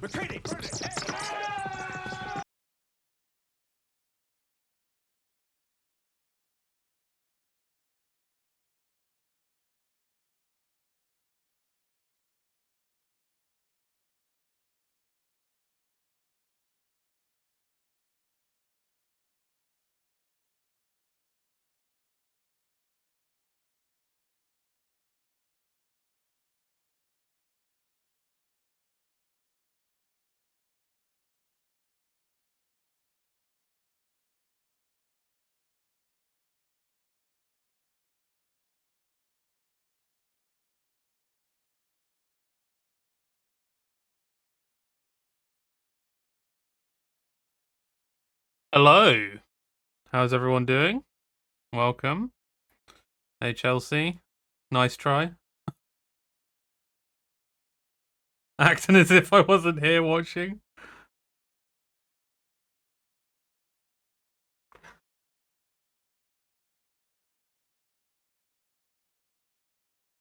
Retreating! Hello. How's everyone doing? Welcome. Hey, Chelsea. Nice try. Acting as if I wasn't here watching.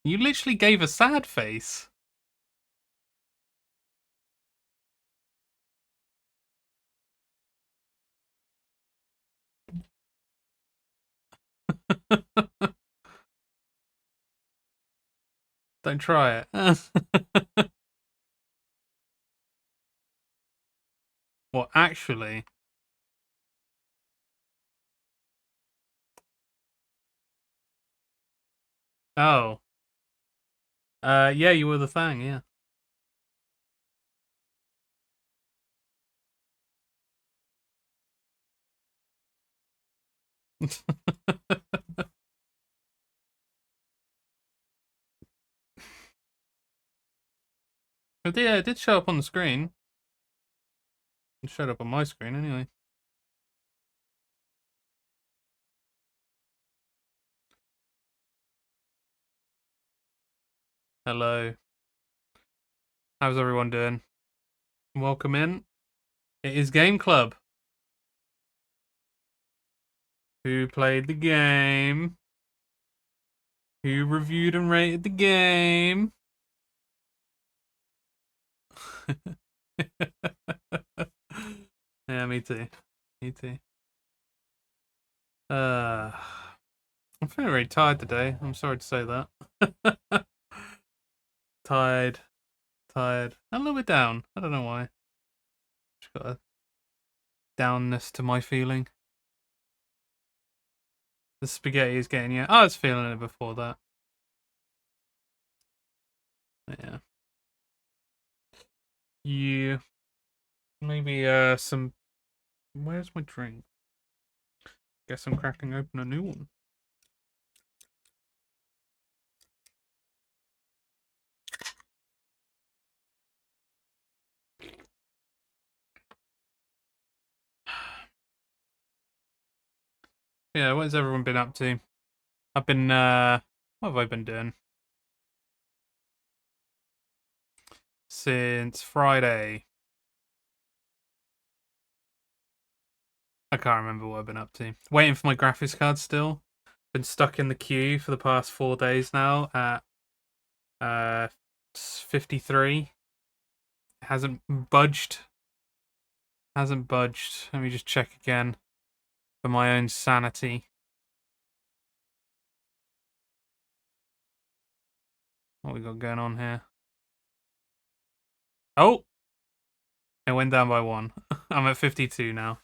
You literally gave a sad face. Don't try it. What, actually? Oh. Yeah, you were the thing, yeah. It did show up on the screen. It showed up on my screen, anyway. Hello. How's everyone doing? Welcome in. It is Game Club. Who played the game? Who reviewed and rated the game? Yeah, me too. Me too. I'm feeling very tired today. I'm sorry to say that. Tired. A little bit down. I don't know why. Just got a downness to my feeling. The spaghetti is getting you. I was feeling it before that. Yeah. Yeah. Maybe some. Where's my drink? Guess I'm cracking open a new one. Yeah, what has everyone been up to? I've been what have I been doing? Since Friday. I can't remember what I've been up to. Waiting for my graphics card still. Been stuck in the queue for the past 4 days now at 53. Hasn't budged. Hasn't budged. Let me just check again for my own sanity. What we got going on here? Oh! It went down by 1. I'm at 52 now.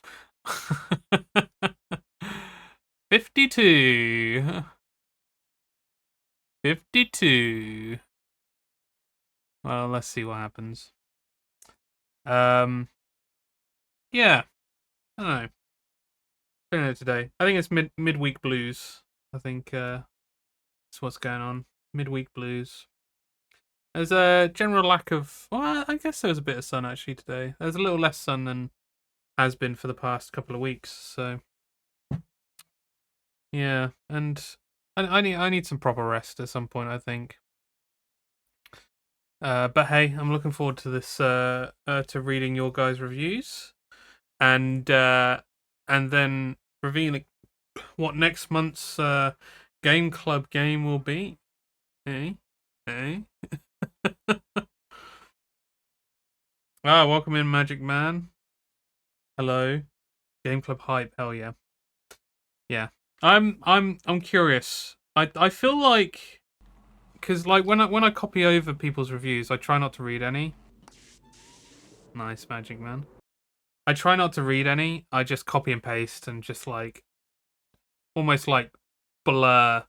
52. 52. Well, let's see what happens. Yeah. I don't know. Feeling it today. I think it's midweek blues. I think that's what's going on. Midweek blues. There's a general lack of. Well, I guess there was a bit of sun actually today. There's a little less sun than has been for the past couple of weeks. So yeah, and I need some proper rest at some point, I think. But hey, I'm looking forward to this. To reading your guys' reviews, and then revealing what next month's game club game will be. Hey. Welcome in, Magic Man. Hello. Game Club hype. Hell yeah. Yeah. I'm curious. I feel like because like when I copy over people's reviews, I try not to read any. Nice, Magic Man. I try not to read any. I just copy and paste and just like almost like blur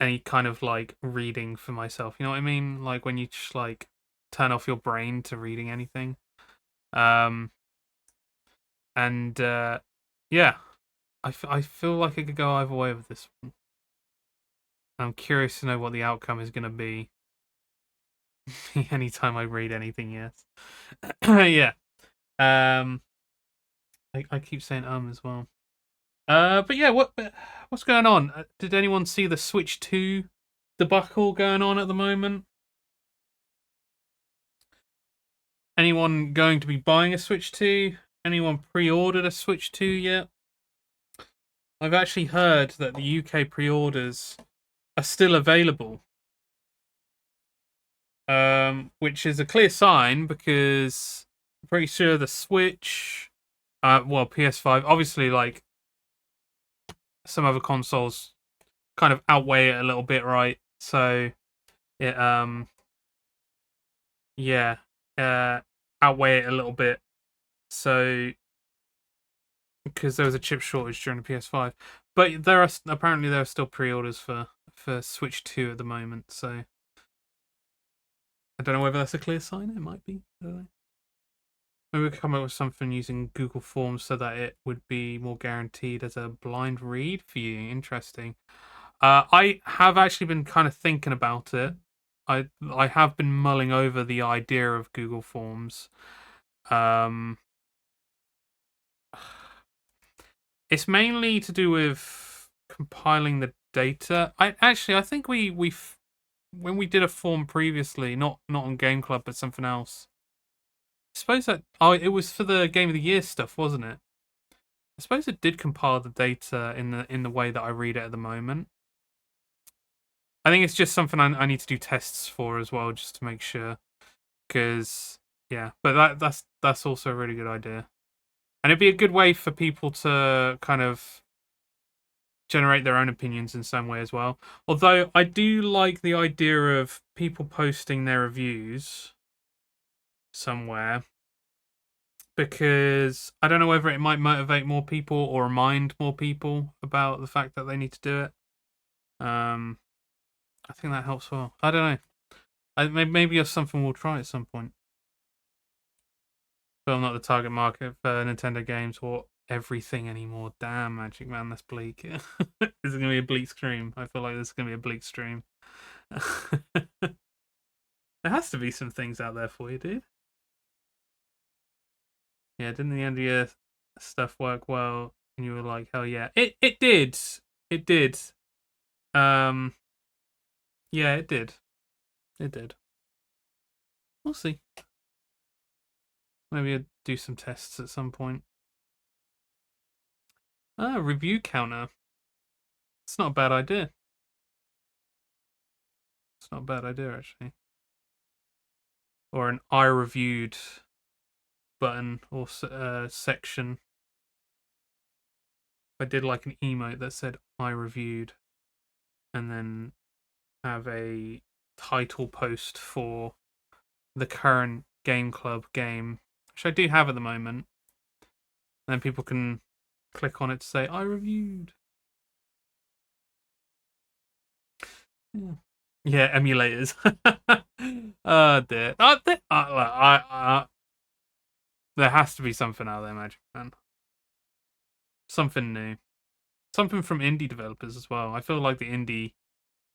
any kind of like reading for myself. You know what I mean? Like when you just like turn off your brain to reading anything. Um and yeah, I feel like it could go either way with this one. I'm curious to know what the outcome is going to be. Anytime I read anything, yes. Yeah. Um, I keep saying as well. But yeah, what's going on? Did anyone see the Switch 2 debacle going on at the moment? Anyone going to be buying a Switch 2? Anyone pre-ordered a Switch 2 yet? I've actually heard that the UK pre-orders are still available. Which is a clear sign because I'm pretty sure the Switch, PS5, obviously, like some other consoles, kind of outweigh it a little bit, right? So it, yeah, uh, outweigh it a little bit. So because there was a chip shortage during the PS5, but there are still pre-orders for Switch 2 at the moment. So I don't know whether that's a clear sign. It might be. I don't know. Maybe we could come up with something using Google Forms so that it would be more guaranteed as a blind read for you. Interesting. I have actually been kind of thinking about it. I have been mulling over the idea of Google Forms. Um, it's mainly to do with compiling the data. I think we when we did a form previously, not on Game Club but something else. I suppose that it was for the Game of the Year stuff, wasn't it? I suppose it did compile the data in the way that I read it at the moment. I think it's just something I need to do tests for as well, just to make sure. Because yeah, but that's also a really good idea, and it'd be a good way for people to kind of generate their own opinions in some way as well. Although I do like the idea of people posting their reviews somewhere because I don't know whether it might motivate more people or remind more people about the fact that they need to do it. I think that helps well. I don't know. Maybe it's something we'll try at some point. But I'm not the target market for Nintendo games or everything anymore. Damn, Magic Man, that's bleak. This is going to be a bleak stream. I feel like this is going to be a bleak stream. There has to be some things out there for you, dude. Yeah, didn't the end of your stuff work well? And you were like, hell yeah. It did. It did. Um, yeah, it did. It did. We'll see. Maybe I'll do some tests at some point. Review counter. It's not a bad idea. It's not a bad idea, actually. Or an I reviewed button or section. I did like an emote that said I reviewed and then have a title post for the current Game Club game, which I do have at the moment. And then people can click on it to say I reviewed. Yeah, emulators. Oh dear. There has to be something out there, Magic Man. Something new. Something from indie developers as well. I feel like the indie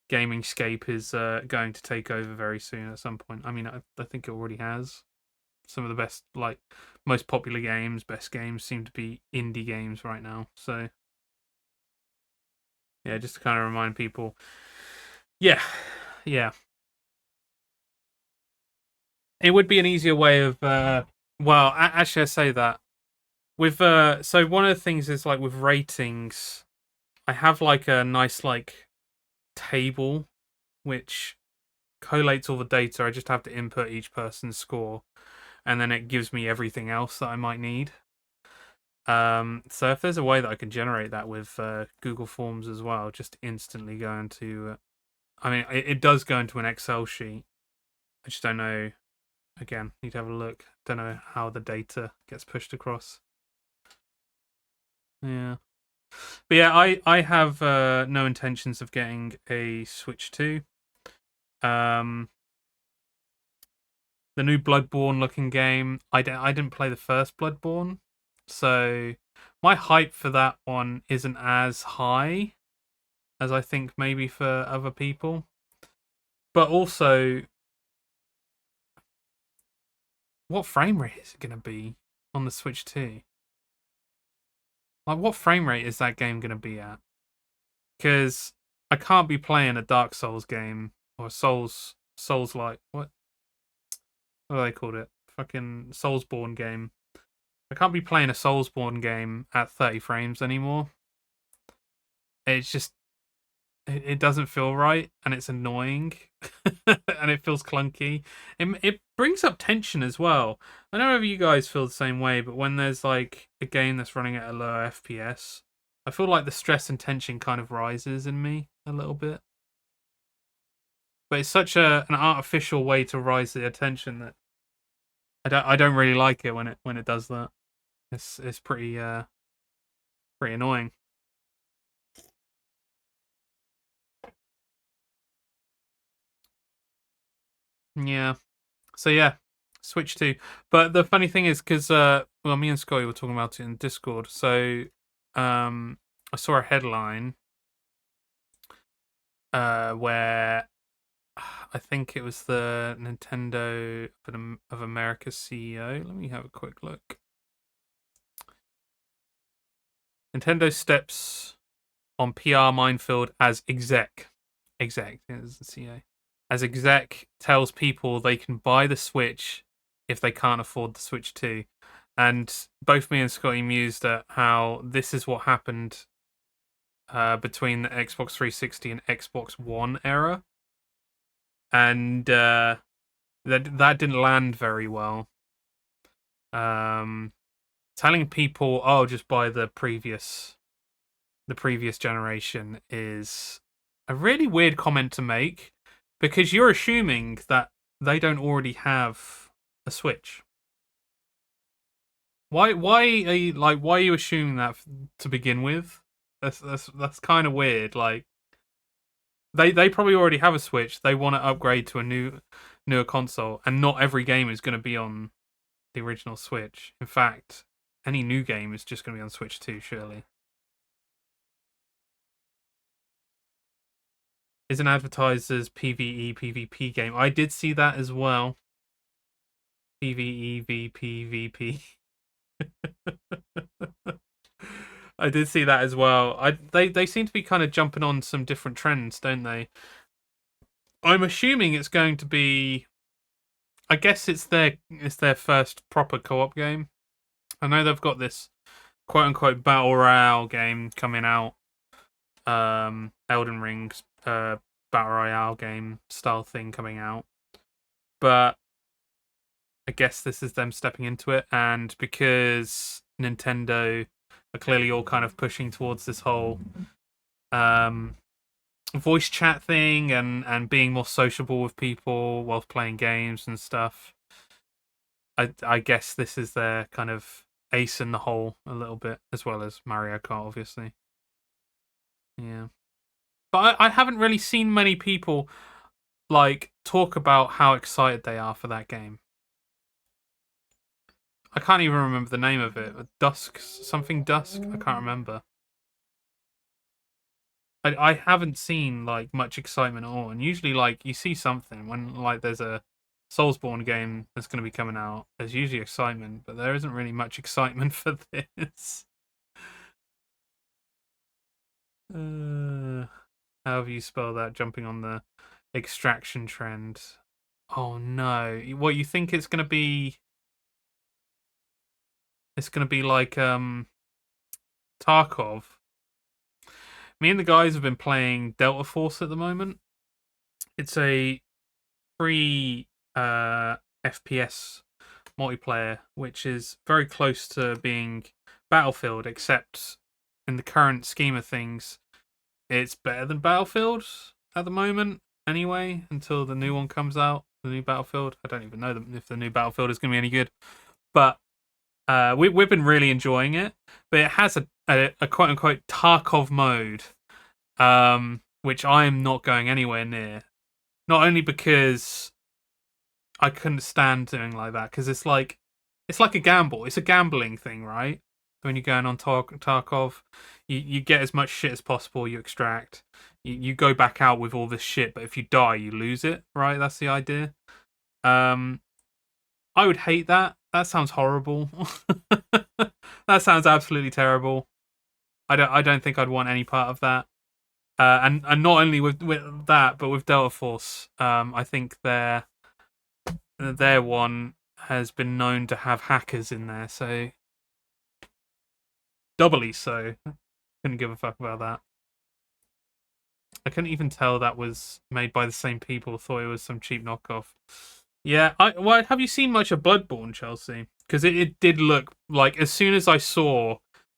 gaming scape is going to take over very soon at some point. I mean, I think it already has. Some of the best, like, most popular games, best games seem to be indie games right now. So, yeah, just to kind of remind people. Yeah, yeah. It would be an easier way of, actually, I say that. With, so one of the things is, like, with ratings, I have, like, a nice, like, table which collates all the data. I just have to input each person's score. and then it gives me everything else that I might need. So if there's a way that I can generate that with Google Forms as well, just instantly go into, I mean, it does go into an Excel sheet. I just don't know. Again, need to have a look. Don't know how the data gets pushed across. Yeah. But yeah, I have no intentions of getting a Switch 2. The new Bloodborne looking game, I didn't play the first Bloodborne, so my hype for that one isn't as high as I think maybe for other people. But also, what frame rate is it going to be on the Switch 2? Like, what frame rate is that game going to be at? Because I can't be playing a Dark Souls game or a Souls like what do they called it? Fucking Soulsborne game. I can't be playing a Soulsborne game at 30 frames anymore. It's just it doesn't feel right, and it's annoying, and it feels clunky. It brings up tension as well. I don't know if you guys feel the same way, but when there's like a game that's running at a lower FPS, I feel like the stress and tension kind of rises in me a little bit. But it's such an artificial way to rise the attention that I don't really like it when it does that. It's pretty annoying. Yeah. So yeah, Switch 2. But the funny thing is, because well, me and Scotty were talking about it in Discord. So I saw a headline where I think it was the Nintendo of America CEO. Let me have a quick look. Nintendo steps on PR minefield as exec is the CEO. As exec tells people they can buy the Switch if they can't afford the Switch 2. And both me and Scotty mused at how this is what happened between the Xbox 360 and Xbox One era. And that didn't land very well. Telling people, oh, just buy the previous generation is a really weird comment to make, because you're assuming that they don't already have a Switch. Why are you assuming that to begin with? That's kind of weird. Like they probably already have a Switch. They want to upgrade to a newer console, and not every game is going to be on the original Switch. In fact, any new game is just going to be on Switch 2, surely. Is an advertised as PvE PvP game. I did see that as well. PvE VP. I did see that as well. They seem to be kind of jumping on some different trends, don't they? I'm assuming it's going to be. I guess it's their first proper co-op game. I know they've got this quote unquote battle royale game coming out. Elden Ring's battle royale game style thing coming out, but I guess this is them stepping into it, and because Nintendo are clearly all kind of pushing towards this whole voice chat thing and being more sociable with people while playing games and stuff. I guess this is their kind of ace in the hole a little bit, as well as Mario Kart, obviously. Yeah. But I haven't really seen many people like talk about how excited they are for that game. I can't even remember the name of it. Dusk, something Dusk. I can't remember. I haven't seen like much excitement at all. And usually, like you see something when like there's a Soulsborne game that's going to be coming out. There's usually excitement, but there isn't really much excitement for this. However you spell that, jumping on the extraction trend. Oh no! What you think it's going to be? It's going to be like Tarkov. Me and the guys have been playing Delta Force at the moment. It's a free FPS multiplayer, which is very close to being Battlefield, except in the current scheme of things, it's better than Battlefield at the moment. Anyway, until the new one comes out, the new Battlefield. I don't even know if the new Battlefield is going to be any good, but we've been really enjoying it. But it has a quote unquote Tarkov mode, which I am not going anywhere near. Not only because I couldn't stand doing like that, because it's like a gamble. It's a gambling thing, right? When you're going on Tarkov, you get as much shit as possible. You extract. You go back out with all this shit, but if you die, you lose it. Right? That's the idea. I would hate that. That sounds horrible. That sounds absolutely terrible. I don't think I'd want any part of that. And not only with that, but with Delta Force, I think their one has been known to have hackers in there, so doubly so. Couldn't give a fuck about that. I couldn't even tell that was made by the same people. Thought it was some cheap knockoff. Yeah, have you seen much of Bloodborne, Chelsea? Because it did look like, as soon as I saw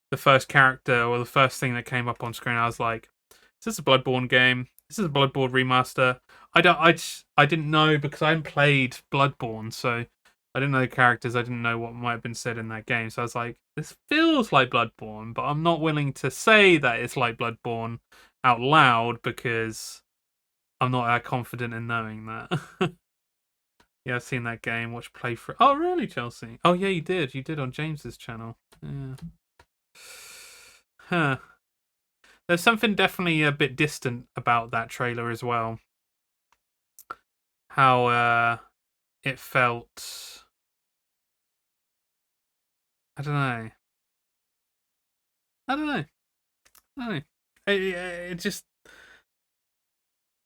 the first character or the first thing that came up on screen, I was like, "Is this a Bloodborne game? Is this a Bloodborne remaster?" I didn't know, because I hadn't played Bloodborne, so I didn't know the characters. I didn't know what might have been said in that game. So I was like, "This feels like Bloodborne," but I'm not willing to say that it's like Bloodborne out loud because I'm not that confident in knowing that. Yeah, I've seen that game. Watch playthrough. Oh, really, Chelsea? Oh, yeah, you did. You did on James's channel. Yeah. Huh. There's something definitely a bit distant about that trailer as well. How it felt. I don't know. I don't know. I don't know. It just.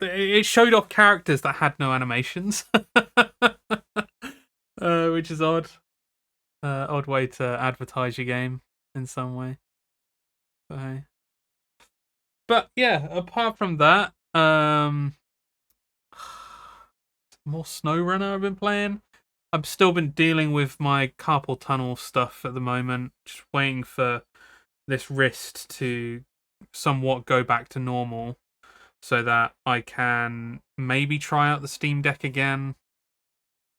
It showed off characters that had no animations. Which is odd. Odd way to advertise your game in some way. But yeah, apart from that, more SnowRunner I've been playing. I've still been dealing with my carpal tunnel stuff at the moment, just waiting for this wrist to somewhat go back to normal so that I can maybe try out the Steam Deck again.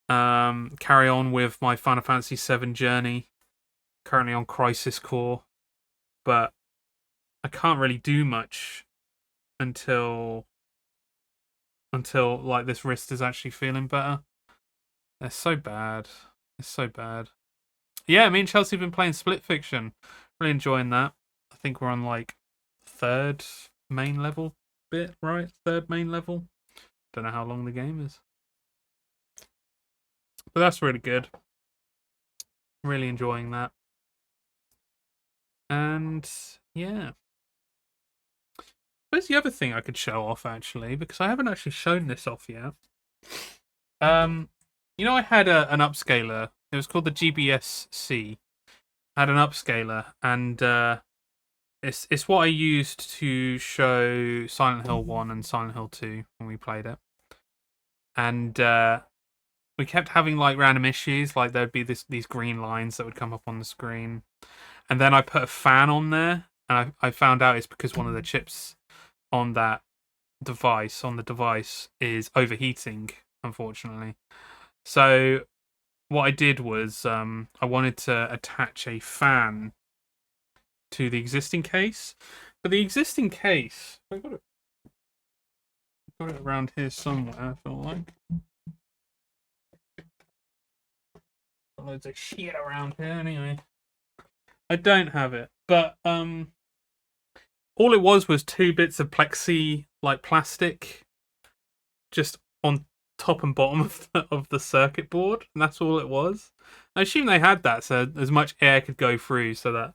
Carry on with my Final Fantasy VII journey. Currently on Crisis Core, but I can't really do much until like this wrist is actually feeling better. It's so bad. It's so bad. Yeah, me and Chelsea have been playing Split Fiction. Really enjoying that. I think we're on like third main level bit, right? Third main level. Don't know how long the game is. But that's really good. Really enjoying that. And yeah. Where's the other thing I could show off, actually? Because I haven't actually shown this off yet. I had an upscaler. It was called the GBS-C. I had an upscaler, and it's what I used to show Silent Hill 1 and Silent Hill 2 when we played it. And we kept having like random issues, like there'd be these green lines that would come up on the screen. And then I put a fan on there, and I found out it's because one of the chips on the device is overheating, unfortunately. So what I did was I wanted to attach a fan to the existing case, but the existing case, I got it around here somewhere. I feel like got loads of shit around here. Anyway, I don't have it, but all it was two bits of plexi, like plastic, just on top and bottom of the circuit board, and that's all it was. I assume they had that so as much air could go through so that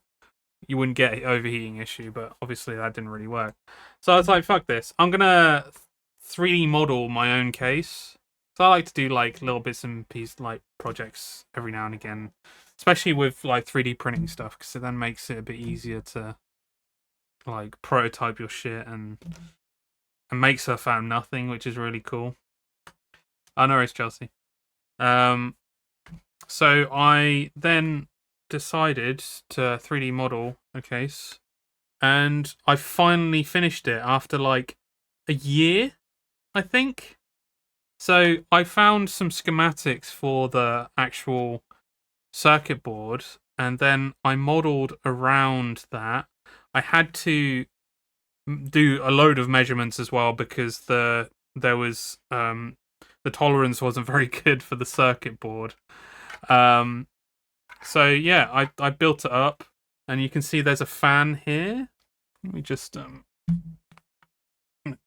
you wouldn't get an overheating issue, but obviously that didn't really work. So I was like, fuck this. I'm gonna 3D model my own case. So I like to do like little bits and pieces, like projects every now and again, especially with like 3D printing stuff, because it then makes it a bit easier to like prototype your shit and make stuff out of nothing, which is really cool. I know it's Chelsea. So So I then decided to 3D model a case, and I finally finished it after like a year, I think. So I found some schematics for the actual circuit board, and then I modeled around that. I had to do a load of measurements as well because there was the tolerance wasn't very good for the circuit board. Um, so yeah, I built it up, and you can see there's a fan here. Let me just oh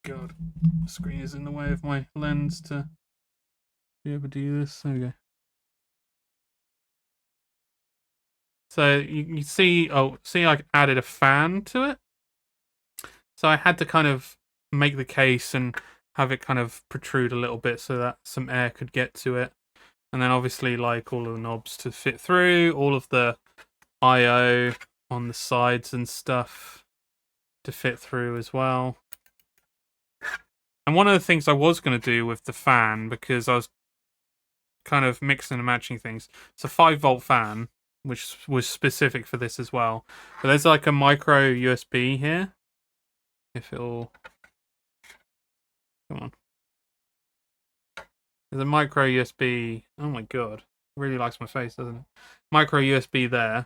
god, the screen is in the way of my lens to be able to do this. There we go. So you see, see, I added a fan to it. So I had to kind of make the case and have it kind of protrude a little bit so that some air could get to it. And then obviously like all of the knobs to fit through, all of the I/O on the sides and stuff to fit through as well. And one of the things I was going to do with the fan, because I was kind of mixing and matching things, it's a 5-volt fan, which was specific for this as well. But there's like a micro USB here. If it'll... Come on. There's a micro USB. Oh my god. Really likes my face, doesn't it? Micro USB there,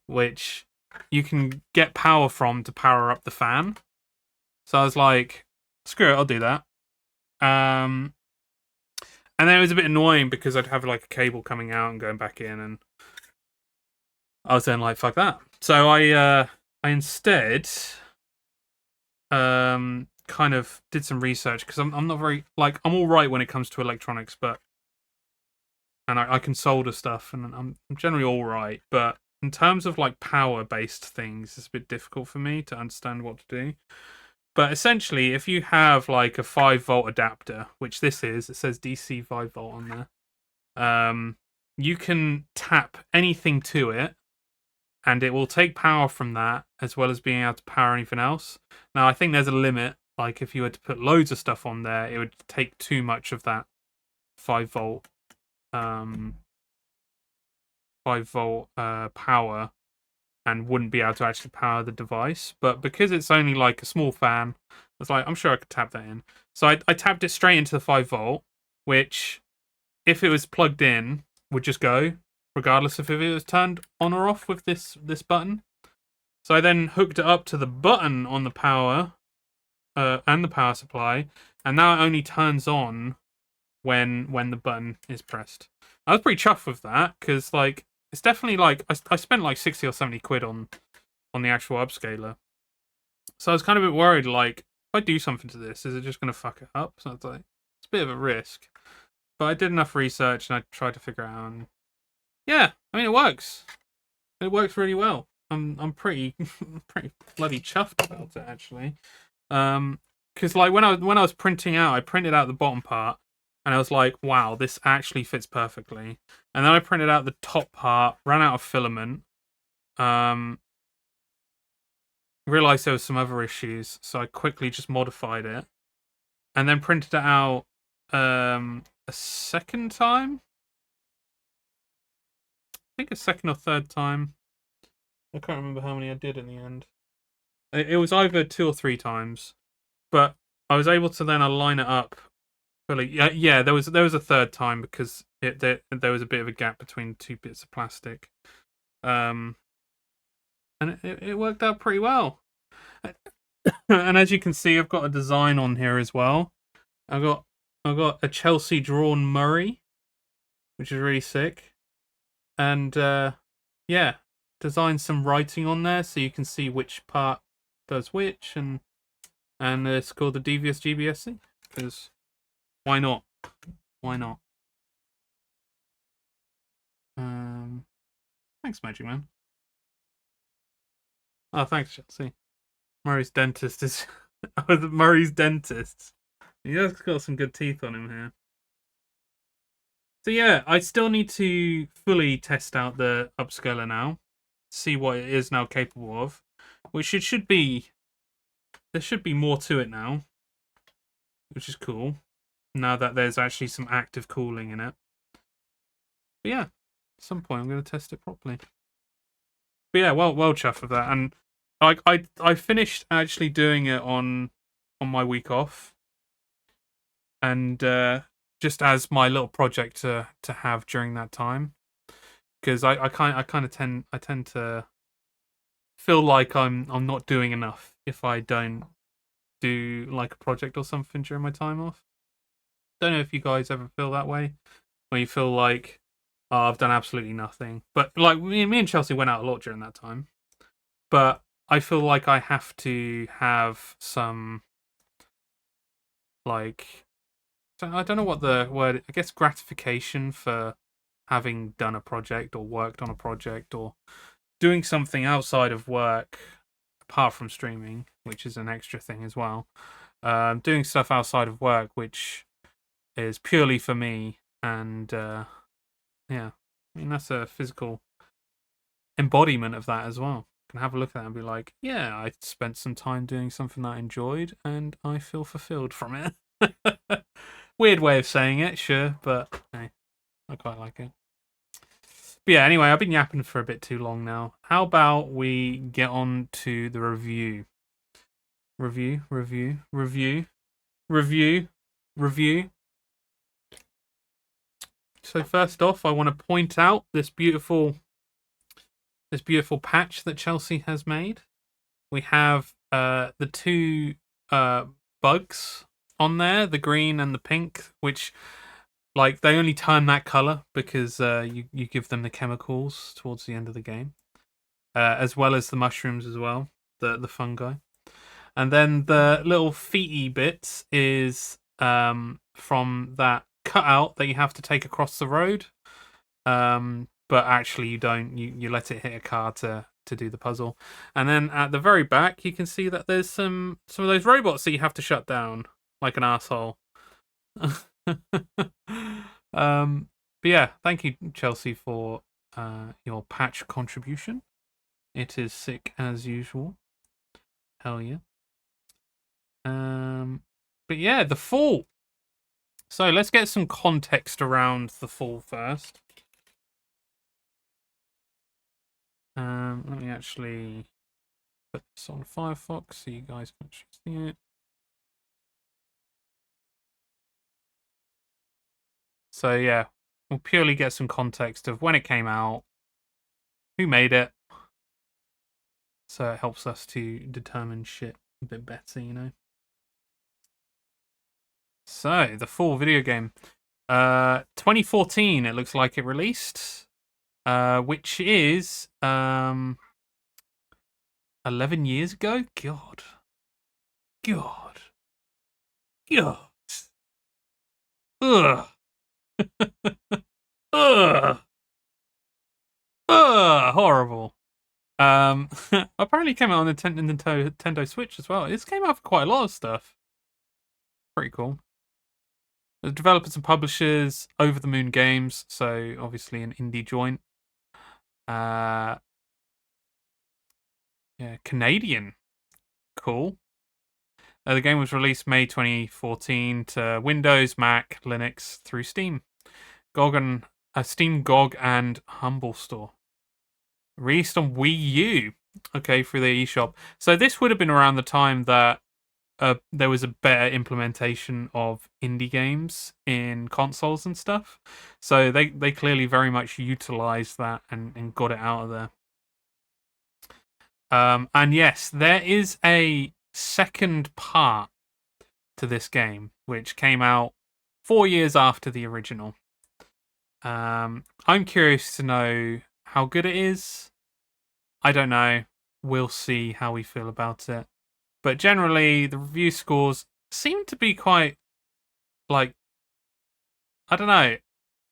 which you can get power from to power up the fan. So I was like, screw it, I'll do that. And then it was a bit annoying because I'd have like a cable coming out and going back in, and I was then like, fuck that. So I instead kind of did some research because I'm not very like I'm all right when it comes to electronics, but and I can solder stuff and I'm generally all right, but in terms of like power based things, it's a bit difficult for me to understand what to do. But essentially, if you have like a 5-volt adapter, which this is, it says DC 5-volt on there, you can tap anything to it, and it will take power from that as well as being able to power anything else. Now, I think there's a limit. Like if you were to put loads of stuff on there, it would take too much of that 5-volt 5-volt power and wouldn't be able to actually power the device. But because it's only like a small fan, I was like, I'm sure I could tap that in. So I tapped it straight into the 5-volt, which, if it was plugged in, would just go, regardless of if it was turned on or off with this button. So I then hooked it up to the button on the power and the power supply, and now it only turns on when the button is pressed. I was pretty chuffed with that because like it's definitely like I spent like 60 or 70 quid on the actual upscaler. So I was kind of a bit worried, like, if I do something to this, is it just going to fuck it up? So it's like, it's a bit of a risk. But I did enough research and I tried to figure it out. And yeah, I mean, it works. It works really well. I'm pretty pretty bloody chuffed about it actually. Because like when I was printing out, I printed out the bottom part, and I was like, wow, this actually fits perfectly. And then I printed out the top part, ran out of filament, realized there was some other issues, so I quickly just modified it, and then printed it out a second time. I think a second or third time. I can't remember how many I did in the end. It was either 2 or 3 times, but I was able to then align it up fully. Yeah. There was a third time because there was a bit of a gap between 2 bits of plastic, and it worked out pretty well. And as you can see, I've got a design on here as well. I've got a Chelsea drawn Murray, which is really sick, and yeah, designed some writing on there so you can see which part does which, and it's called the Devious GBSC because why not? Why not? Thanks, Magic Man. Oh, thanks, Chelsea. Murray's dentist is Murray's dentist. He has got some good teeth on him here. So yeah, I still need to fully test out the upscaler now, see what it is now capable of, which it should be. There should be more to it now, which is cool. Now that there's actually some active cooling in it. But yeah, some point, I'm going to test it properly. But yeah, well chuffed with that, and I finished actually doing it on my week off, and just as my little project to have during that time, because I tend to feel like I'm not doing enough if I don't do like a project or something during my time off. Don't know if you guys ever feel that way, where you feel like, oh, I've done absolutely nothing. But like me and Chelsea went out a lot during that time. But I feel like I have to have some, like, I don't know what the word, I guess gratification for having done a project or worked on a project or doing something outside of work apart from streaming, which is an extra thing as well. Doing stuff outside of work, which is purely for me, and yeah, I mean that's a physical embodiment of that as well. Can have a look at that and be like, yeah, I spent some time doing something that I enjoyed, and I feel fulfilled from it. Weird way of saying it, sure, but hey, I quite like it. But yeah, anyway, I've been yapping for a bit too long now. How about we get on to the review? Review. So first off, I want to point out this beautiful patch that Chelsea has made. We have the two bugs on there, the green and the pink, which like they only turn that color because you give them the chemicals towards the end of the game, as well as the mushrooms as well, the fungi. And then the little feety bits is from that cutout that you have to take across the road. But actually you don't. You let it hit a car to do the puzzle. And then at the very back you can see that there's some of those robots that you have to shut down like an asshole. But yeah, thank you, Chelsea, for your patch contribution. It is sick as usual. Hell yeah. But yeah, the fall. So let's get some context around the fall first. Let me actually put this on Firefox so you guys can actually see it. So yeah, we'll purely get some context of when it came out, who made it, so it helps us to determine shit a bit better, you know. So the full video game, 2014. It looks like it released, which is 11 years ago. God. Ugh. Ugh. Horrible. Apparently came out on the Nintendo Switch as well. This came out for quite a lot of stuff. Pretty cool. The developers and publishers, Over the Moon Games, so obviously an indie joint. Yeah, Canadian. Cool. The game was released May 2014 to Windows, Mac, Linux through Steam, Steam GOG, and Humble Store. Released on Wii U, okay, through the eShop. So this would have been around the time that there was a better implementation of indie games in consoles and stuff. So they clearly very much utilized that and got it out of there. And yes, there is a second part to this game, which came out 4 years after the original. I'm curious to know how good it is. I don't know. We'll see how we feel about it. But generally, the review scores seem to be quite, like, I don't know.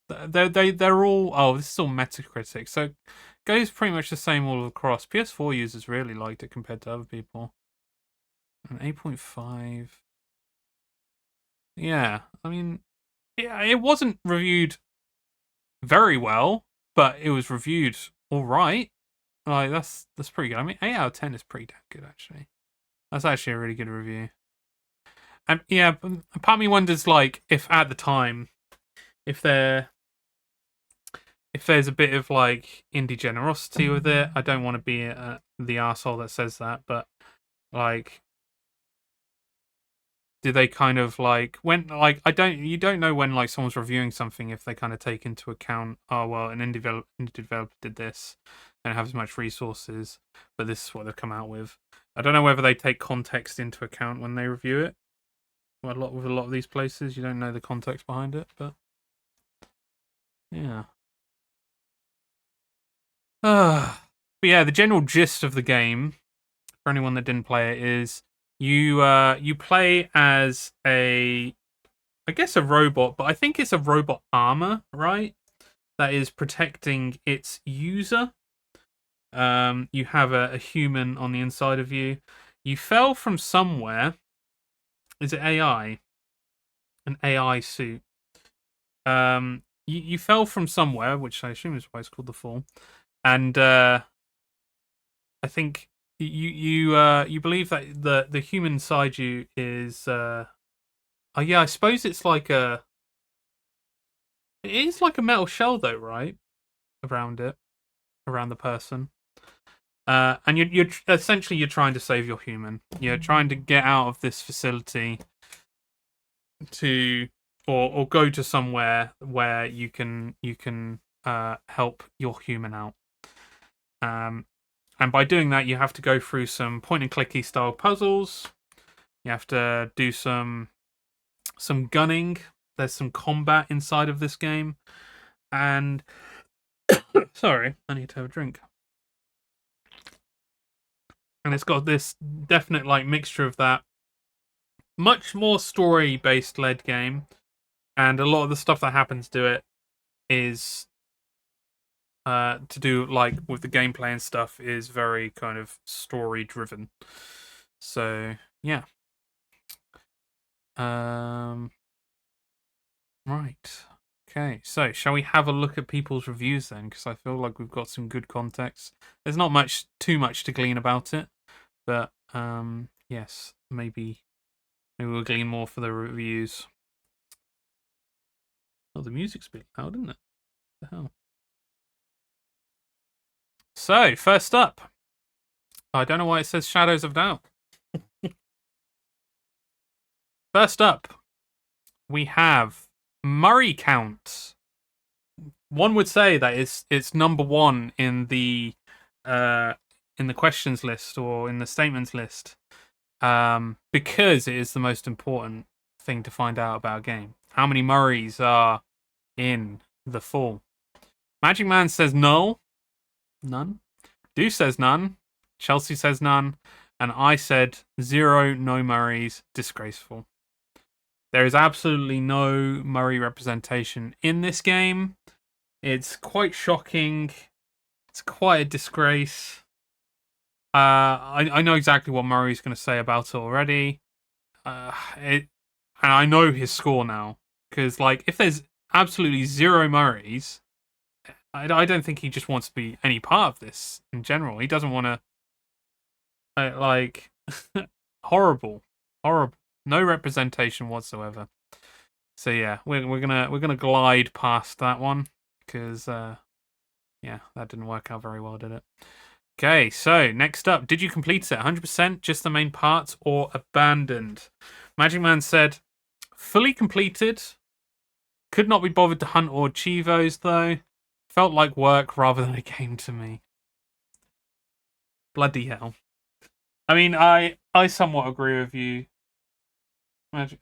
They're all, oh, this is all Metacritic, so it goes pretty much the same all across. PS4 users really liked it compared to other people. An 8.5. Yeah, I mean, yeah, it wasn't reviewed very well, but it was reviewed all right. Like that's pretty good. I mean, 8 out of 10 is pretty damn good actually. That's actually a really good review. And yeah, part of me wonders like if at the time, if if there's a bit of like indie generosity with it, I don't want to be the asshole that says that, but like, do they kind of like when like you don't know when like someone's reviewing something if they kind of take into account, oh well, an indie developer did this and have as much resources, but this is what they've come out with. I don't know whether they take context into account when they review it. Well, with a lot of these places, you don't know the context behind it, but yeah. But yeah, the general gist of the game, for anyone that didn't play it, is you play as I guess a robot, but I think it's a robot armor, right? That is protecting its user. You have a human on the inside of you. You fell from somewhere. Is it AI? An AI suit. You fell from somewhere, which I assume is why it's called the fall. And I think you believe that the human inside you is oh yeah, I suppose it is like a metal shell though, right? Around it, around the person. And you're essentially you're trying to save your human. You're trying to get out of this facility to or go to somewhere where you can help your human out. And by doing that, you have to go through some point and clicky style puzzles. You have to do some gunning. There's some combat inside of this game, and sorry, I need to have a drink. And it's got this definite like mixture of that, much more story based led game, and a lot of the stuff that happens to it is to do like with the gameplay and stuff is very kind of story driven. So yeah. Right. Okay. So shall we have a look at people's reviews then? Because I feel like we've got some good context. There's not too much to glean about it, but yes, maybe we'll glean more for the reviews. Oh, the music's a bit loud, isn't it? What the hell? So, first up, I don't know why it says Shadows of Doubt. First up, we have Murray count. One would say that it's number one in the questions list or in the statements list, because it is the most important thing to find out about a game. How many Murrays are in the fall? Magic Man says no, none. Deus says none. Chelsea says none. And I said 0, no Murrays, disgraceful. There is absolutely no Murray representation in this game. It's quite shocking. It's quite a disgrace. I know exactly what Murray's going to say about it already. And I know his score now. Because, like, if there's absolutely 0 Murrays, I don't think he just wants to be any part of this in general. He doesn't want to, like, horrible. No representation whatsoever. So yeah, we're gonna glide past that one because yeah, that didn't work out very well, did it? Okay, so next up, did you complete it 100%, just the main parts, or abandoned? Magic Man said fully completed. Could not be bothered to hunt or achieve those though. Felt like work rather than a game to me. Bloody hell. I mean, I somewhat agree with you.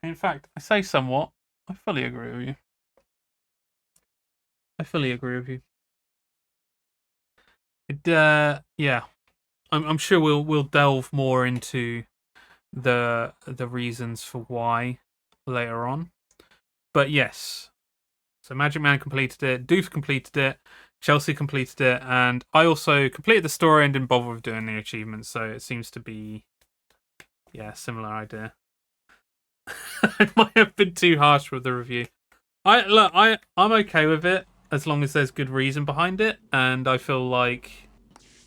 In fact, I say somewhat. I fully agree with you. I fully agree with you. Yeah, I'm sure we'll delve more into the reasons for why later on. But yes, so Magic Man completed it, Doof completed it, Chelsea completed it, and I also completed the story and didn't bother with doing the achievements. So it seems to be, yeah, similar idea. I might have been too harsh with the review. I'm okay with it as long as there's good reason behind it, and I feel like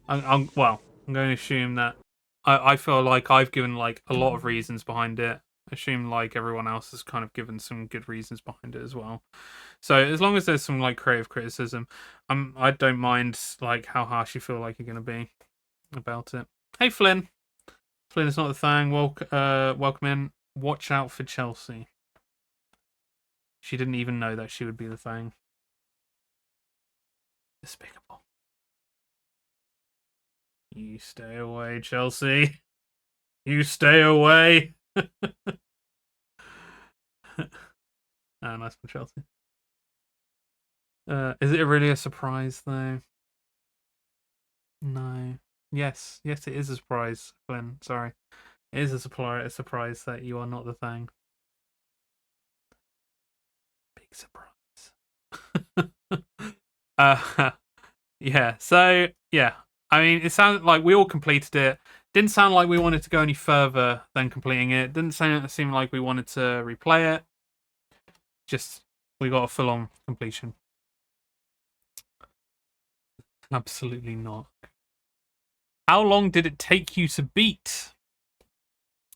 I'm going to assume that I feel like I've given like a lot of reasons behind it. I assume like everyone else has kind of given some good reasons behind it as well. So as long as there's some like creative criticism, I don't mind like how harsh you feel like you're gonna be about it. Hey Flynn. Flynn is not the thing. Welcome in. Watch out for Chelsea. She didn't even know that she would be the thing. Despicable. You stay away, Chelsea. You stay away. Ah, nice for Chelsea. Is it really a surprise though? No. Yes, it is a surprise, Flynn. Sorry, it is a surprise that you are not the thing. Big surprise. Yeah. So yeah, I mean, it sounded like we all completed it. Didn't sound like we wanted to go any further than completing it. Didn't seem like we wanted to replay it. Just we got a full-on completion. Absolutely not. How long did it take you to beat?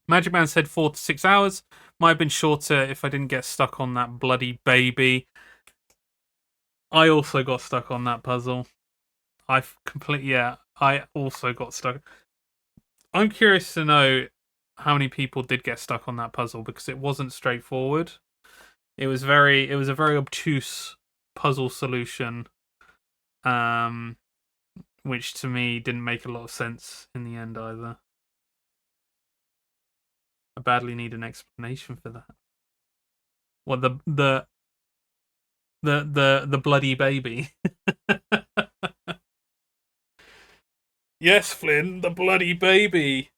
Magic Man said 4 to 6 hours. Might have been shorter if I didn't get stuck on that bloody baby. I also got stuck on that puzzle. I also got stuck. I'm curious to know how many people did get stuck on that puzzle because it wasn't straightforward. It was a very obtuse puzzle solution, which to me didn't make a lot of sense in the end either. I badly need an explanation for that. What the bloody baby? Yes, Flynn, the bloody baby.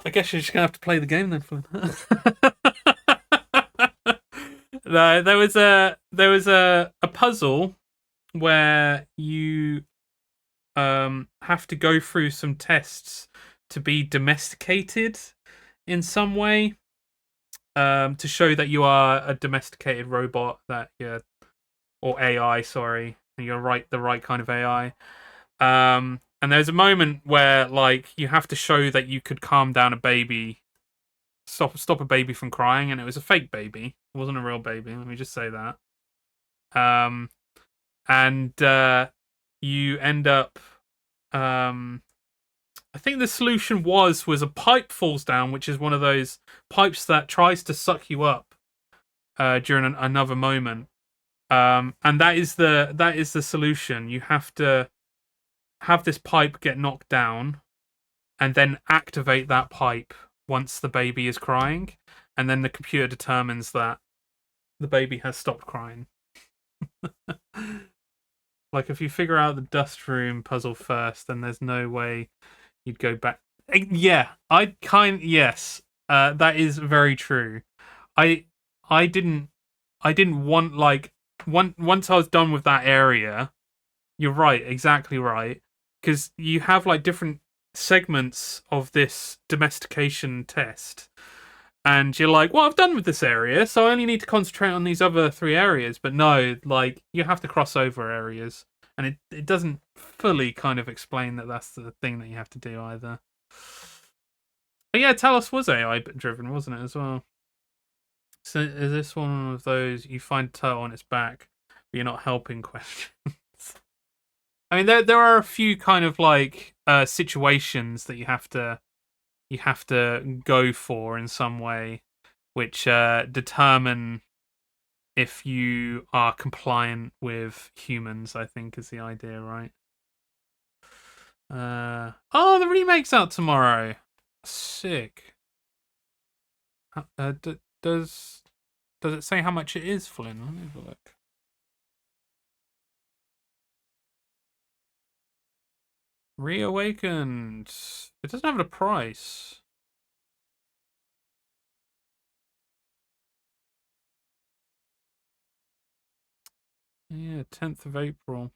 I guess you're just gonna have to play the game then, Flynn. No, there was a puzzle where you have to go through some tests to be domesticated in some way, to show that you are a domesticated robot, that you're, or AI, sorry, you're the right kind of AI. And there's a moment where like you have to show that you could calm down a baby, stop a baby from crying, and it was a fake baby. It wasn't a real baby. Let me just say that. And you end up. I think the solution was a pipe falls down, which is one of those pipes that tries to suck you up during another moment. And that is the solution. You have to have this pipe get knocked down, and then activate that pipe once the baby is crying, and then the computer determines that the baby has stopped crying. Like if you figure out the dust room puzzle first, then there's no way you'd go back. Yeah, yes, that is very true. I didn't want like once I was done with that area. You're right, exactly right, because you have like different segments of this domestication test, and you're like, well, I've done with this area, so I only need to concentrate on these other 3 areas. But no, like you have to cross over areas, and it doesn't fully kind of explain that that's the thing that you have to do either. But yeah, Talos was AI driven, wasn't it, as well? So is this one of those you find turtle on its back, but you're not helping questions? I mean, there are a few kind of like situations that you have to go for in some way, which determine if you are compliant with humans. I think is the idea, right? Oh, the remake's out tomorrow. Sick. Does it say how much it is, Flynn? Let me have a look. Reawakened. It doesn't have a price. Yeah, 10th of April.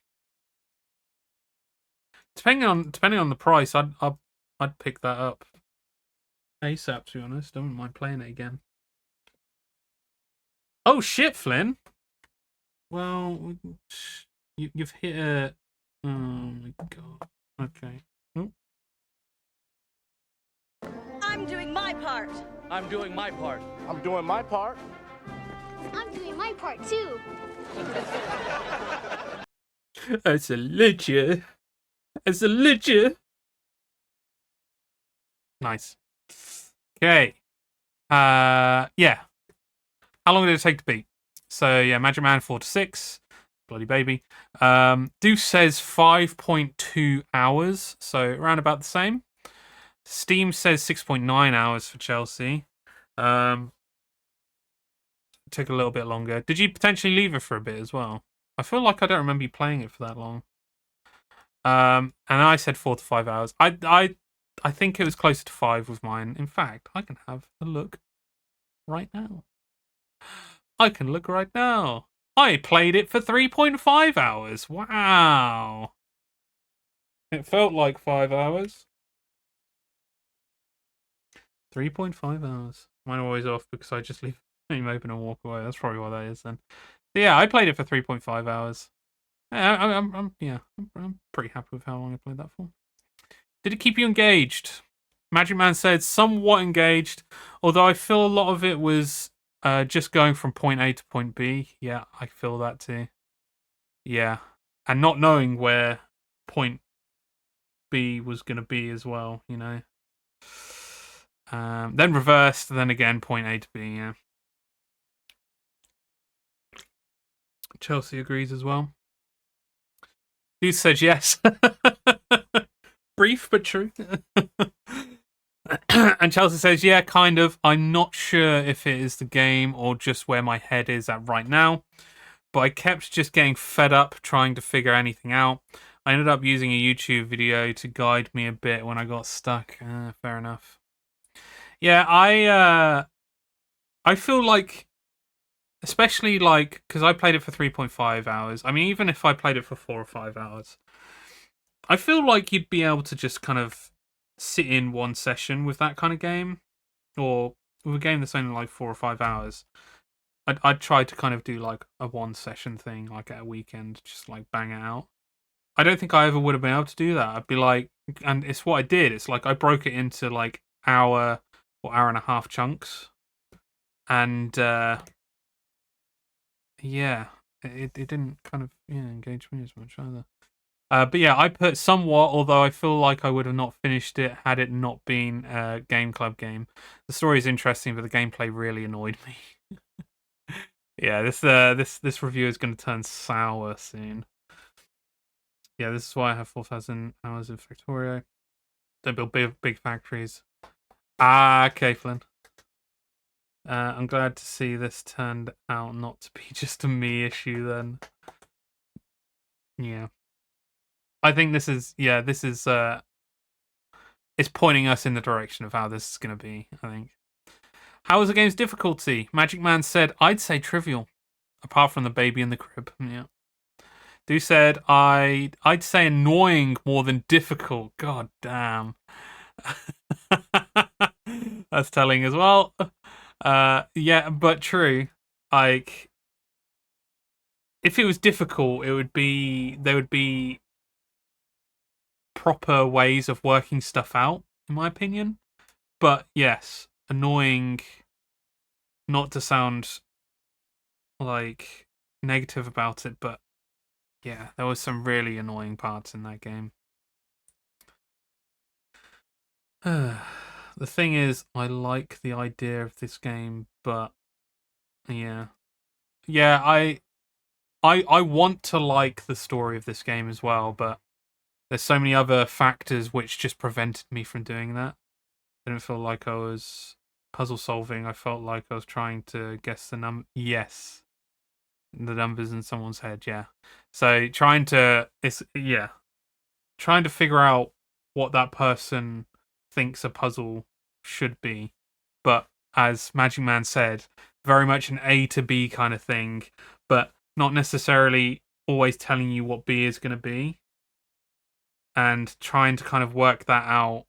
Depending on the price, I'd pick that up ASAP. To be honest, I wouldn't mind playing it again. Oh shit, Flynn. Well, you've hit a. Oh my god. Okay. Oh. I'm doing my part. I'm doing my part. I'm doing my part. I'm doing my part too. It's a legend. It's a legend. Nice. Okay. Yeah. How long did it take to beat? So yeah, Magic Man 4 to 6. Bloody baby. Deus says 5.2 hours, so around about the same. Steam says 6.9 hours for Chelsea. Took a little bit longer. Did you potentially leave it for a bit as well? I feel like I don't remember you playing it for that long. And I said 4 to 5 hours. I think it was closer to 5 with mine. In fact, I can have a look right now. I can look right now. I played it for 3.5 hours. Wow. It felt like 5 hours. 3.5 hours. Mine are always off because I just leave the game open and walk away. That's probably what that is then. But yeah, I played it for 3.5 hours. I'm pretty happy with how long I played that for. Did it keep you engaged? Magic Man said somewhat engaged, although I feel a lot of it was just going from point A to point B. Yeah, I feel that too. Yeah, and not knowing where point B was going to be as well, you know. Then reversed, then again point A to B, yeah. Chelsea agrees as well. Who says yes? Brief but true. And Chelsea says, yeah, kind of. I'm not sure if it is the game or just where my head is at right now. But I kept just getting fed up trying to figure anything out. I ended up using a YouTube video to guide me a bit when I got stuck. Fair enough. Yeah, I feel like, especially like, because I played it for 3.5 hours. I mean, even if I played it for 4 or 5 hours, I feel like you'd be able to just kind of sit in one session with that kind of game, or with a game that's only like 4 or 5 hours. I'd try to kind of do like a one session thing, like at a weekend, just like bang it out. I don't think I ever would have been able to do that. I'd be like, and it's what I did. It's like I broke it into like hour or hour and a half chunks, and yeah, it didn't kind of engage me as much either. But yeah, I put somewhat, although I feel like I would have not finished it had it not been a Game Club game. The story is interesting, but the gameplay really annoyed me. Yeah, this review is going to turn sour soon. Yeah, this is why I have 4,000 hours in Factorio. Don't build big factories. Okay, Flynn. I'm glad to see this turned out not to be just a me issue then. Yeah. I think this is it's pointing us in the direction of how this is going to be, I think. How was the game's difficulty? Magic Man said, I'd say trivial. Apart from the baby in the crib. Yeah. Do said, I'd say annoying more than difficult. God damn. That's telling as well. Yeah, but true. Like, if it was difficult, there would be proper ways of working stuff out, in my opinion. But yes, annoying, not to sound like negative about it, but yeah, there was some really annoying parts in that game. The thing is, I like the idea of this game, but yeah, I want to like the story of this game as well, but there's so many other factors which just prevented me from doing that. I didn't feel like I was puzzle solving. I felt like I was trying to guess the Yes, the numbers in someone's head. Yeah, so trying to figure out what that person thinks a puzzle should be, but as Magic Man said, very much an A to B kind of thing, but not necessarily always telling you what B is going to be, and trying to kind of work that out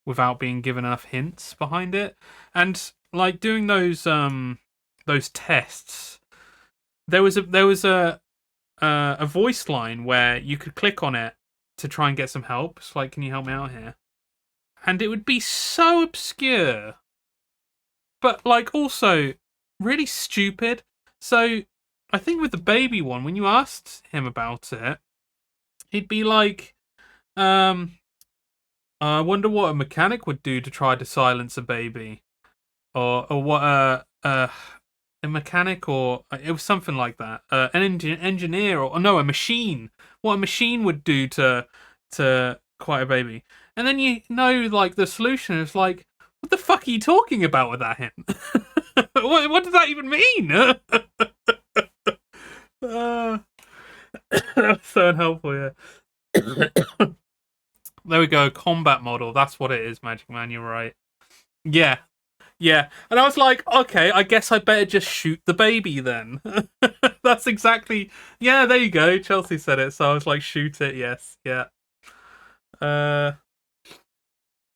without being given enough hints behind it, and like doing those tests. There was a voice line where you could click on it to try and get some help. It's like, can you help me out here? And it would be so obscure, but like also really stupid. So I think with the baby one, when you asked him about it, he'd be like, I wonder what a mechanic would do to try to silence a baby, or what a mechanic, or it was something like that. An engineer, or no, a machine. What a machine would do to quiet a baby, and then like the solution is like, what the fuck are you talking about with that hint? what does that even mean? That's so unhelpful. Yeah. There we go. Combat model. That's what it is, Magic Man. You're right. Yeah. Yeah. And I was like, okay, I guess I better just shoot the baby then. That's exactly. Yeah, there you go. Chelsea said it. So I was like, shoot it. Yes. Yeah. Uh,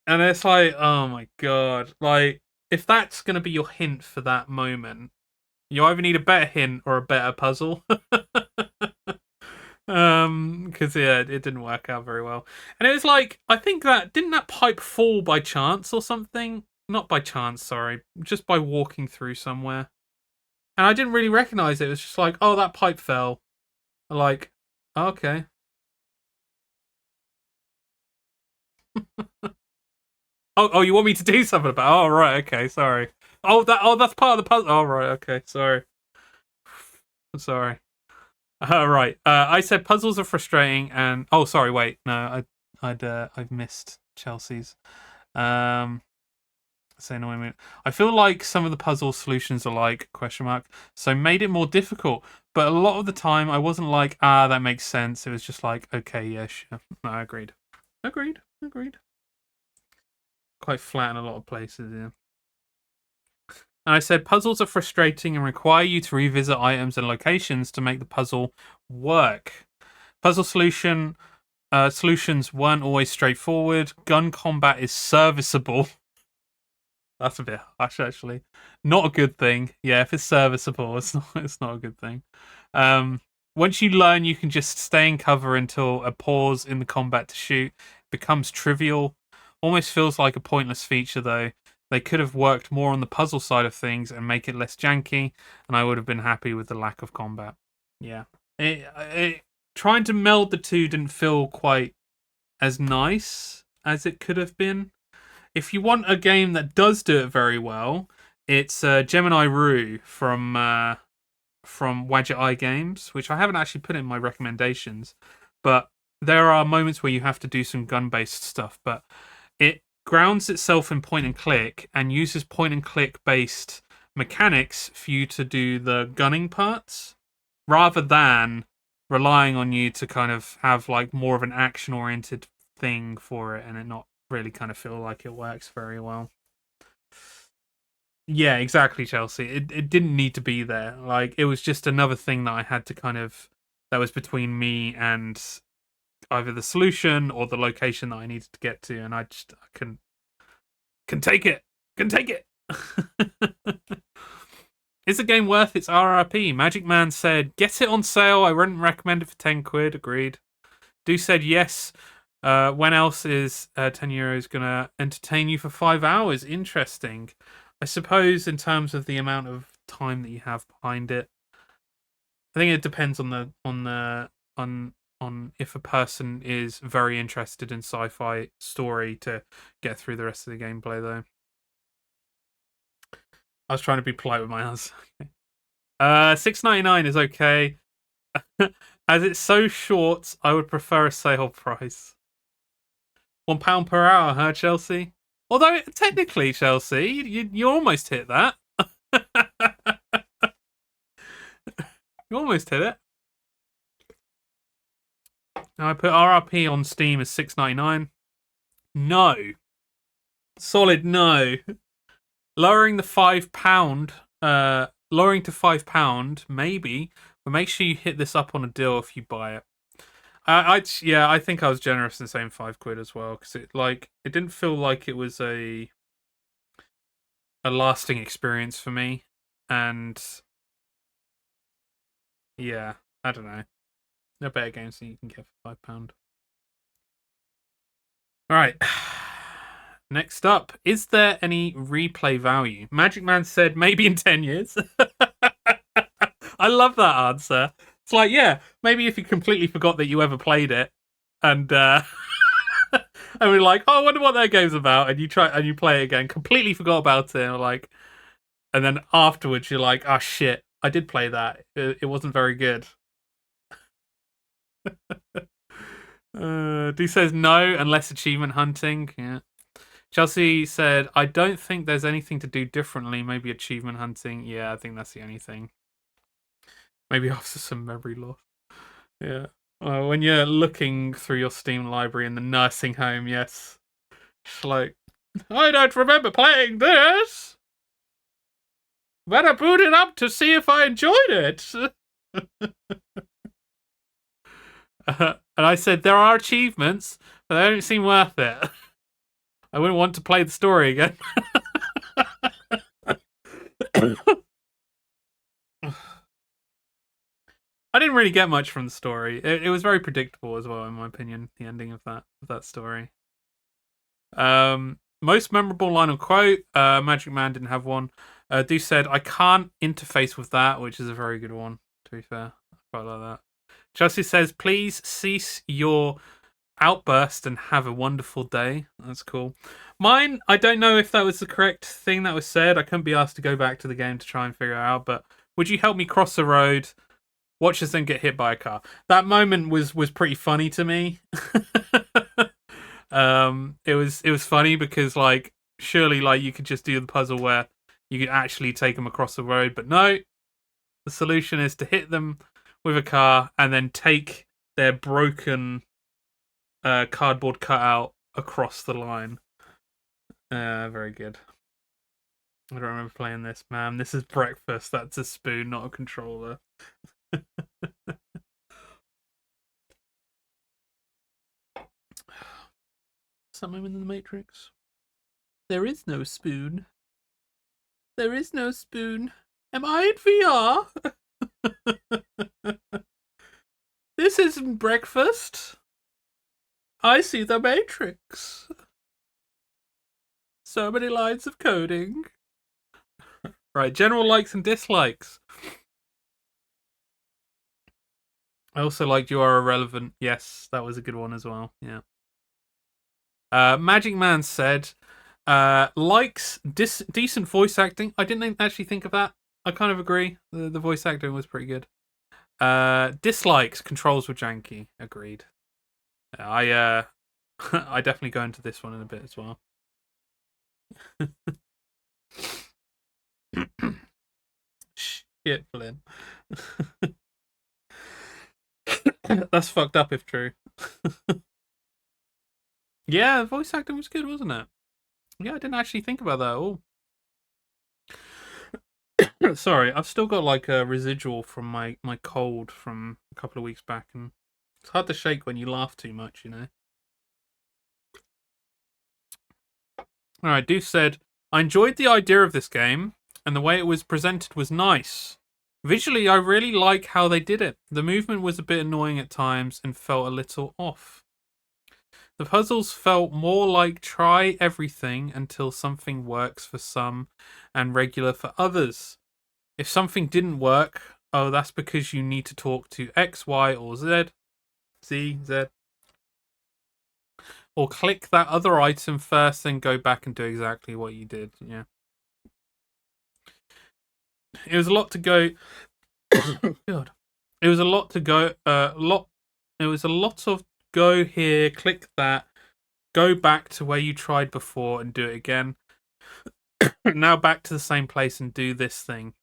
and it's like, oh my God. Like, if that's going to be your hint for that moment, you either need a better hint or a better puzzle. Because yeah, it didn't work out very well, and it was like, I think that didn't that pipe fall by chance or something? Not by chance, sorry, just by walking through somewhere, and I didn't really recognize it. It was just like, oh, that pipe fell. Like, okay. Oh, you want me to do something about? Oh, right, okay, sorry. That's part of the puzzle. Oh, right, okay, sorry. I'm sorry. Right. I said puzzles are frustrating, and oh, sorry. Wait, no, I've missed Chelsea's. Um, say no minute. I feel like some of the puzzle solutions are like question mark, so made it more difficult. But a lot of the time, I wasn't like, that makes sense. It was just like, okay, yeah, sure. No, I agreed. Agreed. Quite flat in a lot of places, yeah. And I said puzzles are frustrating and require you to revisit items and locations to make the puzzle work. Puzzle solutions weren't always straightforward. Gun combat is serviceable. That's a bit harsh, actually. Not a good thing. Yeah, if it's serviceable, it's not a good thing. Once you learn, you can just stay in cover until a pause in the combat to shoot becomes trivial. Almost feels like a pointless feature, though. They could have worked more on the puzzle side of things and make it less janky, and I would have been happy with the lack of combat. Yeah. Trying to meld the two didn't feel quite as nice as it could have been. If you want a game that does do it very well, it's Gemini Rue from Wadget Eye Games, which I haven't actually put in my recommendations, but there are moments where you have to do some gun-based stuff, but it grounds itself in point and click and uses point and click based mechanics for you to do the gunning parts, rather than relying on you to kind of have like more of an action oriented thing for it, and it not really kind of feel like it works very well. Yeah, exactly, Chelsea. It didn't need to be there. Like, it was just another thing that I had to kind of, that was between me and either the solution or the location that I needed to get to, and I can take it. Can take it. Is the game worth its RRP? Magic Man said, get it on sale. I wouldn't recommend it for 10 quid. Agreed. Do said yes. When else is €10 going to entertain you for 5 hours? Interesting. I suppose in terms of the amount of time that you have behind it, I think it depends on if a person is very interested in sci-fi story to get through the rest of the gameplay, though. I was trying to be polite with my answer. $6.99 is okay. As it's so short, I would prefer a sale price. £1 per hour, huh, Chelsea? Although technically, Chelsea, you almost hit that. You almost hit it. Now I put RRP on Steam as $6.99. No, solid no. Lowering the £5, lowering to £5, maybe, but make sure you hit this up on a deal if you buy it. I think I was generous in saying £5 as well, because it didn't feel like it was a lasting experience for me, and yeah, I don't know. There are better games than you can get for £5. All right, Next up, is there any replay value? Magic Man said maybe in 10 years. I love that answer. It's like, yeah, maybe if you completely forgot that you ever played it, and and we're like, oh, I wonder what that game's about, and you try and you play it again, completely forgot about it, and like, and then afterwards you're like, oh shit, I did play that. It wasn't very good. D says no unless achievement hunting. Yeah. Chelsea said, I don't think there's anything to do differently. Maybe achievement hunting. Yeah, I think that's the only thing. Maybe after some memory loss. Yeah. Well, when you're looking through your Steam library in the nursing home, yes. It's like, I don't remember playing this. Better boot it up to see if I enjoyed it. And I said, there are achievements, but they don't seem worth it. I wouldn't want to play the story again. I didn't really get much from the story. It was very predictable as well, in my opinion, the ending of that story. Most memorable line or quote, Magic Man didn't have one. Deuce said, I can't interface with that, which is a very good one, to be fair. I quite like that. Chelsea says, please cease your outburst and have a wonderful day. That's cool. Mine, I don't know if that was the correct thing that was said. I couldn't be asked to go back to the game to try and figure it out, but would you help me cross the road? Watch us then get hit by a car. That moment was pretty funny to me. It was funny because like surely like you could just do the puzzle where you could actually take them across the road, but no. The solution is to hit them with a car and then take their broken cardboard cutout across the line. Very good. I don't remember playing this, man. This is breakfast. That's a spoon, not a controller. Some moment in the Matrix. There is no spoon. There is no spoon. Am I in VR? This isn't breakfast. I see the Matrix. So many lines of coding. Right, general likes and dislikes. I also liked You Are Irrelevant. Yes, that was a good one as well. Yeah. Magic Man said, likes decent voice acting. I didn't actually think of that. I kind of agree. The voice acting was pretty good. Dislikes, controls were janky. Agreed. I I definitely go into this one in a bit as well. Shit, Flynn. That's fucked up if true. Yeah, voice acting was good, wasn't it? Yeah, I didn't actually think about that at all. Sorry, I've still got like a residual from my cold from a couple of weeks back, and it's hard to shake when you laugh too much, you know. Alright, Deuce said, I enjoyed the idea of this game, and the way it was presented was nice. Visually, I really like how they did it. The movement was a bit annoying at times and felt a little off. The puzzles felt more like try everything until something works for some and regular for others. If something didn't work, oh, that's because you need to talk to X, Y, or Z. Z, Z. Or click that other item first, then go back and do exactly what you did. Yeah. It was a lot to go. God. It was a lot to go. It was a lot of go here, click that, go back to where you tried before and do it again. Now back to the same place and do this thing.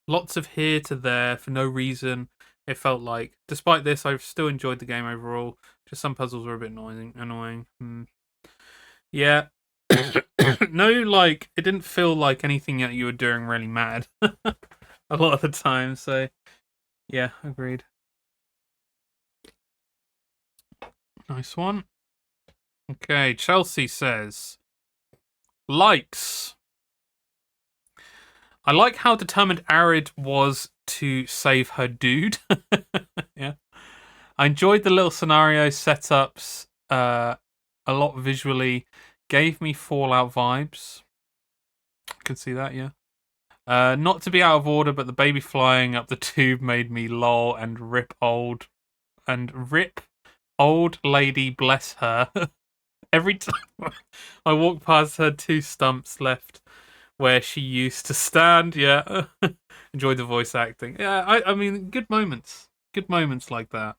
Lots of here to there for no reason. It felt like, despite this, I've still enjoyed the game overall. Just some puzzles were a bit annoying. Yeah. No, like, it didn't feel like anything that you were doing really mad a lot of the time. So, yeah, agreed. Nice one. Okay, Chelsea says, likes. I like how determined Arid was to save her dude. Yeah. I enjoyed the little scenario setups a lot visually. gave me Fallout vibes. I can see that, yeah. Not to be out of order, but the baby flying up the tube made me lol and rip old lady, bless her. Every time I walk past her 2 stumps left where she used to stand, yeah. Enjoyed the voice acting. Yeah, I mean, good moments. Good moments like that.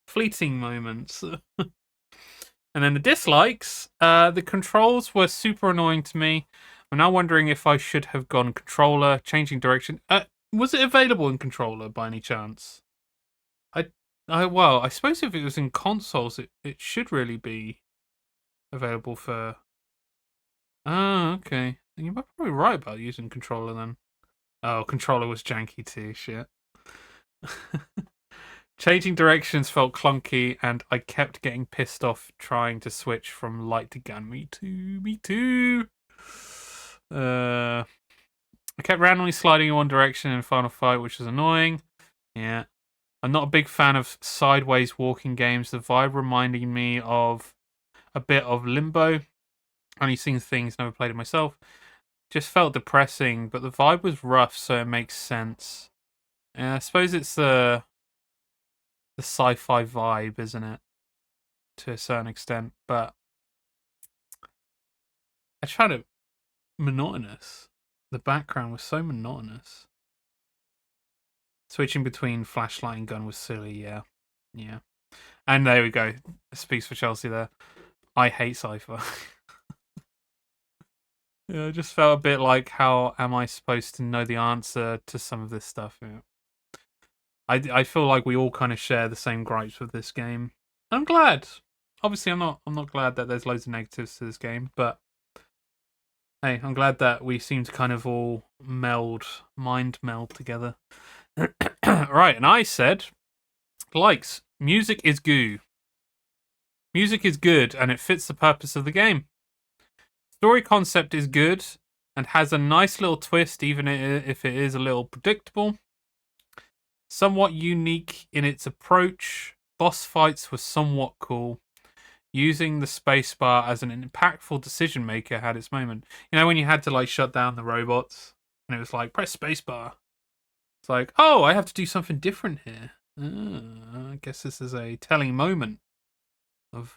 Fleeting moments. And then the dislikes. The controls were super annoying to me. I'm now wondering if I should have gone controller, changing direction. Was it available in controller by any chance? Well, I suppose if it was in consoles, it should really be available for. Oh, okay. You're probably right about using controller then. Oh, controller was janky too. Shit. Changing directions felt clunky, and I kept getting pissed off trying to switch from light to gun. Me too. Me too. I kept randomly sliding in one direction in Final Fight, which was annoying. Yeah. I'm not a big fan of sideways walking games. The vibe reminding me of a bit of Limbo. Only seen things, never played it myself. Just felt depressing, but the vibe was rough, so it makes sense. Yeah, I suppose it's the sci-fi vibe, isn't it? To a certain extent, but I found it monotonous. The background was so monotonous. Switching between flashlight and gun was silly, yeah. Yeah. And there we go. Speaks for Chelsea there. I hate sci-fi. Yeah, it just felt a bit like, how am I supposed to know the answer to some of this stuff? Yeah. I feel like we all kind of share the same gripes with this game. I'm glad. Obviously, I'm not glad that there's loads of negatives to this game, but hey, I'm glad that we seem to kind of all mind meld together. Right, and I said, likes, music is goo. Music is good, and it fits the purpose of the game. Story concept is good, and has a nice little twist, even if it is a little predictable. Somewhat unique in its approach. Boss fights were somewhat cool. Using the spacebar as an impactful decision maker had its moment. You know, when you had to like shut down the robots, and it was like, press spacebar. It's like, oh, I have to do something different here. I guess this is a telling moment of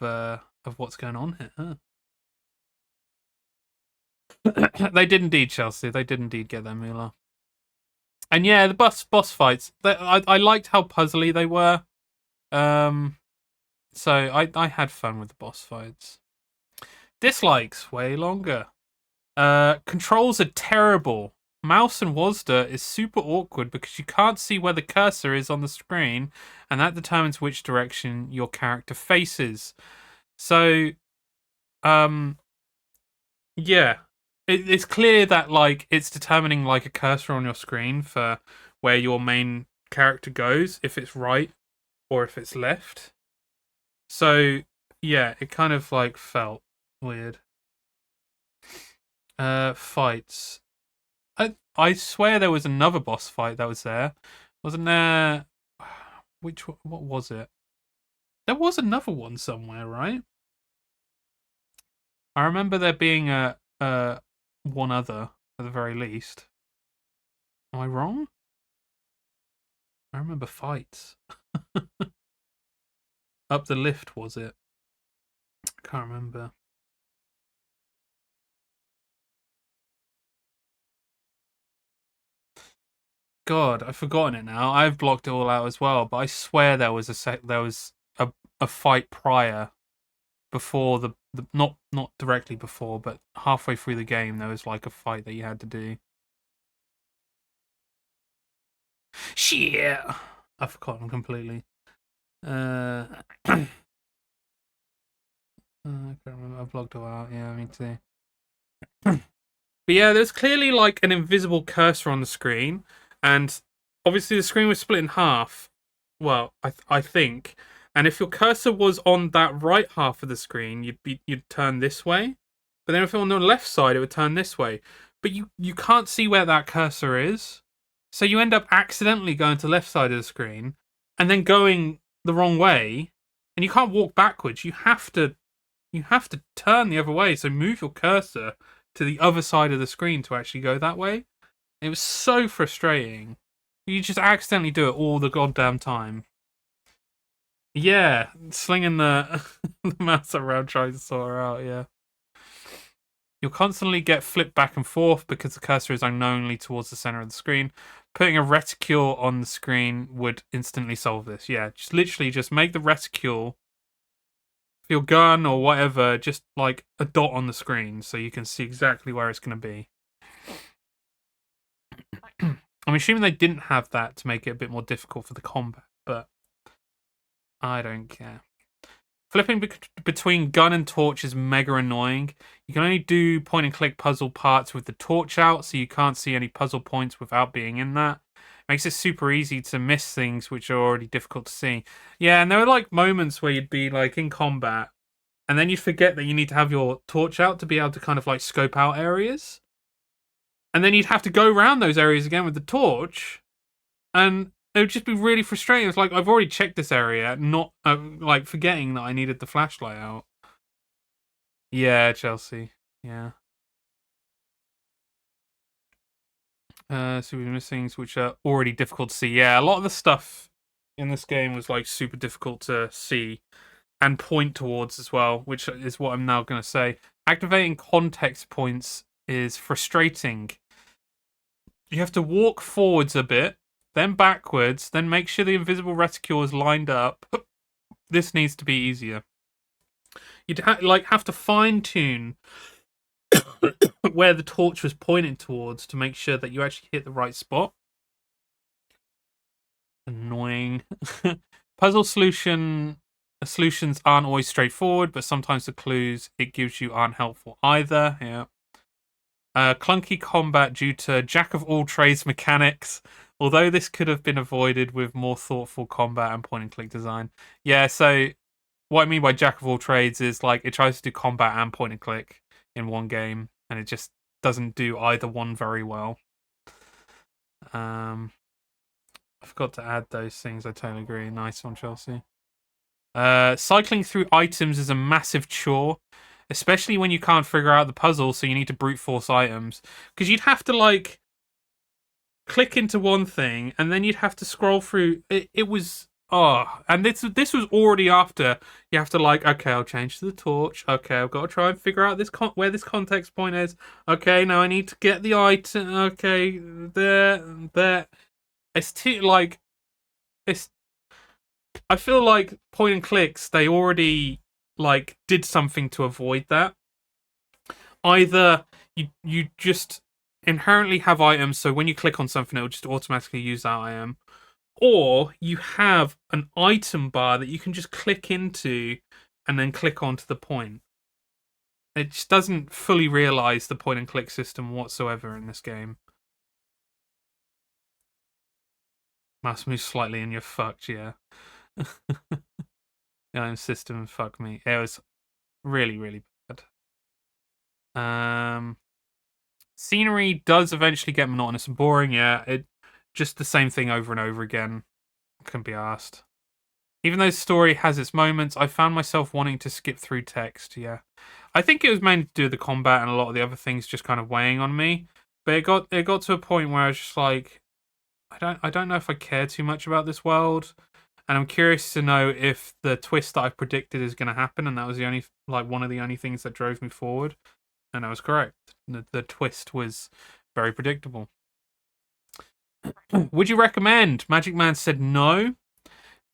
what's going on here. Huh? They did indeed, Chelsea. They did indeed get their moolah. And yeah, the boss fights. I liked how puzzly they were. So I had fun with the boss fights. Dislikes, way longer. Controls are terrible. Mouse and WASD is super awkward because you can't see where the cursor is on the screen, and that determines which direction your character faces. So, yeah. It's clear that like it's determining like a cursor on your screen for where your main character goes, if it's right or if it's left. So yeah, it kind of like felt weird. Fights. I swear there was another boss fight that was there. Wasn't there? What was it? There was another one somewhere, right? I remember there being a one other at the very least. Am I wrong? I remember fights. Up the lift, was it? I can't remember. God, I've forgotten it now. I've blocked it all out as well, but I swear there was a fight prior, before the not directly before, but halfway through the game there was like a fight that you had to do. Shit, I've forgotten completely. I can't remember. I've blocked it all out. Yeah, me too. But yeah, there's clearly like an invisible cursor on the screen, and obviously the screen was split in half. Well, I think, and if your cursor was on that right half of the screen, you'd turn this way. But then if it was on the left side, it would turn this way. But you can't see where that cursor is, so you end up accidentally going to the left side of the screen, and then going the wrong way, and you can't walk backwards. You have to you have to turn the other way. So move your cursor to the other side of the screen to actually go that way. It was so frustrating. You just accidentally do it all the goddamn time. Yeah, slinging the, the mouse around trying to sort her out, yeah. You'll constantly get flipped back and forth because the cursor is unknowingly towards the center of the screen. Putting a reticule on the screen would instantly solve this. Yeah, just literally just make the reticule for your gun or whatever, just like a dot on the screen so you can see exactly where it's going to be. I'm assuming they didn't have that to make it a bit more difficult for the combat, but I don't care. Flipping between gun and torch is mega annoying. You can only do point and click puzzle parts with the torch out, so you can't see any puzzle points without being in that. Makes it super easy to miss things which are already difficult to see. Yeah, and there are like moments where you'd be like in combat, and then you'd forget that you need to have your torch out to be able to kind of like scope out areas. And then you'd have to go around those areas again with the torch, and it would just be really frustrating. It's like I've already checked this area, not like forgetting that I needed the flashlight out. Yeah, Chelsea. Yeah. So we miss things which are already difficult to see. Yeah, a lot of the stuff in this game was like super difficult to see and point towards as well, which is what I'm now going to say. Activating context points is frustrating. You have to walk forwards a bit, then backwards, then make sure the invisible reticule is lined up. This needs to be easier. You'd have to fine tune where the torch was pointing towards to make sure that you actually hit the right spot. Annoying. Puzzle solutions aren't always straightforward, but sometimes the clues it gives you aren't helpful either. Yeah. Clunky combat due to jack of all trades mechanics. Although this could have been avoided with more thoughtful combat and point and click design. Yeah, so what I mean by jack of all trades is like it tries to do combat and point and click in one game, and it just doesn't do either one very well. I forgot to add those things. I totally agree. Nice one, Chelsea. Cycling through items is a massive chore, especially when you can't figure out the puzzle, so you need to brute force items. Because you'd have to like click into one thing, and then you'd have to scroll through. It was and this was already after you have to like, okay, I'll change to the torch. Okay, I've got to try and figure out this where this context point is. Okay, now I need to get the item. Okay, there. It's too like it's. I feel like point and clicks they already like did something to avoid that. Either you just inherently have items, so when you click on something, it'll just automatically use that item, or you have an item bar that you can just click into and then click onto the point. It just doesn't fully realize the point and click system whatsoever in this game. Mouse move slightly and you're fucked, yeah. Yeah, system fuck me. It was really, really bad. Scenery does eventually get monotonous and boring, yeah. It just the same thing over and over again. Can be asked. Even though the story has its moments, I found myself wanting to skip through text, yeah. I think it was mainly to do with the combat and a lot of the other things just kind of weighing on me. But it got to a point where I was just like, I don't know if I care too much about this world. And I'm curious to know if the twist that I predicted is gonna happen, and that was the only one of the only things that drove me forward. And I was correct. The twist was very predictable. Would you recommend? Magic Man said no.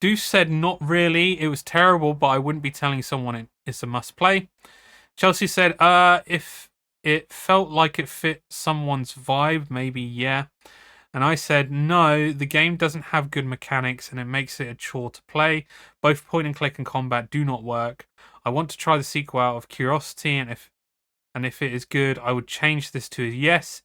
Deuce said not really. It was terrible, but I wouldn't be telling someone it's a must play. Chelsea said, if it felt like it fit someone's vibe, maybe yeah. And I said, no, the game doesn't have good mechanics and it makes it a chore to play. Both point and click and combat do not work. I want to try the sequel out of curiosity, and if it is good, I would change this to a yes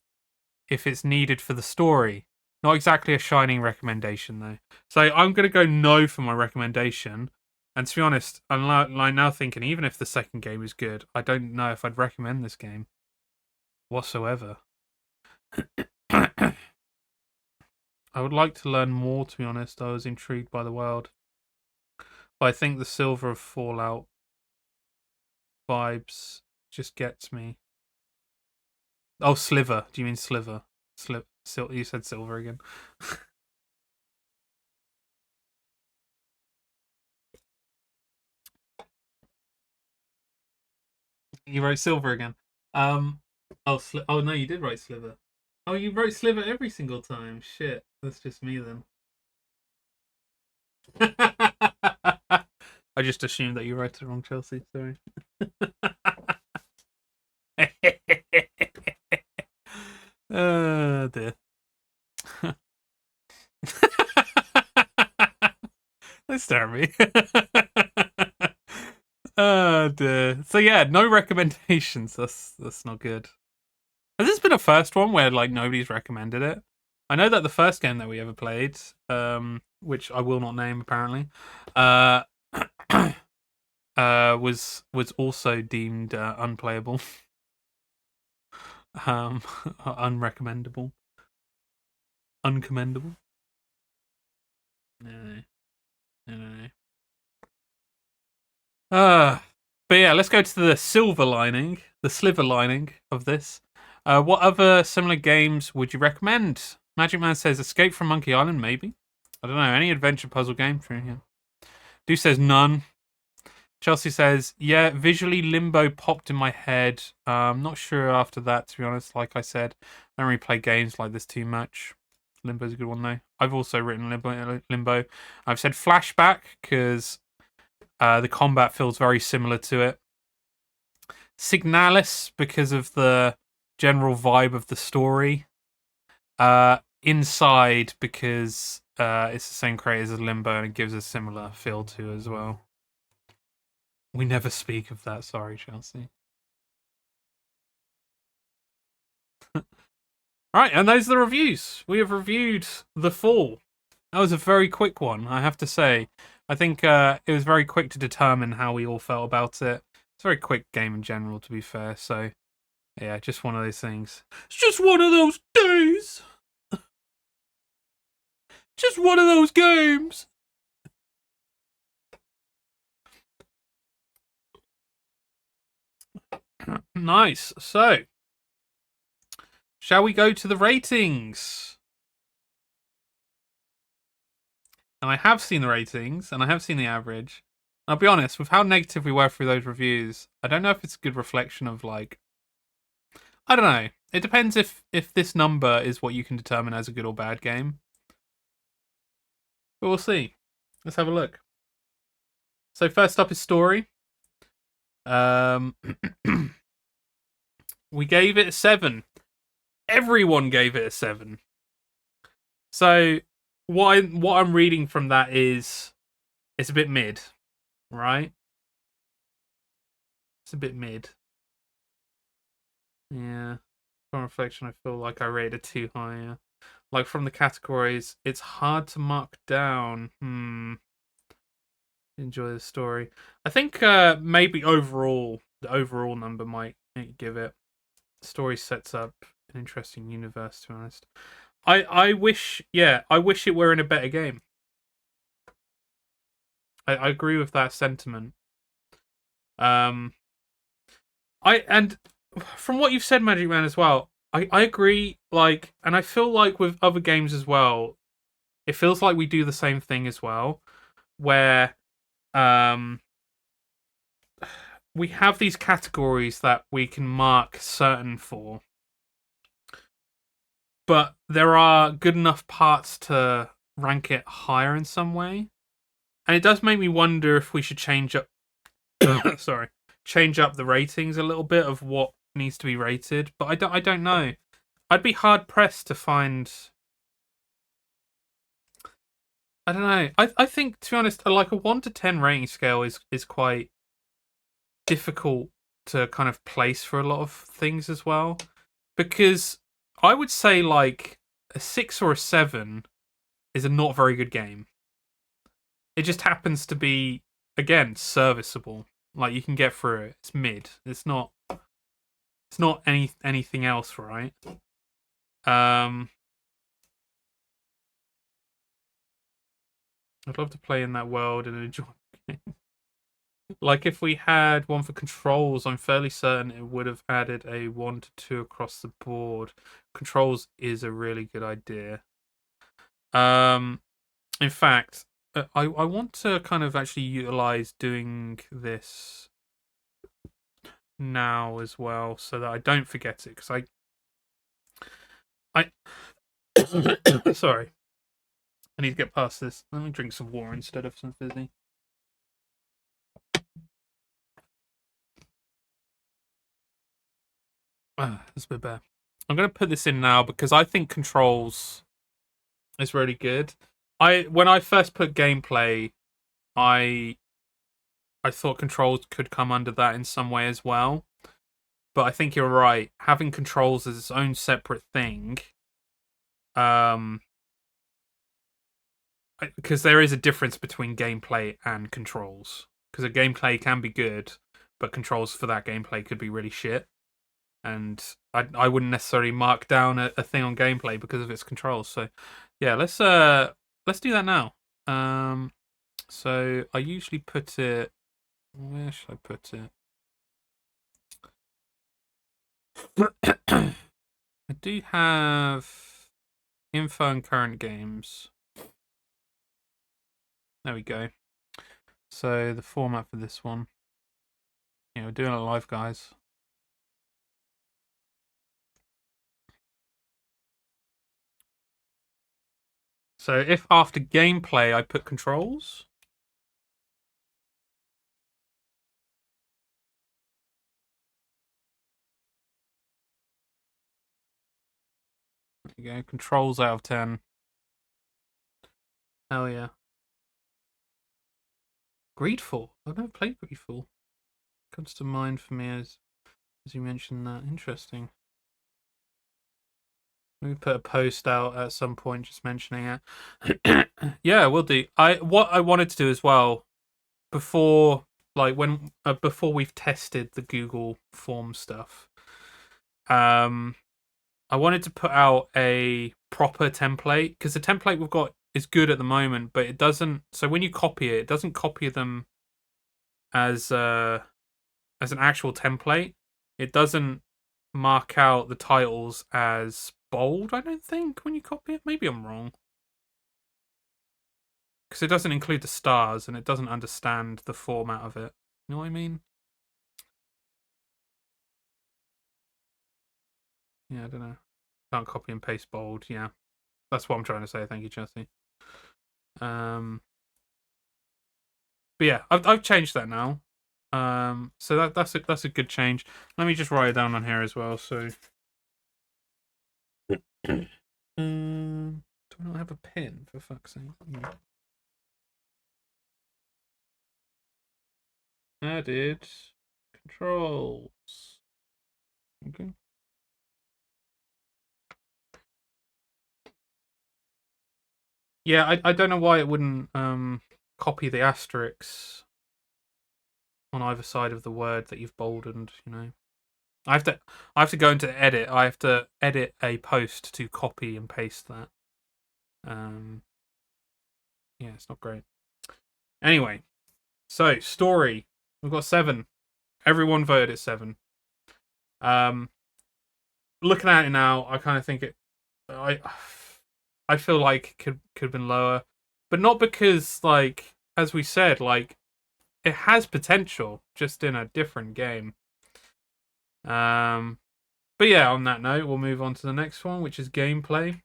if it's needed for the story. Not exactly a shining recommendation, though. So I'm going to go no for my recommendation. And to be honest, I'm now thinking, even if the second game is good, I don't know if I'd recommend this game whatsoever. I would like to learn more, to be honest. I was intrigued by the world. But I think the silver of Fallout vibes just gets me. Oh, sliver. Do you mean sliver? You said silver again. You wrote silver again. Oh no, you did write sliver. Oh, you wrote sliver every single time. Shit, that's just me then. I just assumed that you wrote it wrong, Chelsea. Sorry. Oh dear. Don't stare at me. Oh dear. So yeah, no recommendations. That's not good. Has this been a first one where like nobody's recommended it? I know that the first game that we ever played, which I will not name apparently, uh, was also deemed unplayable, unrecommendable, uncommendable. No, no. But yeah, let's go to the silver lining, the sliver lining of this. What other similar games would you recommend? Magic Man says Escape from Monkey Island, maybe. I don't know, any adventure puzzle game for you. Do says none. Chelsea says, yeah, visually Limbo popped in my head. I'm not sure after that, to be honest. Like I said, I don't really play games like this too much. Limbo's a good one, though. I've also written Limbo. I've said Flashback because the combat feels very similar to it. Signalis because of the general vibe of the story. Inside because it's the same creators as Limbo and it gives a similar feel to it as well. We never speak of that. Sorry, Chelsea. Right, and those are the reviews. We have reviewed The Fall. That was a very quick one, I have to say. I think it was very quick to determine how we all felt about it. It's a very quick game in general, to be fair. So, yeah, just one of those things. It's just one of those days. Just one of those games. Nice. So, shall we go to the ratings? And I have seen the ratings, and I have seen the average. I'll be honest, with how negative we were through those reviews, I don't know if it's a good reflection of, like... I don't know. It depends if this number is what you can determine as a good or bad game. But we'll see. Let's have a look. So first up is story. We gave it a 7. Everyone gave it a 7. So what I'm reading from that is it's a bit mid, right? It's a bit mid. Yeah. On reflection, I feel like I rated it too high. Yeah. Like from the categories, it's hard to mark down. Enjoy the story. I think maybe overall, the overall number might give it. The story sets up an interesting universe, to be honest. I wish it were in a better game. I agree with that sentiment. And from what you've said, Magic Man, as well, I agree. Like, and I feel like with other games as well, it feels like we do the same thing as well, where we have these categories that we can mark certain for, but there are good enough parts to rank it higher in some way. And it does make me wonder if we should change up change up the ratings a little bit of what needs to be rated, but I don't know. I'd be hard pressed to find. I don't know. I think, to be honest, like a 1 to 10 rating scale is quite difficult to kind of place for a lot of things as well, because I would say like a 6 or a 7 is a not very good game. It just happens to be, again, serviceable. Like you can get through it. It's mid. It's not anything else, right? I'd love to play in that world and enjoy it. Like if we had one for controls, I'm fairly certain it would have added a 1 to 2 across the board. Controls is a really good idea. In fact, I want to kind of actually utilize doing this now as well, so that I don't forget it. Because I sorry, I need to get past this. Let me drink some water instead of some fizzy. That's a bit better. I'm gonna put this in now because I think controls is really good. When I first put gameplay, I I thought controls could come under that in some way as well. But I think you're right. Having controls as its own separate thing, um, because there is a difference between gameplay and controls. Because a gameplay can be good, but controls for that gameplay could be really shit. And I wouldn't necessarily mark down a thing on gameplay because of its controls. So yeah, let's do that now. So I usually put it. Where should I put it? I do have info and current games. There we go. So the format for this one. Yeah, we're doing it live, guys. So if after gameplay I put controls. There you go. Controls out of 10. Hell yeah. Greedfall. I've never played Greedfall. Comes to mind for me as you mentioned that. Interesting. Maybe put a post out at some point just mentioning it. Yeah, we'll do. What I wanted to do as well before before we've tested the Google form stuff. I wanted to put out a proper template because the template we've got is good at the moment, but it doesn't. So when you copy it, it doesn't copy them as an actual template. It doesn't mark out the titles as bold. I don't think when you copy it. Maybe I'm wrong because it doesn't include the stars and it doesn't understand the format of it. You know what I mean? Yeah, I don't know. Can't copy and paste bold. Yeah, that's what I'm trying to say. Thank you, Chelsea. Um, but yeah, I've changed that now. So that's a good change. Let me just write it down on here as well. So, do I not have a pen for fuck's sake? Added controls. Okay. Yeah, I don't know why it wouldn't copy the asterisks on either side of the word that you've boldened. You know, I have to go into edit. I have to edit a post to copy and paste that. Um, yeah, it's not great. Anyway, so story. We've got 7. Everyone voted at 7. Um, looking at it now, I kind of think I I feel like could have been lower, but not because like as we said, like it has potential, just in a different game. Um, but yeah, on that note, we'll move on to the next one, which is gameplay.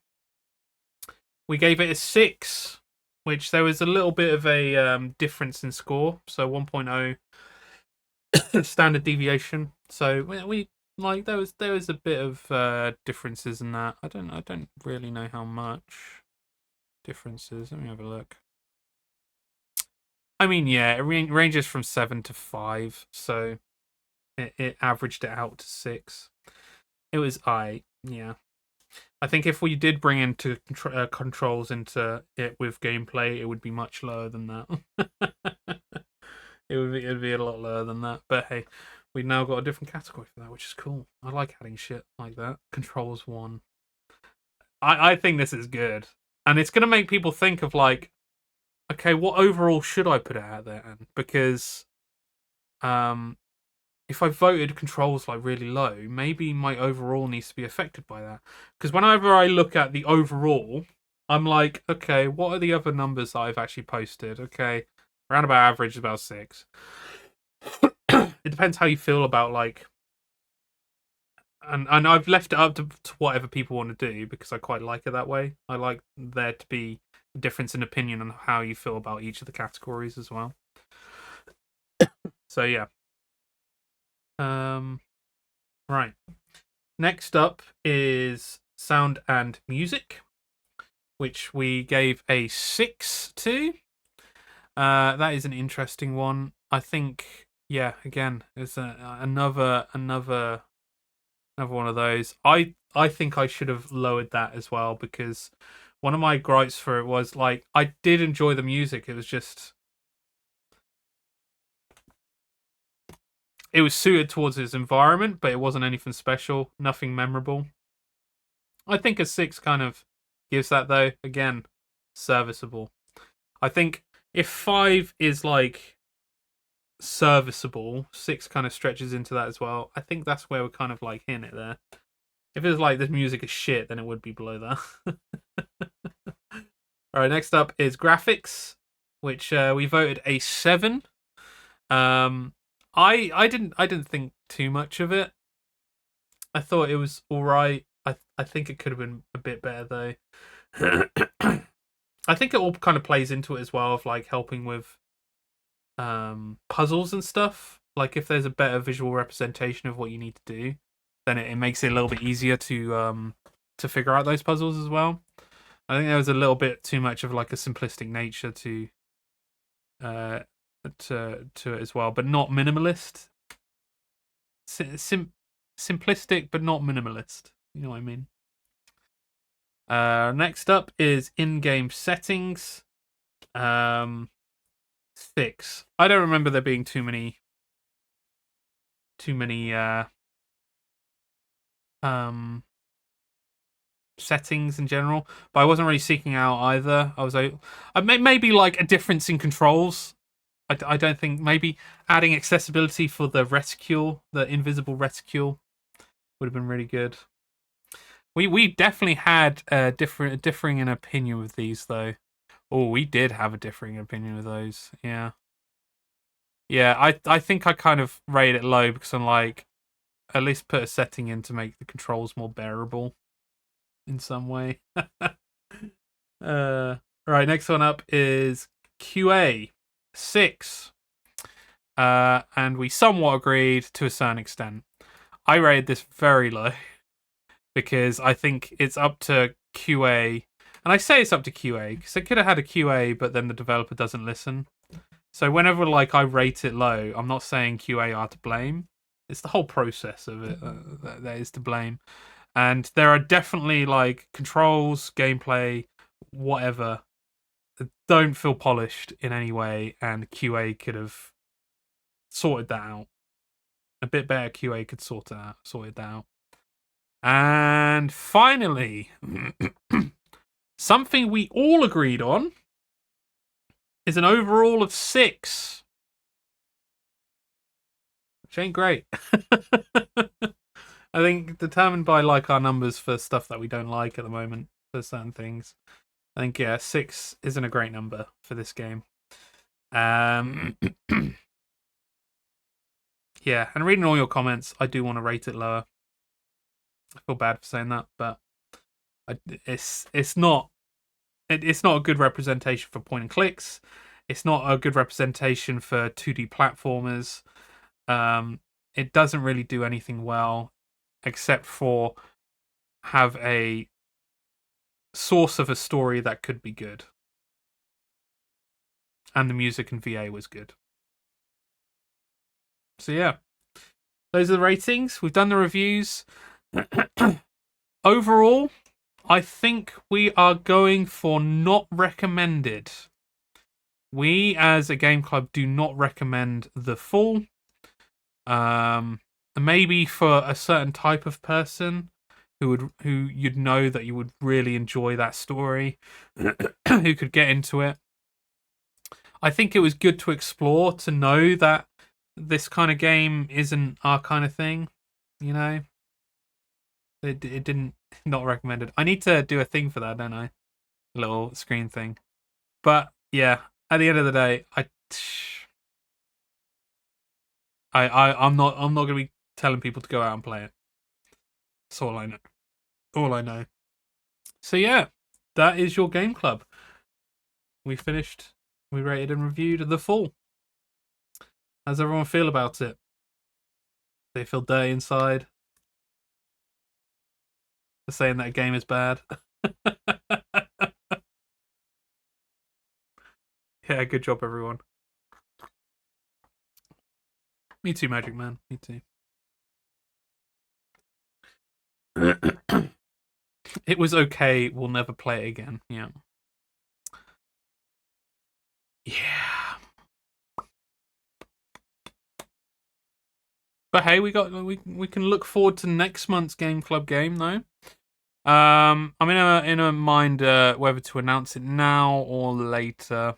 We gave it a 6, which there was a little bit of a difference in score, so 1.0 standard deviation. So we like there was a bit of differences in that. I don't really know how much differences. Let me have a look. I mean, yeah, it ranges from 7 to 5, so it averaged it out to 6. It was yeah. I think if we did bring into controls into it with gameplay, it would be much lower than that. It'd be a lot lower than that. But hey, we've now got a different category for that, which is cool. I like adding shit like that. Controls 1. I think this is good, and it's gonna make people think of like, okay, what overall should I put it out there? Because if I voted controls like really low, maybe my overall needs to be affected by that. Because whenever I look at the overall, I'm like, okay, what are the other numbers that I've actually posted? Okay, around about average is about 6. It depends how you feel about like, and I've left it up to whatever people want to do because I quite like it that way. I like there to be a difference in opinion on how you feel about each of the categories as well. So yeah. Right. Next up is sound and music, which we gave a 6 to. That is an interesting one. I think, yeah, again, it's another one of those. I think I should have lowered that as well because one of my gripes for it was like I did enjoy the music. It was just it was suited towards its environment, but it wasn't anything special, nothing memorable. I think a 6 kind of gives that though. Again, serviceable. I think if 5 is like serviceable, 6 kind of stretches into that as well. I think that's where we're kind of like hitting it there. If it was like this music is shit, then it would be below that. All right, next up is graphics, which we voted a 7. I didn't think too much of it. I thought it was all right. I think it could have been a bit better though. I think it all kind of plays into it as well of like helping with puzzles and stuff. Like if there's a better visual representation of what you need to do, then it makes it a little bit easier to figure out those puzzles as well. I think there was a little bit too much of like a simplistic nature to it as well, but not minimalist. Simplistic, but not minimalist. You know what I mean? Next up is in-game settings. 6. I don't remember there being too many settings in general, but I wasn't really seeking out either. Maybe like a difference in controls. I don't think maybe adding accessibility for the reticule, the invisible reticule, would have been really good. We definitely had a differing in opinion with these though. Oh, we did have a differing opinion with those. Yeah. Yeah, I think I kind of rated it low because I'm like, at least put a setting in to make the controls more bearable in some way. Right, next one up is QA 6. And we somewhat agreed to a certain extent. I rated this very low because I think it's up to QA. And I say it's up to QA because it could have had a QA, but then the developer doesn't listen. So whenever like I rate it low, I'm not saying QA are to blame. It's the whole process of it that is to blame. And there are definitely like controls, gameplay, whatever, that don't feel polished in any way, and QA could have sorted that out. A bit better QA could sort it out. And finally, something we all agreed on is an overall of 6. Which ain't great. I think determined by like our numbers for stuff that we don't like at the moment for certain things. I think 6 isn't a great number for this game. Yeah, and reading all your comments, I do want to rate it lower. I feel bad for saying that, but it's not a good representation for point and clicks. It's not a good representation for 2D platformers. It doesn't really do anything well, except for have a source of a story that could be good. And the music and VA was good. So yeah, those are the ratings. We've done the reviews. Overall, I think we are going for not recommended. We, as a game club, do not recommend The Fall. Maybe for a certain type of person who you'd know that you would really enjoy that story, who could get into it. I think it was good to explore, to know that this kind of game isn't our kind of thing, you know. It didn't not recommended. I need to do a thing for that, don't I? A little screen thing. But yeah, at the end of the day, I'm not gonna be telling people to go out and play it. That's all I know. All I know. So yeah, that is your game club. We finished. We rated and reviewed The Fall. How's everyone feel about it? They feel dirty inside. They're saying that a game is bad. Yeah, good job, everyone. Me too, Magic Man. Me too. It was okay. We'll never play it again. Yeah. Yeah. But hey, we can look forward to next month's Game Club game though. I'm in a mind whether to announce it now or later.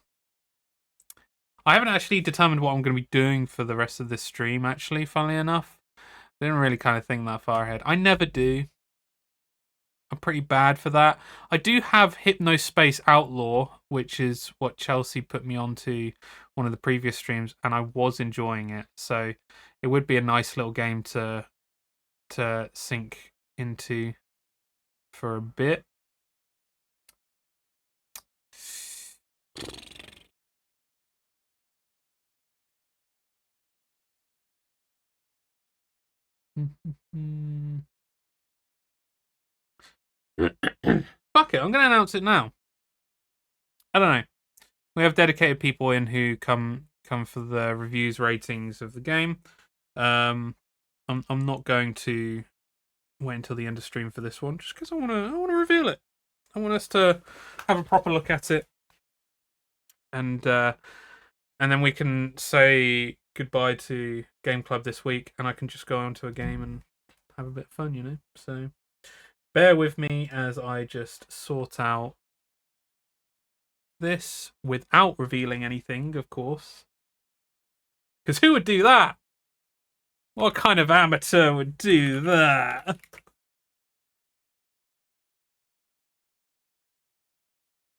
I haven't actually determined what I'm going to be doing for the rest of this stream. Actually, funnily enough, I didn't really kind of think that far ahead. I never do. I'm pretty bad for that. I do have Hypnospace Outlaw, which is what Chelsea put me onto one of the previous streams, and I was enjoying it. So it would be a nice little game to sink into for a bit. Fuck it, I'm going to announce it now. I don't know. We have dedicated people in who come for the reviews, ratings of the game. I'm not going to wait until the end of stream for this one, just because I want to reveal it. I want us to have a proper look at it, and then we can say goodbye to Game Club this week, and I can just go on to a game and have a bit of fun, you know. So bear with me as I just sort out this without revealing anything, of course. Because who would do that? What kind of amateur would do that?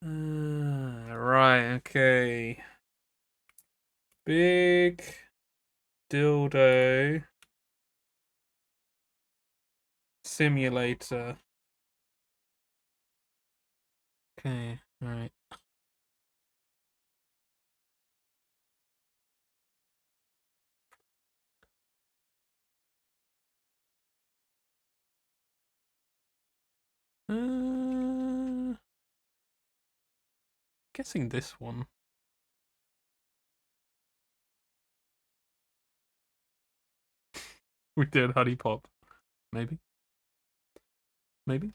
Right, okay. Big dildo simulator. Okay, right. Guessing this one. We did Honey Pop. Maybe. Maybe. I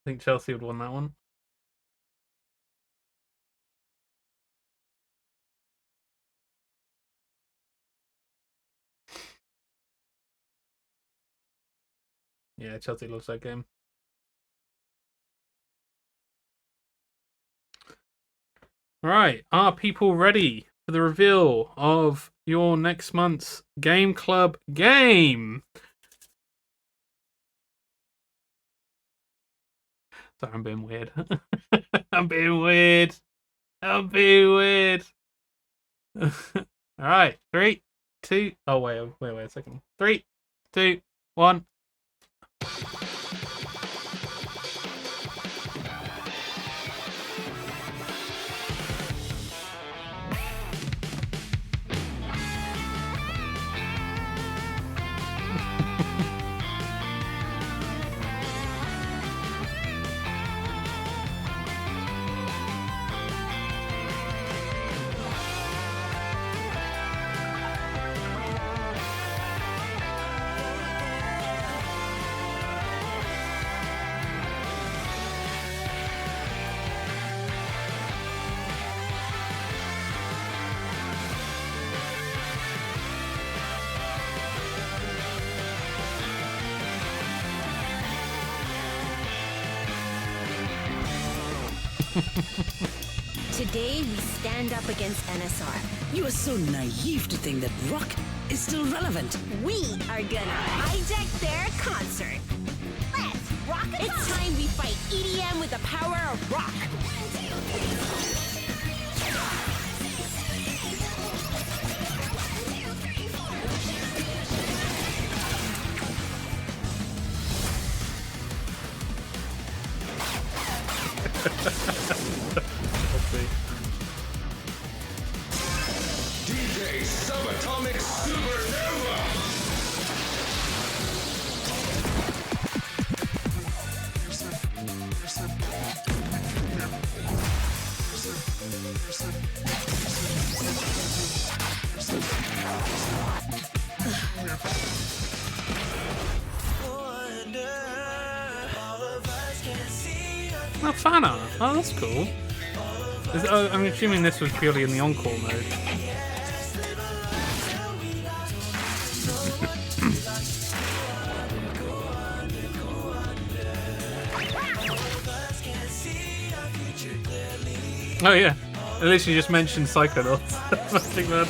think Chelsea would won that one. Yeah, Chelsea loves that game. Right, are people ready for the reveal of your next month's Game Club game? Sorry, I'm being weird. I'm being weird. I'm being weird. All right, 3, 2. Oh wait a second. 3, 2, 1. Today, we stand up against NSR. You are so naive to think that rock is still relevant. We are gonna hijack their concert. Let's rock it. It's time we fight EDM with the power of rock. DJ Subatomic Supernova! Oh, fan art. Oh, that's cool. I'm assuming this was purely in the encore mode. Oh yeah, at least you just mentioned Psychonauts. Magic Man.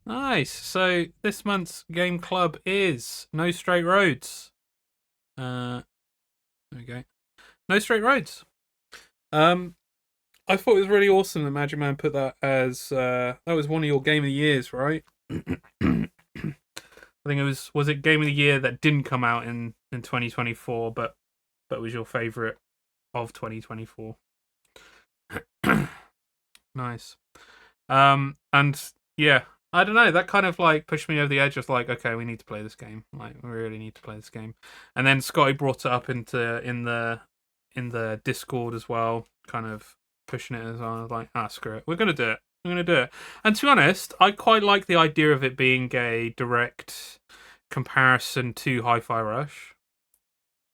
Nice. So this month's game club is No Straight Roads. There we go. No Straight Roads. I thought it was really awesome that Magic Man put that as that was one of your game of the years, right? I think it was it game of the year that didn't come out in 2024, but was your favorite of 2024. Nice. And yeah, I don't know, that kind of like pushed me over the edge of like, okay, we need to play this game. Like, we really need to play this game. And then Scotty brought it up in the Discord as well, kind of pushing it as well. I was like, screw it. We're gonna do it. We're gonna do it. And to be honest, I quite like the idea of it being a direct comparison to Hi-Fi Rush.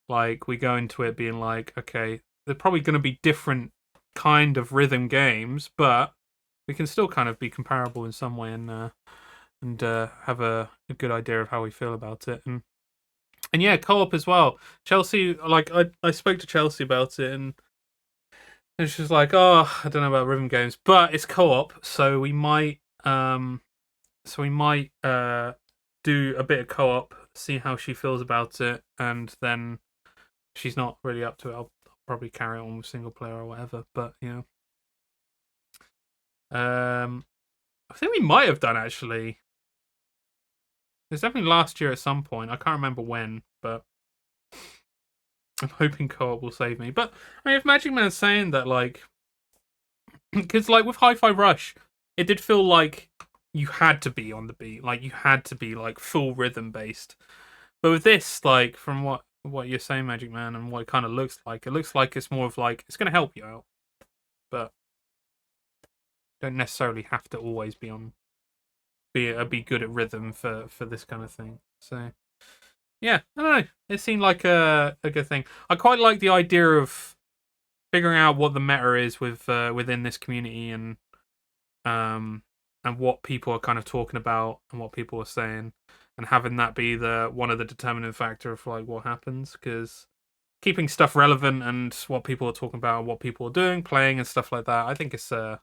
Like, we go into it being like, okay, they're probably gonna be different kind of rhythm games, but we can still kind of be comparable in some way and have a good idea of how we feel about it. And yeah, co-op as well. Chelsea, like I spoke to Chelsea about it, and she was like, "Oh, I don't know about rhythm games, but it's co-op, so we might do a bit of co-op, see how she feels about it, and then if she's not really up to it, I'll probably carry on with single player or whatever." But you know, I think we might have done actually. It was definitely last year at some point. I can't remember when, but I'm hoping co-op will save me. But I mean, if Magic Man's saying that, like, because like with Hi-Fi Rush, it did feel like you had to be on the beat, like you had to be like full rhythm based. But with this, like, from what you're saying, Magic Man, and what it kind of looks like, it looks like it's more of like it's going to help you out, but don't necessarily have to always be be good at rhythm for this kind of thing. So yeah, I don't know. It seemed like a good thing. I quite like the idea of figuring out what the meta is with within this community, and what people are kind of talking about and what people are saying, and having that be one of the determining factor of like what happens. Because keeping stuff relevant and what people are talking about, what people are doing, playing, and stuff like that, I think it's a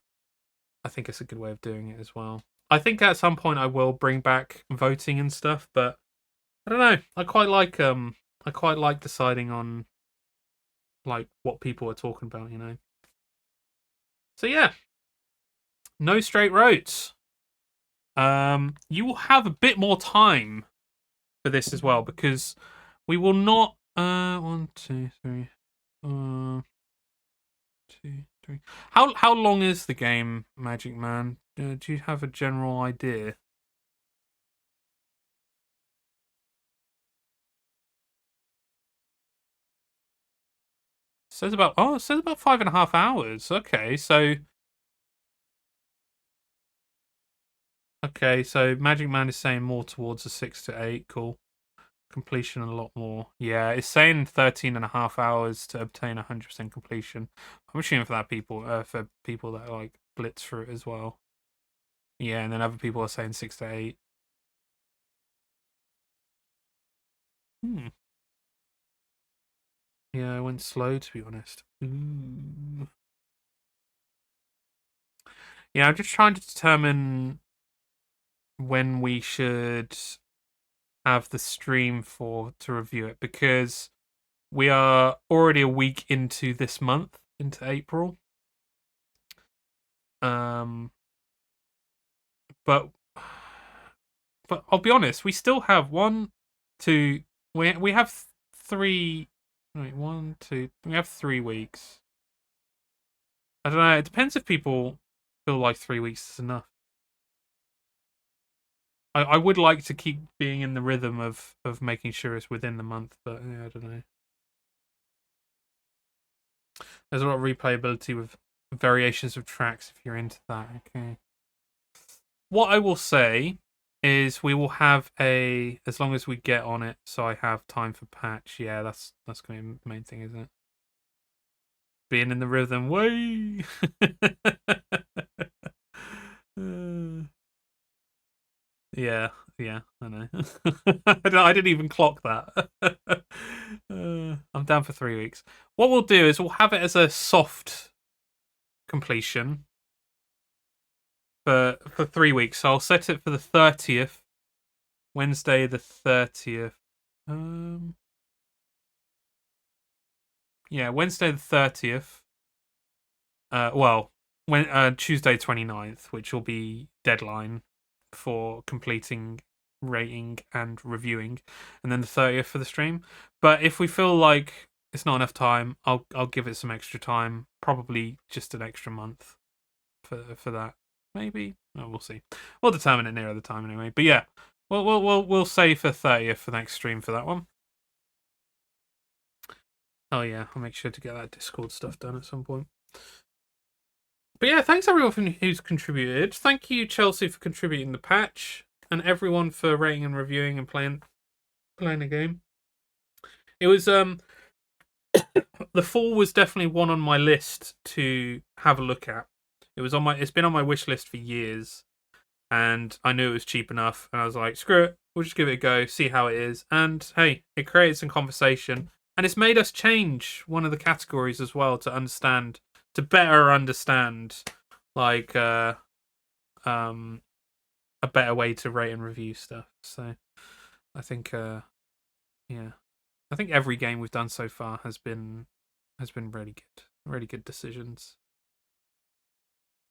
good way of doing it as well. I think at some point I will bring back voting and stuff, but I don't know. I quite like deciding on like what people are talking about, you know. So yeah, No Straight Roads. You will have a bit more time for this as well, because we will not. 1, 2, 3. 2, 3. How long is the game, Magic Man? Do you have a general idea? It says about 5.5 hours. Okay, so Magic Man is saying more towards a 6 to 8. Cool. Completion a lot more. Yeah, it's saying 13.5 hours to obtain 100% completion. I'm assuming for people that like blitz through it as well. Yeah, and then other people are saying 6 to 8. Yeah, I went slow, to be honest. Ooh. Yeah, I'm just trying to determine when we should have the stream to review it, because we are already a week into this month, into April. But I'll be honest, we still have we have 3. Wait, 1, 2. We have 3 weeks. I don't know. It depends if people feel like 3 weeks is enough. I would like to keep being in the rhythm of making sure it's within the month, but yeah, I don't know. There's a lot of replayability with variations of tracks if you're into that. Okay. What I will say is we will have as long as we get on it, so I have time for patch. Yeah, that's going to be the main thing, isn't it? Being in the rhythm, way. Yeah, I know. I didn't even clock that. I'm down for 3 weeks. What we'll do is we'll have it as a soft completion for 3 weeks. So I'll set it for the 30th, Wednesday the 30th. Yeah, Wednesday the 30th. Tuesday 29th, which will be deadline for completing rating and reviewing, and then the 30th for the stream. But if we feel like it's not enough time, I'll give it some extra time, probably just an extra month for that. Maybe. Oh, we'll see. We'll determine it nearer the time anyway. But yeah, we'll say for 30th for the next stream for that one. Oh yeah, I'll make sure to get that Discord stuff done at some point. But yeah, thanks everyone who's contributed. Thank you, Chelsea, for contributing the patch, and everyone for rating and reviewing and playing the game. It was the fall was definitely one on my list to have a look at. It's been on my wish list for years, and I knew it was cheap enough, and I was like, screw it, we'll just give it a go, see how it is. And hey, it created some conversation, and it's made us change one of the categories as well to better understand, like a better way to rate and review stuff. So I think I think every game we've done so far has been really good decisions,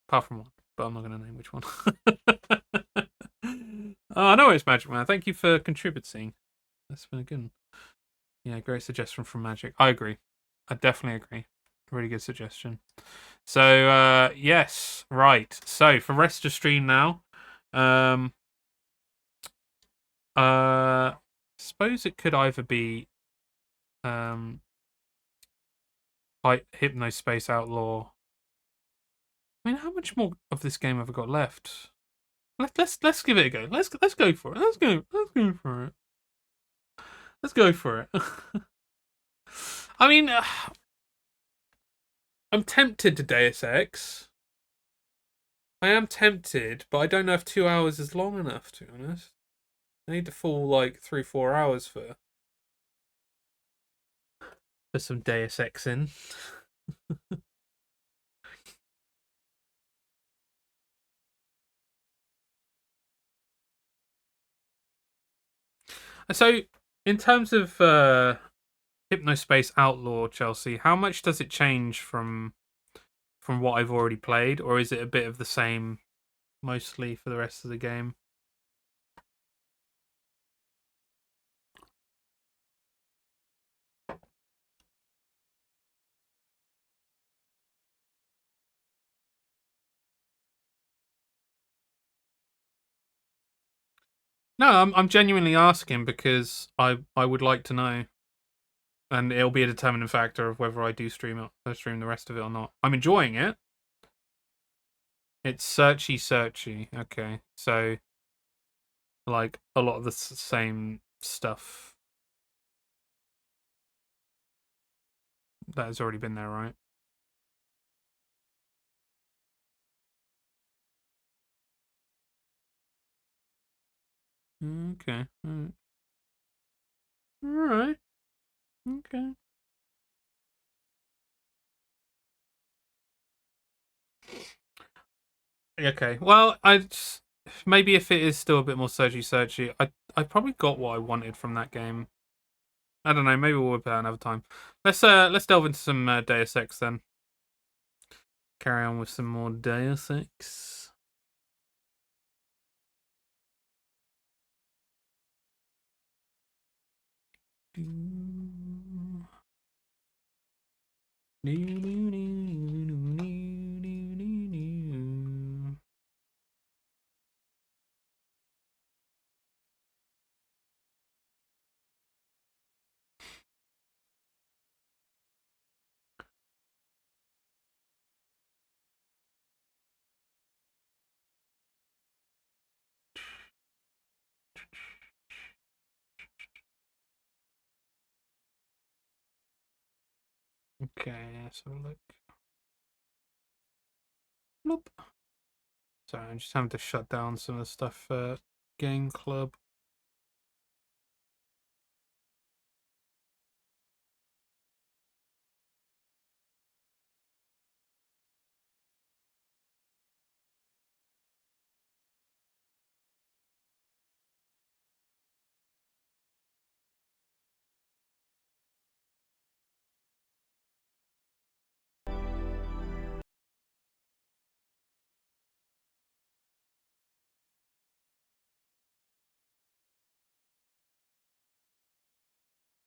apart from one, but I'm not going to name which one. Oh, I know it's Magic Man. Thank you for contributing. That's been a good one. Yeah, great suggestion from Magic. I agree. I definitely agree. Really good suggestion. So yes, right. So for rest of stream now, suppose it could either be Hypnospace Outlaw. I mean, how much more of this game have I got left? Let's give it a go. Let's go for it. Let's go for it. Let's go for it. I mean, I'm tempted to Deus Ex. I am tempted, but I don't know if 2 hours is long enough, to be honest. I need to fall like 3-4 hours for some Deus Ex in. So, in terms of Hypnospace Outlaw, Chelsea, how much does it change from what I've already played, or is it a bit of the same mostly for the rest of the game? No, I'm genuinely asking because I would like to know, and it'll be a determining factor of whether I do stream the rest of it or not. I'm enjoying it. It's searchy. Okay, so like a lot of the same stuff that has already been there, right? Okay. Alright. Okay. Okay. Well, maybe if it is still a bit more searchy, I probably got what I wanted from that game. I don't know. Maybe we'll whip it out another time. Let's delve into some Deus Ex then. Carry on with some more Deus Ex. Okay, let's have a look. Nope. Sorry, I'm just having to shut down some of the stuff for Game Club.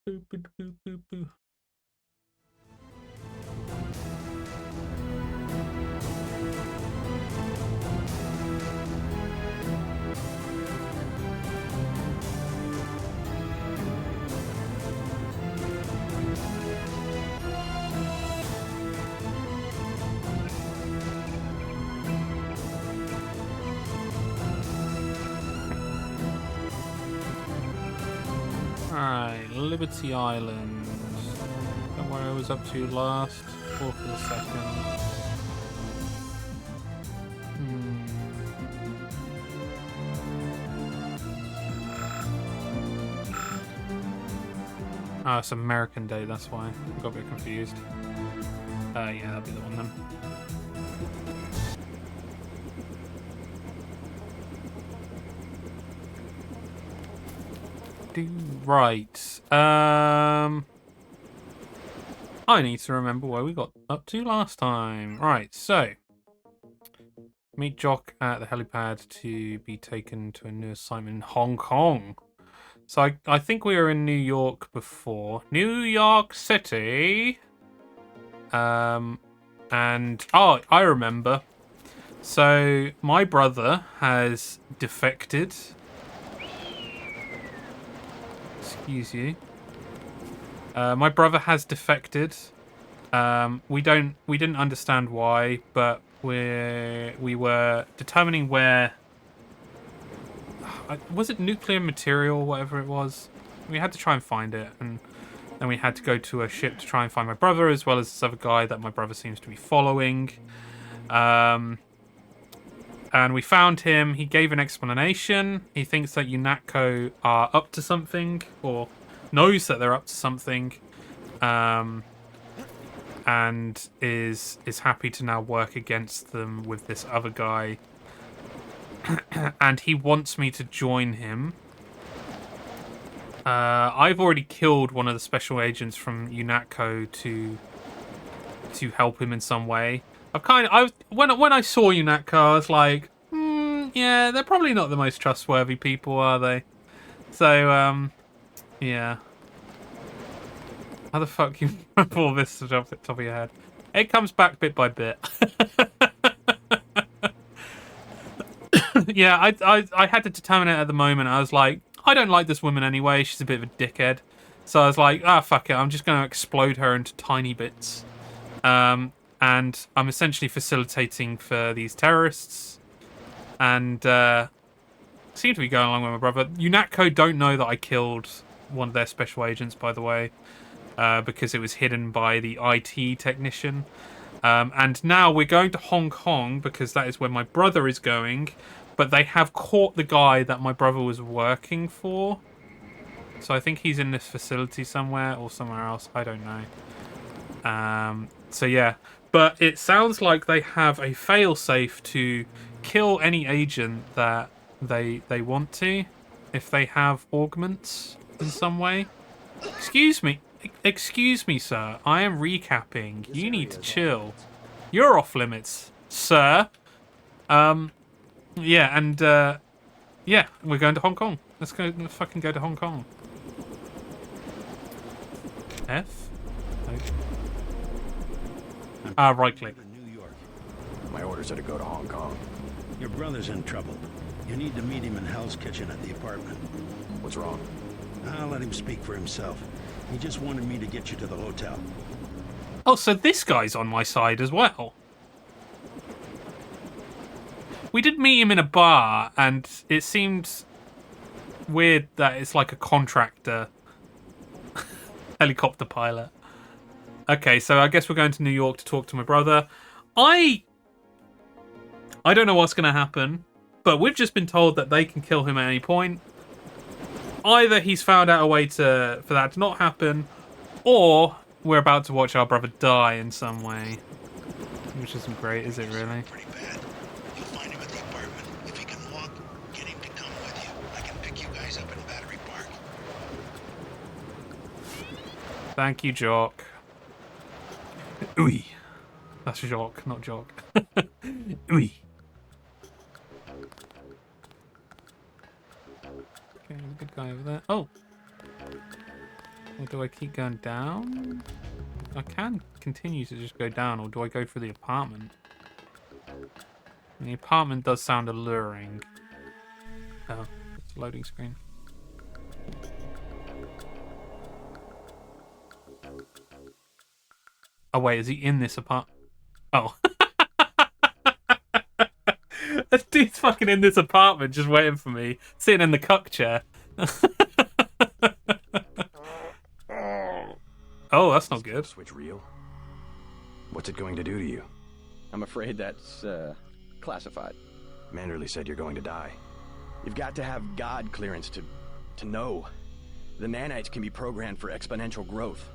Boop, boop, boop, boop, boop. Alright, Liberty Island. Don't where I was up to last. 4 for the second. Oh, it's American Day, that's why. I got a bit confused. Yeah, that'll be the one then. Right. I need to remember where we got up to last time. Right, so meet Jock at the helipad to be taken to a new assignment in Hong Kong. So I think we were in New York before. New York City. And I remember. So my brother has defected. Excuse you. My brother has defected. We didn't understand why, but we were determining where. Was it nuclear material, whatever it was? We had to try and find it, and then we had to go to a ship to try and find my brother, as well as this other guy that my brother seems to be following. And we found him. He gave an explanation. He thinks that UNATCO are up to something, or knows that they're up to something, and is happy to now work against them with this other guy. And he wants me to join him. I've already killed one of the special agents from UNATCO to help him in some way. When I saw UNATCO, I was like, yeah, they're probably not the most trustworthy people, are they? So, yeah. How the fuck you remember all this off the top of your head? It comes back bit by bit. Yeah, I had to determine it at the moment. I was like, I don't like this woman anyway. She's a bit of a dickhead. So I was like, fuck it. I'm just going to explode her into tiny bits. And I'm essentially facilitating for these terrorists. And seem to be going along with my brother. UNATCO don't know that I killed one of their special agents, by the way, because it was hidden by the IT technician. And now we're going to Hong Kong because that is where my brother is going. But they have caught the guy that my brother was working for. So I think he's in this facility somewhere or somewhere else. I don't know. So yeah. But it sounds like they have a failsafe to kill any agent that they want to. If they have augments in some way. Excuse me, sir. I am recapping. You need to chill. You're off limits, sir. Yeah, and yeah, we're going to Hong Kong. Let's fucking go to Hong Kong. F. Right click. New York. My orders are to go to Hong Kong. Your brother's in trouble. You need to meet him in Hell's Kitchen at the apartment. What's wrong? I'll let him speak for himself. He just wanted me to get you to the hotel. Oh, so this guy's on my side as well. We did meet him in a bar, and it seemed weird that it's like a contractor helicopter pilot. Okay, so I guess we're going to New York to talk to my brother. I don't know what's going to happen, but we've just been told that they can kill him at any point. Either he's found out a way for that to not happen, or we're about to watch our brother die in some way. Which isn't great, is it really? Pretty bad. You'll find him at the apartment. If he can walk, get him to come with you. I can pick you guys up in Battery Park. Thank you, Jock. Ooey. That's Jock, not Jock. Ooey. Okay, there's a good guy over there. Oh! Or do I keep going down? I can continue to just go down, or do I go for the apartment? The apartment does sound alluring. Oh, it's a loading screen. Oh wait, is he in this apartment? Oh. This dude's fucking in this apartment just waiting for me, sitting in the cuck chair. Oh, that's not good. Switch real? What's it going to do to you? I'm afraid that's, classified. Manderley said you're going to die. You've got to have God clearance to know. The nanites can be programmed for exponential growth.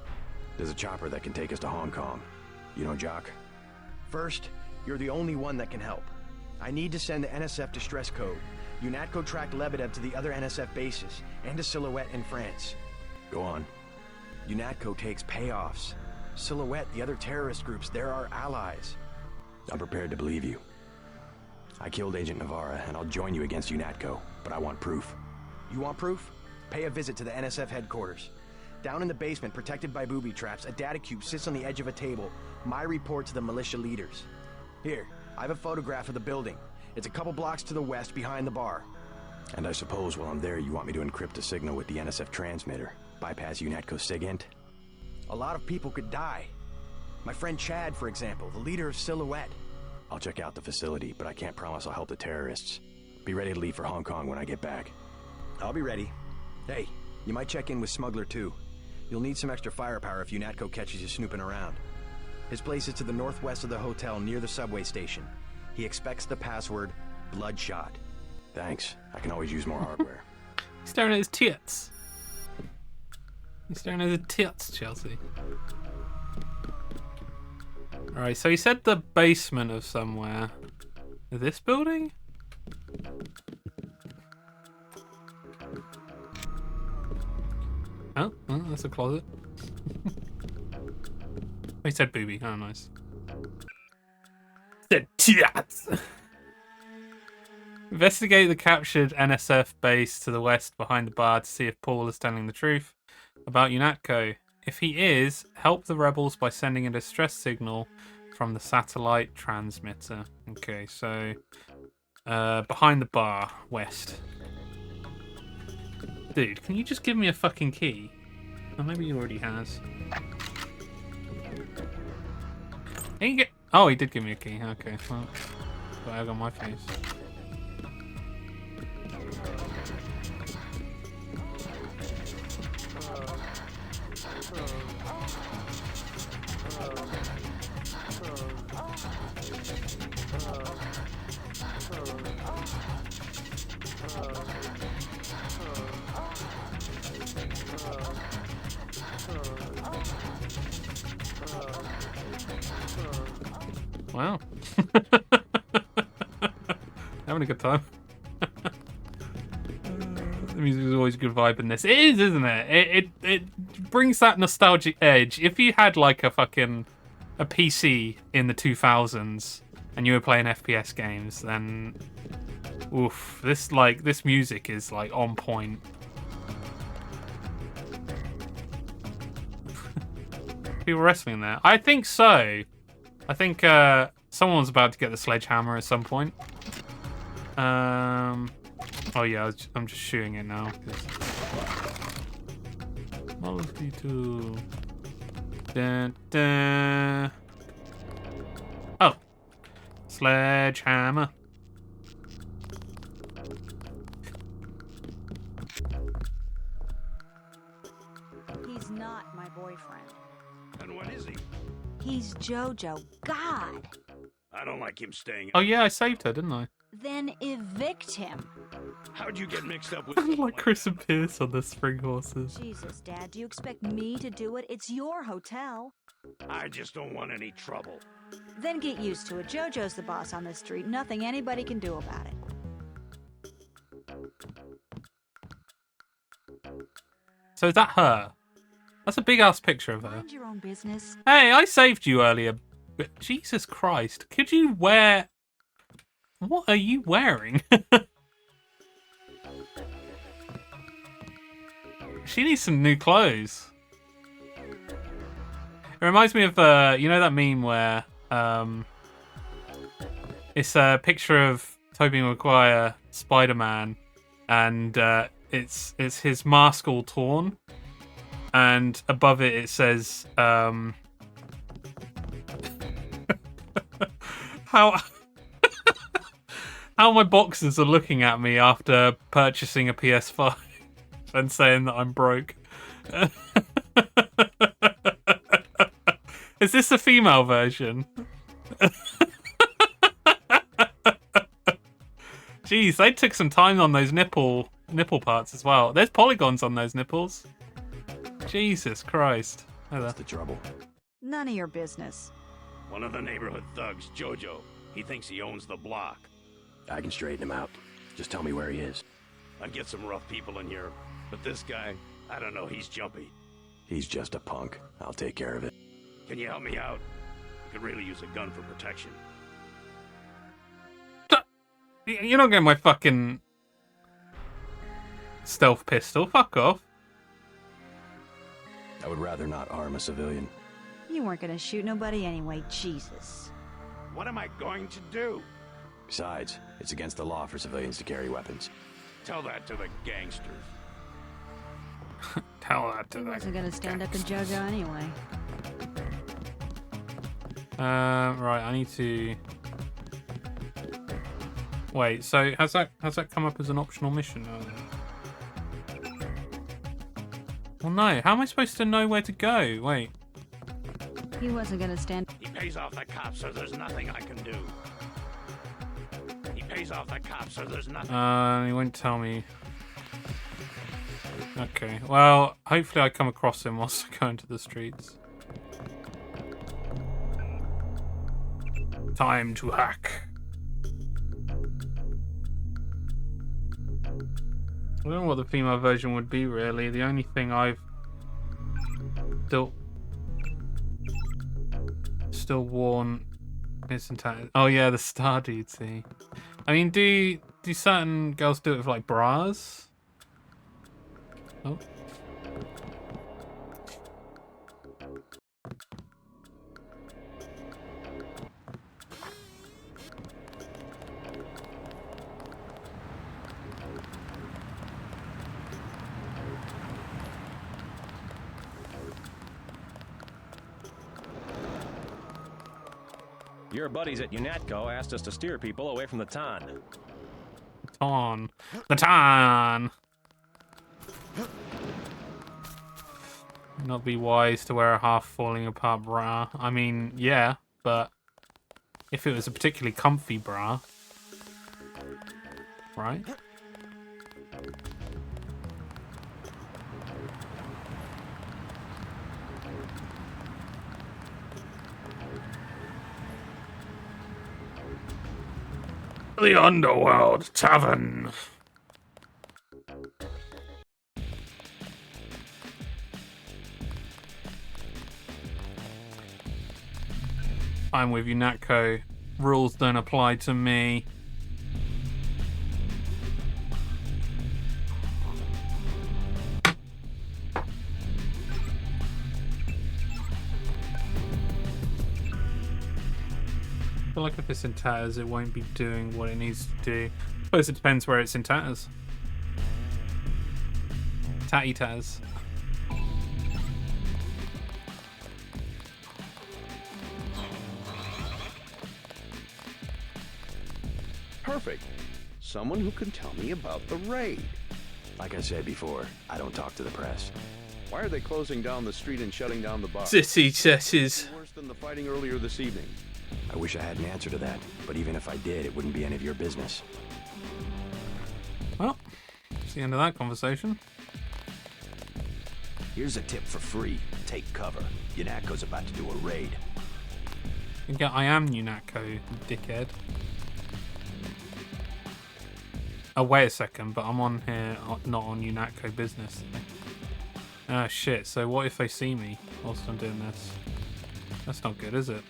There's a chopper that can take us to Hong Kong. You know Jock? First, you're the only one that can help. I need to send the NSF distress code. UNATCO tracked Lebedev to the other NSF bases, and to Silhouette in France. Go on. UNATCO takes payoffs. Silhouette, the other terrorist groups, they're our allies. I'm prepared to believe you. I killed Agent Navarra, and I'll join you against UNATCO, but I want proof. You want proof? Pay a visit to the NSF headquarters. Down in the basement, protected by booby traps, a data cube sits on the edge of a table. My report to the militia leaders. Here, I have a photograph of the building. It's a couple blocks to the west, behind the bar. And I suppose while I'm there, you want me to encrypt a signal with the NSF transmitter, bypass UNATCO SIGINT? A lot of people could die. My friend Chad, for example, the leader of Silhouette. I'll check out the facility, but I can't promise I'll help the terrorists. Be ready to leave for Hong Kong when I get back. I'll be ready. Hey, you might check in with Smuggler too. You'll need some extra firepower if UNATCO catches you snooping around. His place is to the northwest of the hotel near the subway station. He expects the password, Bloodshot. Thanks. I can always use more hardware. He's staring at his tits. He's staring at his tits, Chelsea. Alright, so he said the basement of somewhere. This building? Oh, well, that's a closet. He said booby. Oh, nice. Said tits. Investigate the captured NSF base to the west behind the bar to see if Paul is telling the truth about UNATCO. If he is, help the rebels by sending a distress signal from the satellite transmitter. Okay, so behind the bar, west. Dude, can you just give me a fucking key? Oh, maybe he already has. Oh, he did give me a key. Okay, well, bag on my face. Wow. Having a good time. The music is always a good vibe in this. It is, isn't it? It brings that nostalgic edge. If you had like a PC in the 2000s and you were playing FPS games, then oof, this music is like on point. People wrestling there? I think so. I think someone's about to get the sledgehammer at some point. Oh yeah, I'm just shooting it now. Multi-tool. Dun, dun. Oh, sledgehammer. He's not my boyfriend. And what is he? He's Jojo. God! I don't like him staying. Oh yeah, I saved her, didn't I? Then evict him. How'd you get mixed up with Like Chris and Pierce on the spring horses. Jesus, Dad, do you expect me to do it? It's your hotel. I just don't want any trouble. Then get used to it. Jojo's the boss on this street. Nothing anybody can do about it. So is that her? That's a big ass picture of her. Mind your own business. Hey, I saved you earlier. But Jesus Christ, could you wear... What are you wearing? She needs some new clothes. It reminds me of, you know that meme where it's a picture of Tobey Maguire, Spider-Man, and it's his mask all torn, and above it says how my boxers are looking at me after purchasing a PS5 and saying that I'm broke. Is this a female version? Jeez, they took some time on those nipple parts as well. There's polygons on those nipples. Jesus Christ. What's the trouble? None of your business. One of the neighborhood thugs, Jojo. He thinks he owns the block. I can straighten him out. Just tell me where he is. I get some rough people in here, but this guy, I don't know, he's jumpy. He's just a punk. I'll take care of it. Can you help me out? I could really use a gun for protection. You're not getting my fucking stealth pistol. Fuck off. I would rather not harm a civilian. You weren't gonna shoot nobody anyway, Jesus. What am I going to do? Besides, it's against the law for civilians to carry weapons. Tell that to the gangsters. Tell that to He them. wasn't gonna stand up to Jojo anyway. Right, I need to... Wait, so has that come up as an optional mission? Well, no. How am I supposed to know where to go? Wait. He wasn't gonna stand. He pays off the cops, so there's nothing I can do. He pays off the cops, so there's nothing. He won't tell me. Okay, well, hopefully I come across him whilst I go into the streets. Time to hack. I don't know what the female version would be, really. The only thing I've still worn is oh yeah, the star dude. See, I mean, do certain girls do it with like bras? Oh. Your buddies at UNATCO asked us to steer people away from the Ton. The Ton. Not be wise to wear a half falling apart bra. I mean, yeah, but if it was a particularly comfy bra. Right? The Underworld Tavern. I'm with you, Natco. Rules don't apply to me. I feel like if it's in tatters, it won't be doing what it needs to do. I suppose it depends where it's in tatters. Tatty tatters. Perfect. Someone who can tell me about the raid. Like I said before, I don't talk to the press. Why are they closing down the street and shutting down the bar? Sissy sesses. Worse than the fighting earlier this evening. I wish I had an answer to that, but even if I did, it wouldn't be any of your business. Well, that's the end of that conversation. Here's a tip for free. Take cover. Unatco's about to do a raid. Yeah, I am Unatco, dickhead. Oh, wait a second, but I'm on here, not on Unatco business. Ah, shit, so what if they see me whilst I'm doing this? That's not good, is it?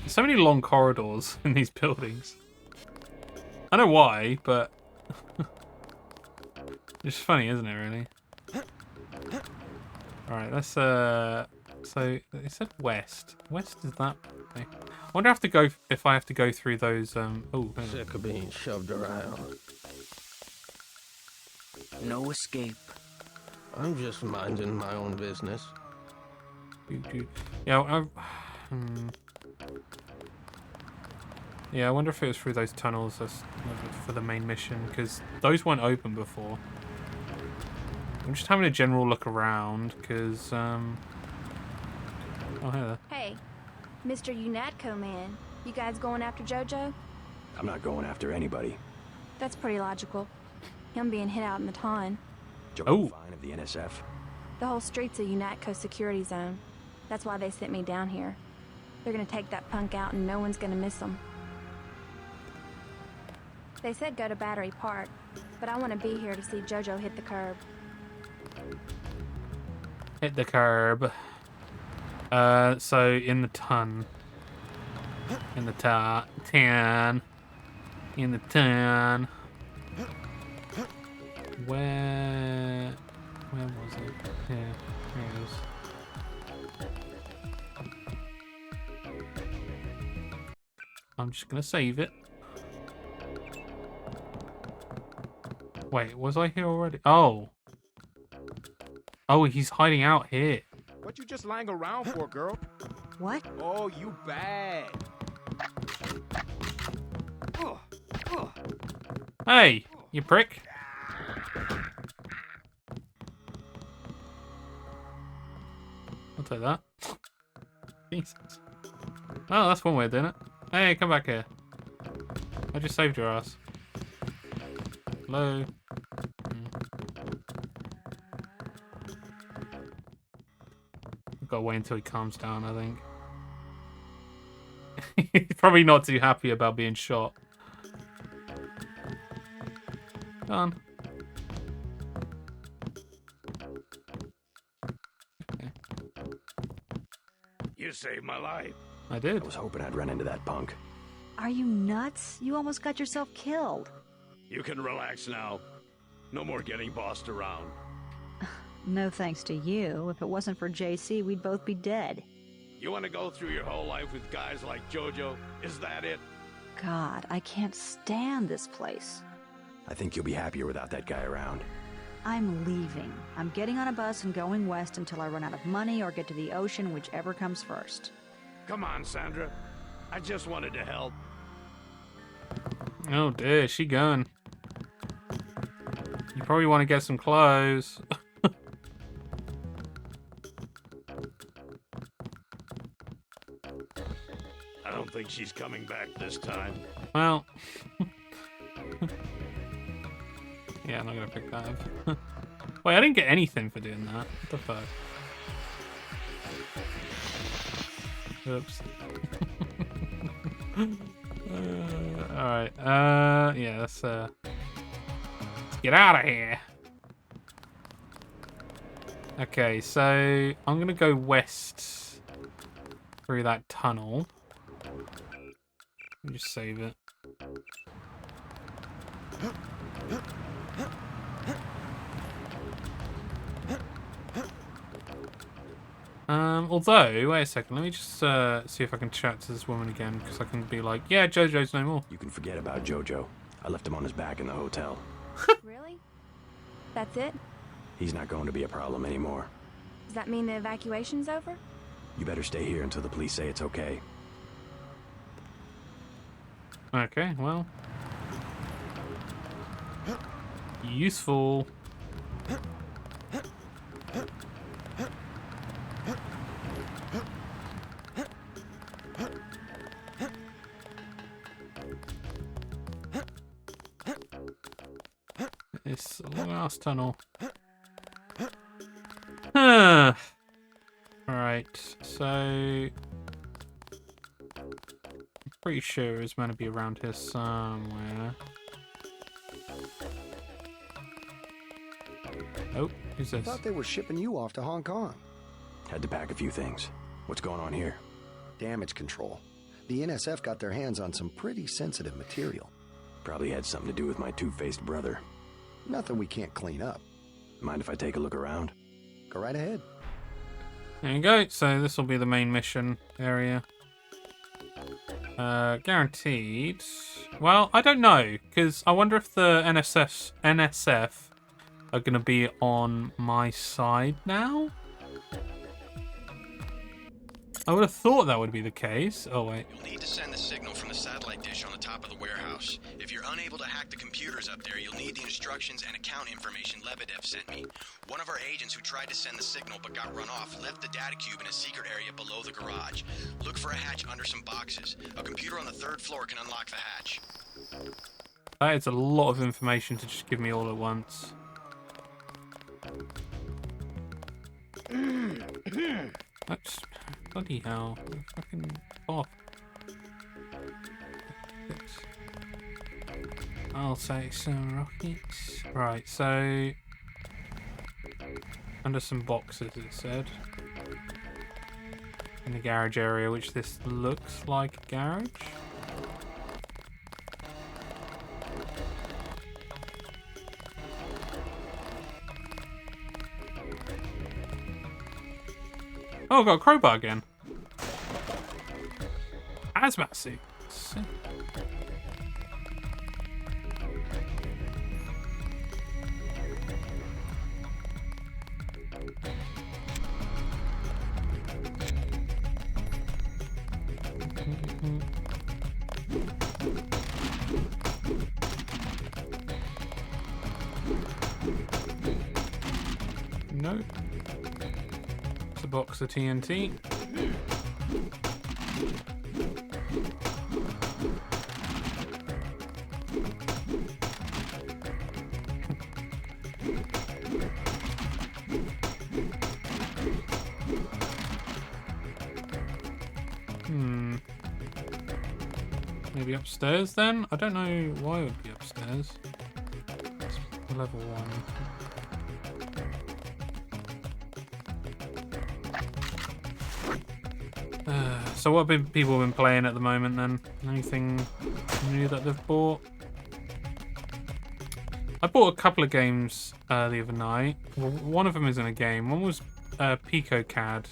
There's so many long corridors in these buildings. I know why, but... it's funny, isn't it, really? Alright, let's, so, it said west. West is that way. I wonder if I have to go through those, oh. Sick of being shoved around. No escape. I'm just minding my own business. Yeah, yeah, I wonder if it was through those tunnels for the main mission, because those weren't open before. I'm just having a general look around, because, oh, hey there. Hey, Mr. Unatco man, you guys going after JoJo? I'm not going after anybody. That's pretty logical. Him being hit out in the ton. Joe Fine of the NSF. The whole street's a Unatco security zone. That's why they sent me down here. They're gonna take that punk out and no one's gonna miss him. They said go to Battery Park, but I want to be here to see JoJo hit the curb. Hit the curb. So in the ton. In the tan. In the tan. Where was it? Here it is. I'm just gonna save it. Wait, was I here already? Oh. Oh, he's hiding out here. What you just lying around for, girl? What? Oh, you bad. Hey, you prick. I'll take that. Jesus. Oh, that's one way of doing it. Hey, come back here. I just saved your ass. Hello. I've got to wait until he calms down, I think. He's probably not too happy about being shot. Go on. Okay. You saved my life. I did. I was hoping I'd run into that punk. Are you nuts? You almost got yourself killed. You can relax now. No more getting bossed around. No thanks to you. If it wasn't for JC, we'd both be dead. You want to go through your whole life with guys like JoJo? Is that it? God, I can't stand this place. I think you'll be happier without that guy around. I'm leaving. I'm getting on a bus and going west until I run out of money or get to the ocean, whichever comes first. Come on, Sandra. I just wanted to help. Oh dear, she gone. You probably want to get some clothes. I don't think she's coming back this time. Well. Yeah, I'm not gonna pick that up. Wait, I didn't get anything for doing that. What the fuck? Oops. Alright, yeah, let's get out of here. Okay, so I'm gonna go west through that tunnel. Let me just save it. Although, wait a second, let me just see if I can chat to this woman again, because I can be like, yeah, Jojo's no more. You can forget about Jojo. I left him on his back in the hotel. Really? That's it? He's not going to be a problem anymore. Does that mean the evacuation's over? You better stay here until the police say it's okay. Okay, well. Useful. It's a long ass tunnel. Alright, so I'm pretty sure it's meant to be around here somewhere. Oh, who's this? I thought they were shipping you off to Hong Kong. Had to pack a few things. What's going on here? Damage control. The NSF got their hands on some pretty sensitive material. Probably had something to do with my two-faced brother. Nothing we can't clean up. Mind if I take a look around? Go right ahead. There you go. So this will be the main mission area. Guaranteed. Well, I don't know, because I wonder if the NSF are going to be on my side now. I would have thought that would be the case. Oh, wait. You'll need to send the signal from the satellite dish on the top of the warehouse. If you're unable to hack the computers up there, you'll need the instructions and account information Lebedev sent me. One of our agents who tried to send the signal but got run off left the data cube in a secret area below the garage. Look for a hatch under some boxes. A computer on the 3rd floor can unlock the hatch. That is a lot of information to just give me all at once. That's bloody hell. Fucking off. I'll take some rockets. Right, so under some boxes it said. In the garage area, which this looks like a garage. Oh, I've got a crowbar again. Hazmat suits. Nope. It's a box of TNT. Maybe upstairs then? I don't know why it would be upstairs. It's level 1. So what have people been playing at the moment then? Anything new that they've bought? I bought a couple of games the other night. Well, one of them isn't a game. One was Pico CAD.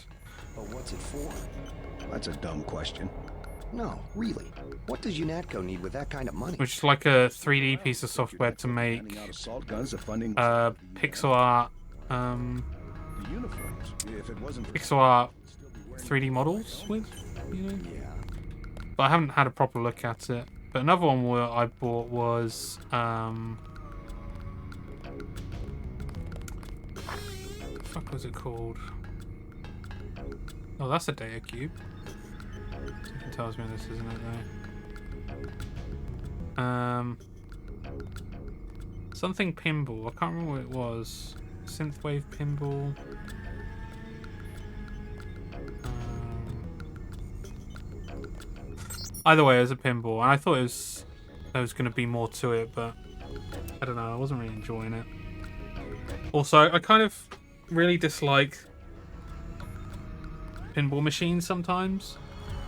But what's it for? That's a dumb question. No, really. What does UNATCO need with that kind of money? Which is like a 3D piece of software to make pixel art, pixel art 3D models with, you know? Yeah. But I haven't had a proper look at it. But another one I bought was fuck was it called? Oh, that's a data cube. Something tells me this isn't it though. Something pinball. I can't remember what it was. Synthwave pinball. Either way, it was a pinball, and I thought there was going to be more to it, but I don't know. I wasn't really enjoying it. Also, I kind of really dislike pinball machines sometimes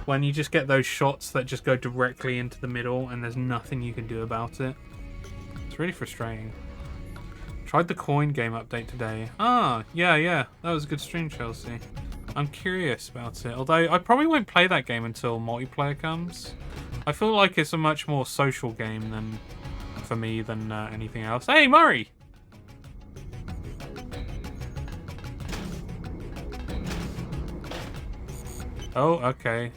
when you just get those shots that just go directly into the middle and there's nothing you can do about it. It's really frustrating. Tried the coin game update today. Ah, yeah, that was a good stream, Chelsea. I'm curious about it, although I probably won't play that game until multiplayer comes. I feel like it's a much more social game than for me than anything else. Hey, Murray! Oh, okay.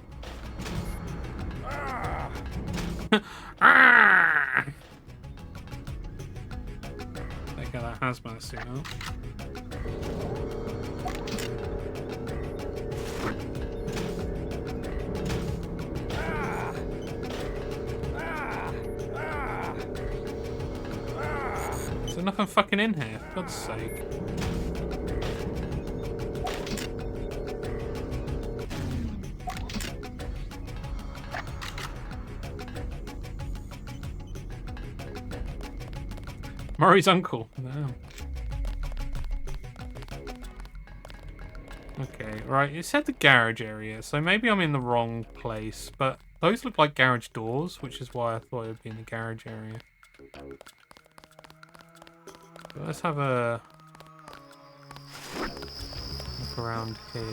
They got that hazmat suit out. There's nothing fucking in here, for God's sake. Murray's uncle. No. Okay, right. It said the garage area, so maybe I'm in the wrong place. But those look like garage doors, which is why I thought it would be in the garage area. But let's have a look around here.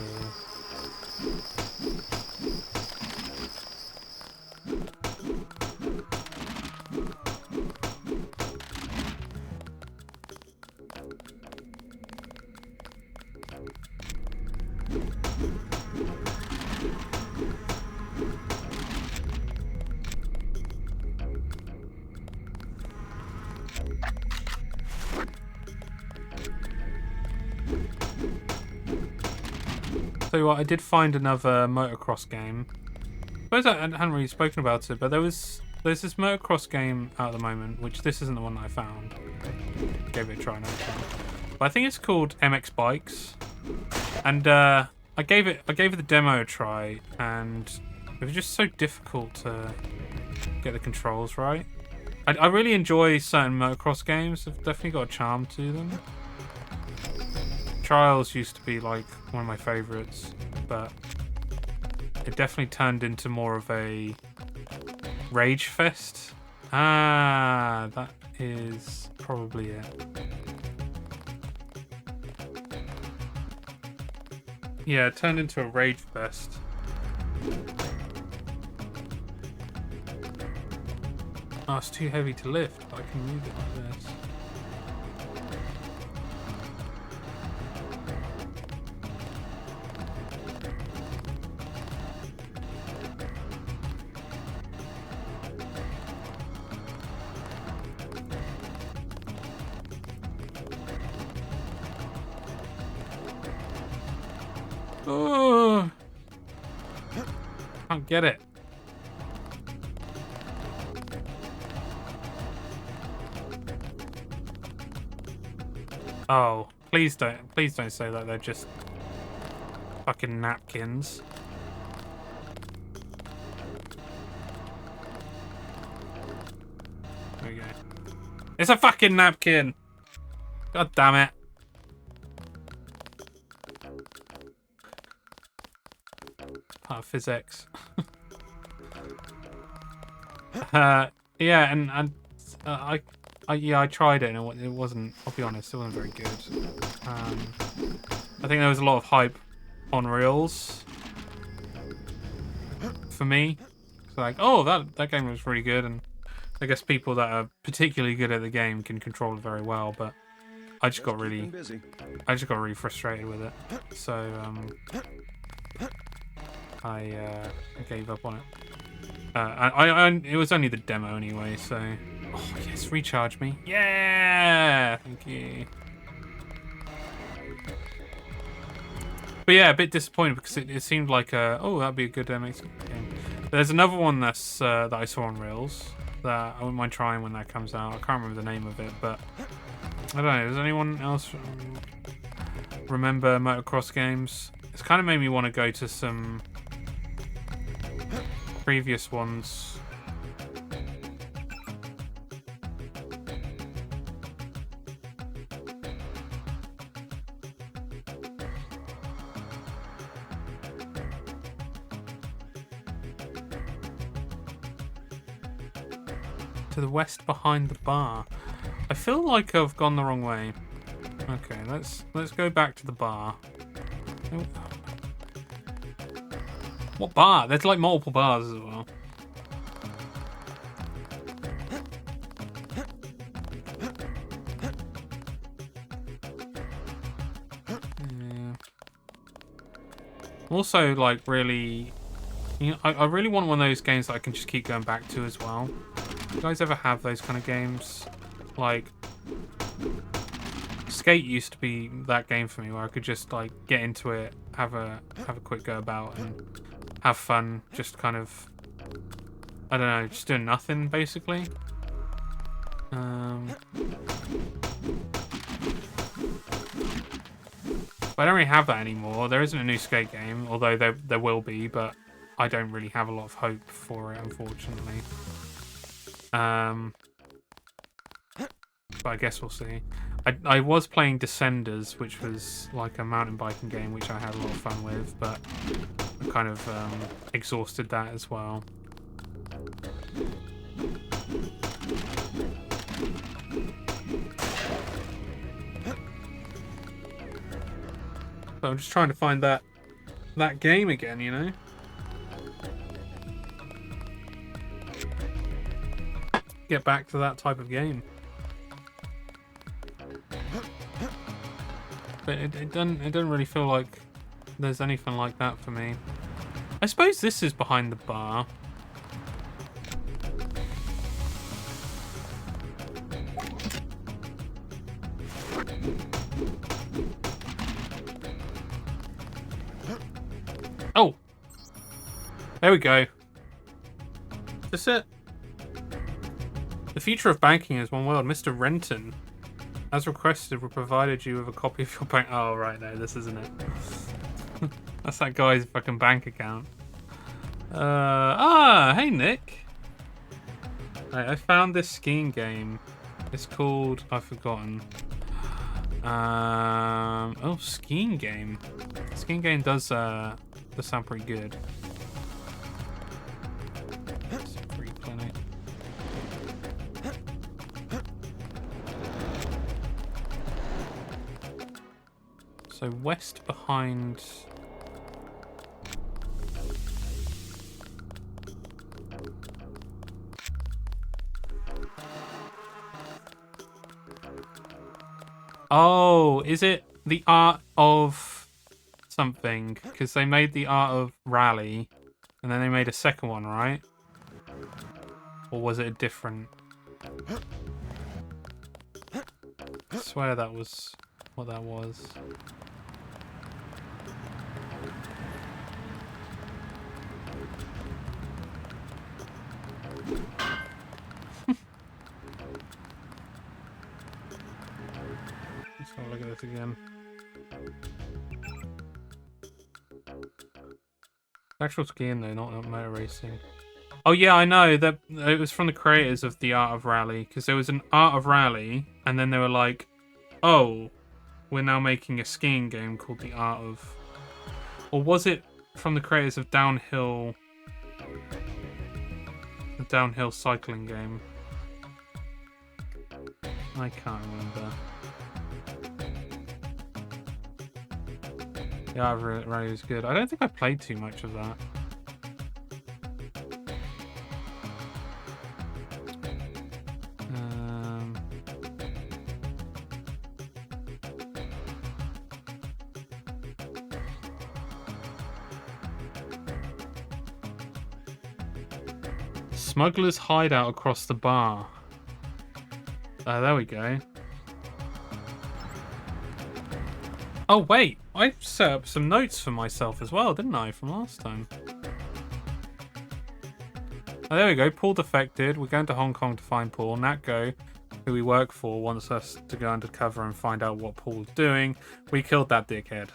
Tell you what, I did find another motocross game. I suppose I hadn't really spoken about it, but there's this motocross game out at the moment, which this isn't the one that I found. Gave it a try another time. But I think it's called MX Bikes. And I gave it the demo a try, and it was just so difficult to get the controls right. I really enjoy certain motocross games. They've definitely got a charm to them. Trials used to be like one of my favourites, but it definitely turned into more of a rage fest. Ah, that is probably it. Yeah, it turned into a rage fest. Oh, it's too heavy to lift, but I can move it like this. Oh, can't get it. Oh, please don't say that they're just fucking napkins. There we go. It's a fucking napkin. God damn it. Part of physics. Yeah, and I tried it and it wasn't. I'll be honest, it wasn't very good. I think there was a lot of hype on Reels for me. It's like, oh, that game was really good, and I guess people that are particularly good at the game can control it very well. But I just got really frustrated with it. So I gave up on it. It was only the demo anyway, so. Oh yes, recharge me. Yeah, thank you. But yeah, a bit disappointed because it seemed like oh, that'd be a good MX game. There's another one that's that I saw on Reels that I wouldn't mind trying when that comes out. I can't remember the name of it, but I don't know. Does anyone else remember motocross games? It's kind of made me want to go to some previous ones. To the west behind the bar. I feel like I've gone the wrong way. Okay, let's go back to the bar. Oh. What bar? There's like multiple bars as well. Yeah. Also, like, really, you know, I really want one of those games that I can just keep going back to as well. You guys ever have those kind of games? Like, Skate used to be that game for me where I could just like get into it, have a quick go about and have fun, just kind of, I don't know, just doing nothing basically. But I don't really have that anymore. There isn't a new Skate game, although there will be, but I don't really have a lot of hope for it, unfortunately. But I guess we'll see. I was playing Descenders, which was like a mountain biking game, which I had a lot of fun with, but I kind of exhausted that as well. So I'm just trying to find that game again, you know? Get back to that type of game. But it doesn't really feel like there's anything like that for me. I suppose this is behind the bar. Oh! There we go. Is this it? The future of banking is one world. Mr. Renton. As requested, we provided you with a copy of your bank. Oh, right, no, this isn't it. That's that guy's fucking bank account. Hey, Nick. I found this skiing game. It's called, I've forgotten. Oh, skiing game. Skiing game does sound pretty good. Free planet. So west behind. Oh, is it the art of something? Because they made the art of Rally, and then they made a second one, right? Or was it a different? I swear that was what that was. Let's have a look at this again. Actual skiing though, not motor racing. Oh yeah, I know that it was from the creators of the Art of Rally, because there was an Art of Rally, and then they were like, "Oh, we're now making a skiing game called the Art of," or was it from the creators of Downhill, the downhill cycling game? I can't remember. Yeah, Art of Rally was good. I don't think I played too much of that. Smuggler's hideout across the bar. There we go. Oh, wait. I set up some notes for myself as well, didn't I, from last time? Oh, there we go. Paul defected. We're going to Hong Kong to find Paul. Natgo, who we work for, wants us to go undercover and find out what Paul's doing. We killed that dickhead.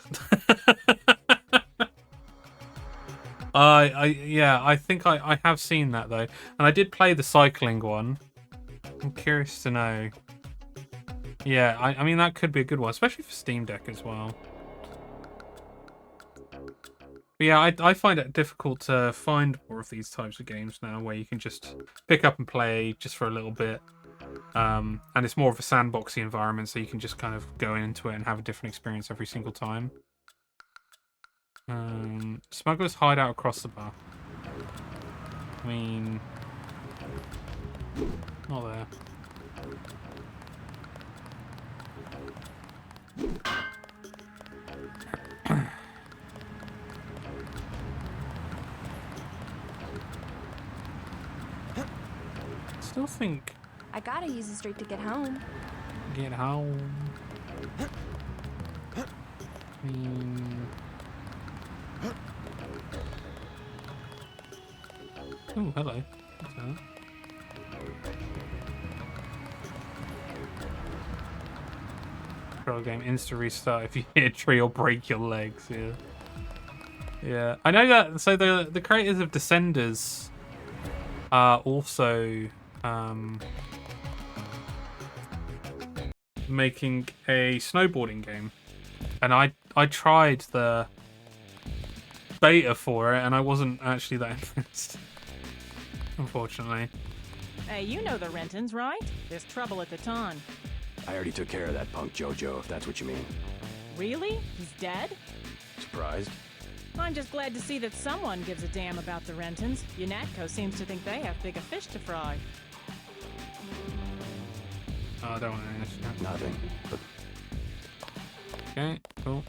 Yeah, I think I have seen that though, and I did play the cycling one. I'm curious to know. Yeah, I mean that could be a good one, especially for Steam Deck as well. But yeah, I find it difficult to find more of these types of games now, where you can just pick up and play just for a little bit, and it's more of a sandboxy environment, so you can just kind of go into it and have a different experience every single time. Smugglers hide out across the bar. I mean, not there. Still think I gotta use the street to get home. Get home. I mean, oh, hello. What's that? Control game, insta restart if you hit a tree or break your legs. Yeah, yeah. I know that. So the creators of Descenders are also making a snowboarding game, and I tried the beta for it, and I wasn't actually that impressed, unfortunately. Hey, you know the Rentons, right? There's trouble at the Ton. I already took care of that punk Jojo, if that's what you mean. Really? He's dead? Surprised? I'm just glad to see that someone gives a damn about the Rentons. UNATCO seems to think they have bigger fish to fry. Oh, I don't want any of this. Nothing. Okay, cool.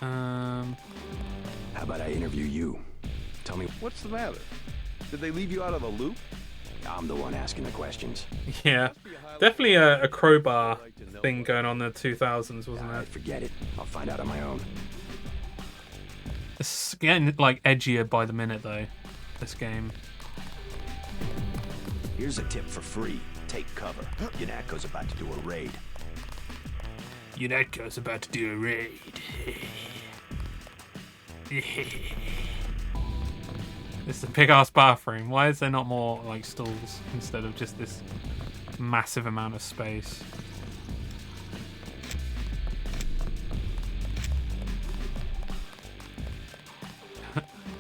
How about I interview you? Tell me. What's the matter? Did they leave you out of the loop? I'm the one asking the questions. Yeah, definitely a crowbar thing going on in the 2000s, wasn't it? Forget it. I'll find out on my own. It's getting like edgier by the minute though, this game. Here's a tip for free. Take cover. UNATCO's about to do a raid. UNATCO's about to do a raid. This is a big ass bathroom. Why is there not more like stalls instead of just this massive amount of space?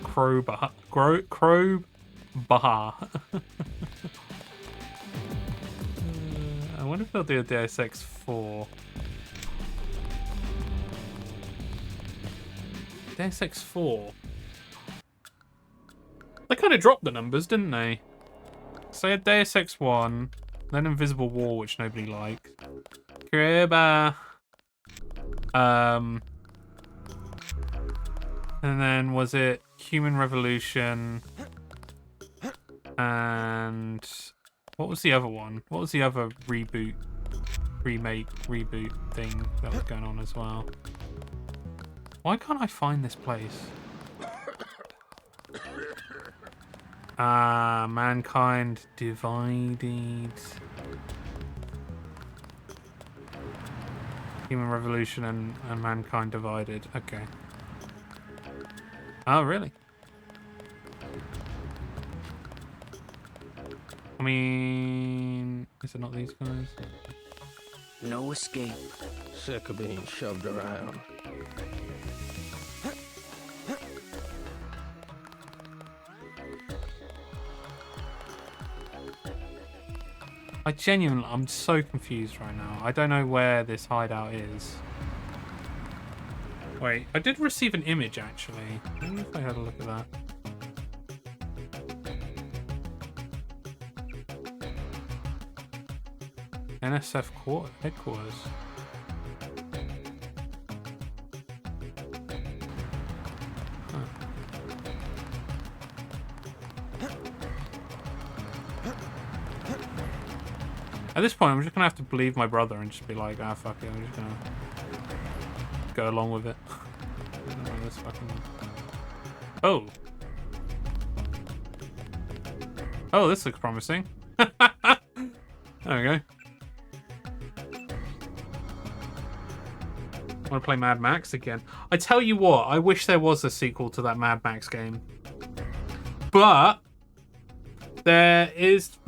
Crowbar. Crowbar. I wonder if they'll do a Deus Ex 4. Deus Ex 4. They kind of dropped the numbers, didn't they? So they had Deus Ex 1, then Invisible War, which nobody liked. Crowbar. And then was it Human Revolution? And what was the other one? What was the other reboot, remake, reboot thing that was going on as well? Why can't I find this place? Ah, Mankind Divided. Human Revolution and Mankind Divided. Okay. Oh, really? I mean, is it not these guys? No escape. Sick of being shoved around. I'm so confused right now. I don't know where this hideout is. Wait, I did receive an image actually. I wonder if I had a look at that. NSF headquarters. At this point, I'm just gonna have to believe my brother and just be like, ah, fuck it, I'm just gonna go along with it. Oh. Oh, this looks promising. There we go. I want to play Mad Max again. I tell you what, I wish there was a sequel to that Mad Max game. But there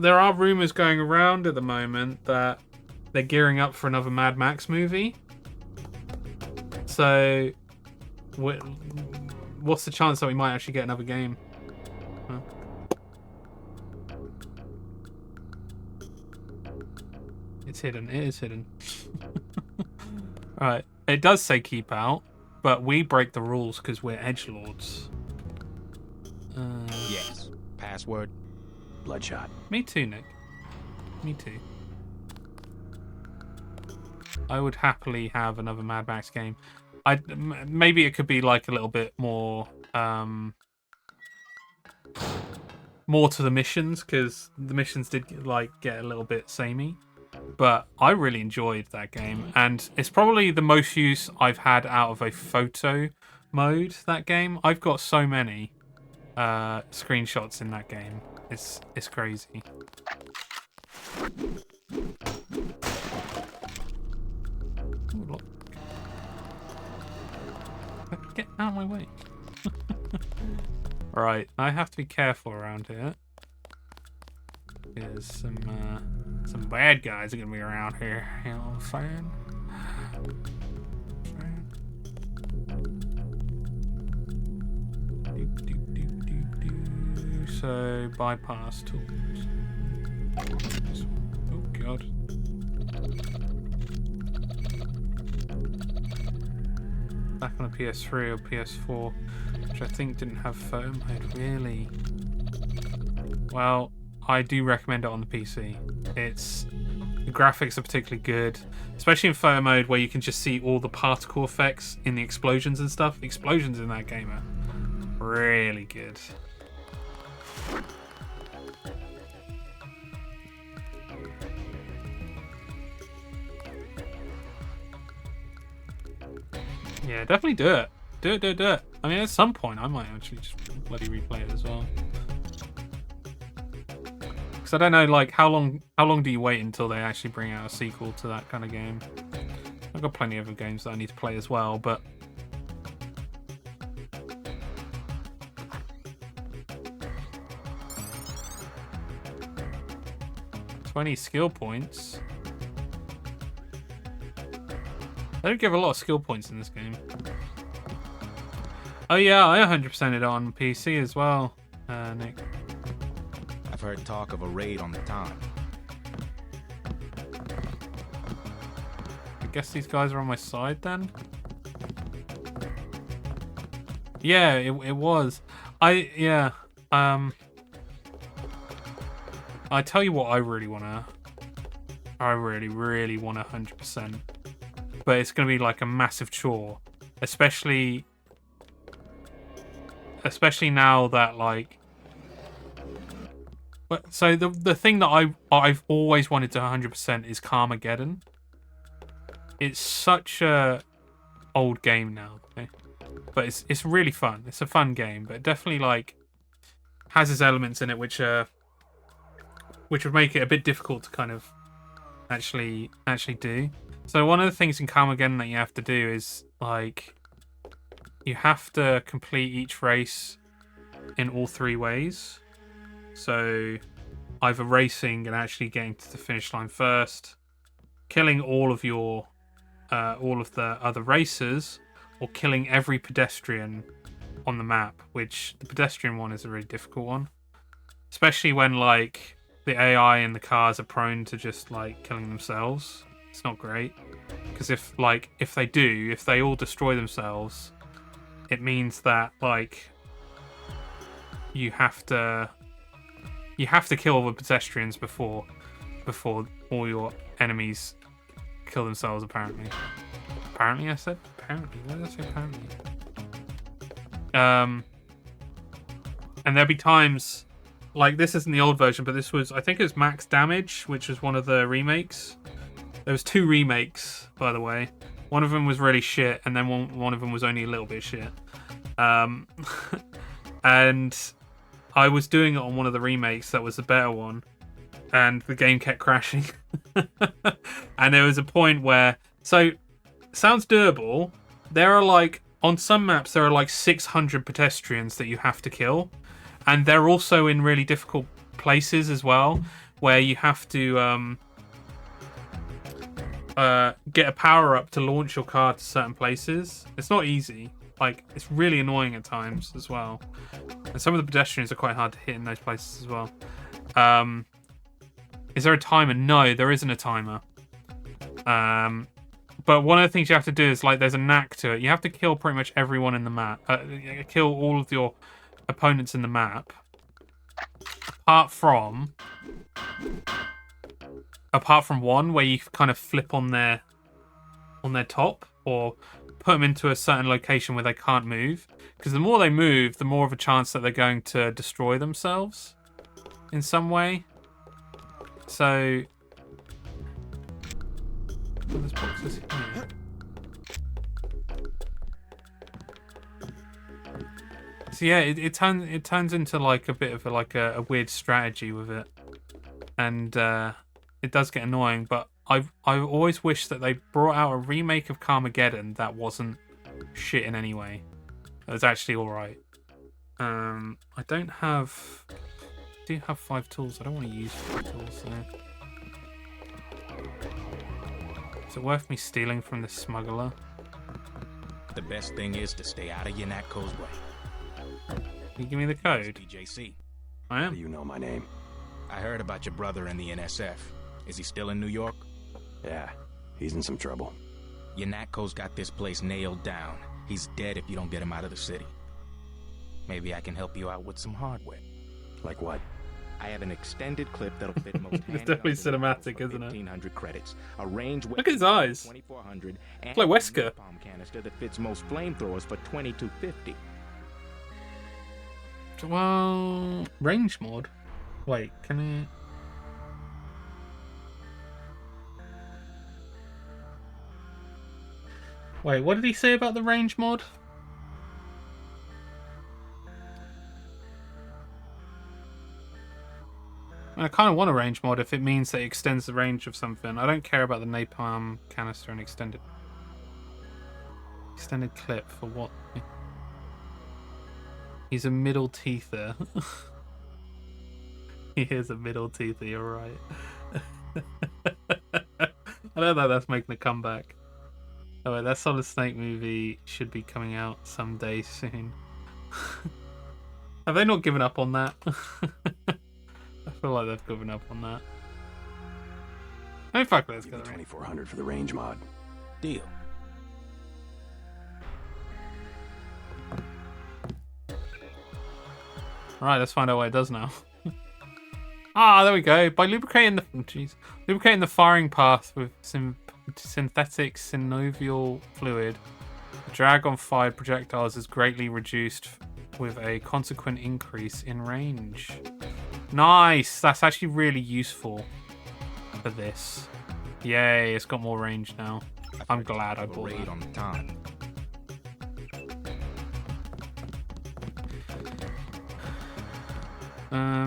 are rumors going around at the moment that they're gearing up for another Mad Max movie. So, what's the chance that we might actually get another game? Huh? It's hidden. It is hidden. Alright. It does say keep out, but we break the rules because we're edgelords. Yes. Password. Bloodshot. Me too, Nick. Me too. I would happily have another Mad Max game. Maybe it could be like a little bit more more to the missions, because the missions did like get a little bit samey. But I really enjoyed that game, and it's probably the most use I've had out of a photo mode, that game. I've got so many screenshots in that game. It's crazy. Ooh, look. Get out of my way. Right, I have to be careful around here. There's some bad guys are gonna be around here, you know what I'm saying? So bypass tools. Oh god. Back on the PS3 or PS4, which I think didn't have photo mode, really. Well, I do recommend it on the PC. The graphics are particularly good, especially in photo mode where you can just see all the particle effects in the explosions and stuff. The explosions in that game are really good. Yeah, definitely do it. Do it. I mean, at some point, I might actually just bloody replay it as well. Because I don't know, like, how long do you wait until they actually bring out a sequel to that kind of game? I've got plenty of other games that I need to play as well, but 20 skill points. They don't give a lot of skill points in this game. Oh yeah, I 100%ed it on PC as well, Nick. I've heard talk of a raid on the town. I guess these guys are on my side then? Yeah, it was. I tell you what, I really wanna 100%. But it's gonna be like a massive chore. Especially now that like, so the thing that I've always wanted to 100% is Carmageddon. It's such a old game now, okay? But it's really fun. It's a fun game, but it definitely like has its elements in it which would make it a bit difficult to kind of actually do. So one of the things in Carmageddon that you have to do is like you have to complete each race in all three ways. So either racing and actually getting to the finish line first, killing all of the other racers, or killing every pedestrian on the map, which the pedestrian one is a really difficult one. Especially when like the AI in the cars are prone to just like killing themselves. It's not great. Because if they all destroy themselves, it means that like you have to kill all the pedestrians before all your enemies kill themselves, apparently. Apparently, I said apparently. Why did I say apparently? And there'll be times like this isn't the old version, but this was, I think it was Max Damage, which was one of the remakes. There was two remakes, by the way. One of them was really shit, and then one of them was only a little bit shit. And I was doing it on one of the remakes that was the better one, and the game kept crashing. And there was a point where, so sounds doable. There are like, on some maps there are like 600 pedestrians that you have to kill, and they're also in really difficult places as well, where you have to get a power up to launch your car to certain places. It's not easy. Like, it's really annoying at times as well. And some of the pedestrians are quite hard to hit in those places as well. Is there a timer? No, there isn't a timer. But one of the things you have to do is, like, there's a knack to it. You have to kill pretty much everyone in the map. Kill all of your opponents in the map. Apart from one where you kind of flip on their top, or put them into a certain location where they can't move, because the more they move, the more of a chance that they're going to destroy themselves in some way. So there's boxes here. So yeah, it turns into like a bit of a weird strategy with it, and it does get annoying. But I've always wished that they brought out a remake of Carmageddon that wasn't shit in any way. It was actually all right. I do have 5 tools. I don't want to use 5 tools there. Is it worth me stealing from the smuggler? The best thing is to stay out of Yanatko's way. Can you give me the code? BJC. I am. Do you know my name? I heard about your brother in the NSF. Is he still in New York? Yeah, he's in some trouble. Yanatko's got this place nailed down. He's dead if you don't get him out of the city. Maybe I can help you out with some hardware. Like what? I have an extended clip that'll fit most. It's definitely cinematic, isn't it? 1,500 credits. A range. Look at his eyes. 2,400. It's like Wesker. Napalm canister that fits most flamethrowers for 2,250. Well, range mod. Wait, can it? Wait, what did he say about the range mod? I kind of want a range mod if it means that it extends the range of something. I don't care about the napalm canister and extended clip for what? He's a middle teether. He is a middle teether, you're right. I don't know that's making a comeback. Oh wait, that Solid Snake movie should be coming out someday soon. Have they not given up on that? I feel like they've given up on that. Oh fuck, let's go. 2,400 for the range mod. Deal. Alright, let's find out what it does now. There we go. By lubricating the firing path with synthetic synovial fluid, the drag on fired projectiles is greatly reduced with a consequent increase in range. Nice! That's actually really useful for this. Yay, it's got more range now. I'm glad I bought it. On the time.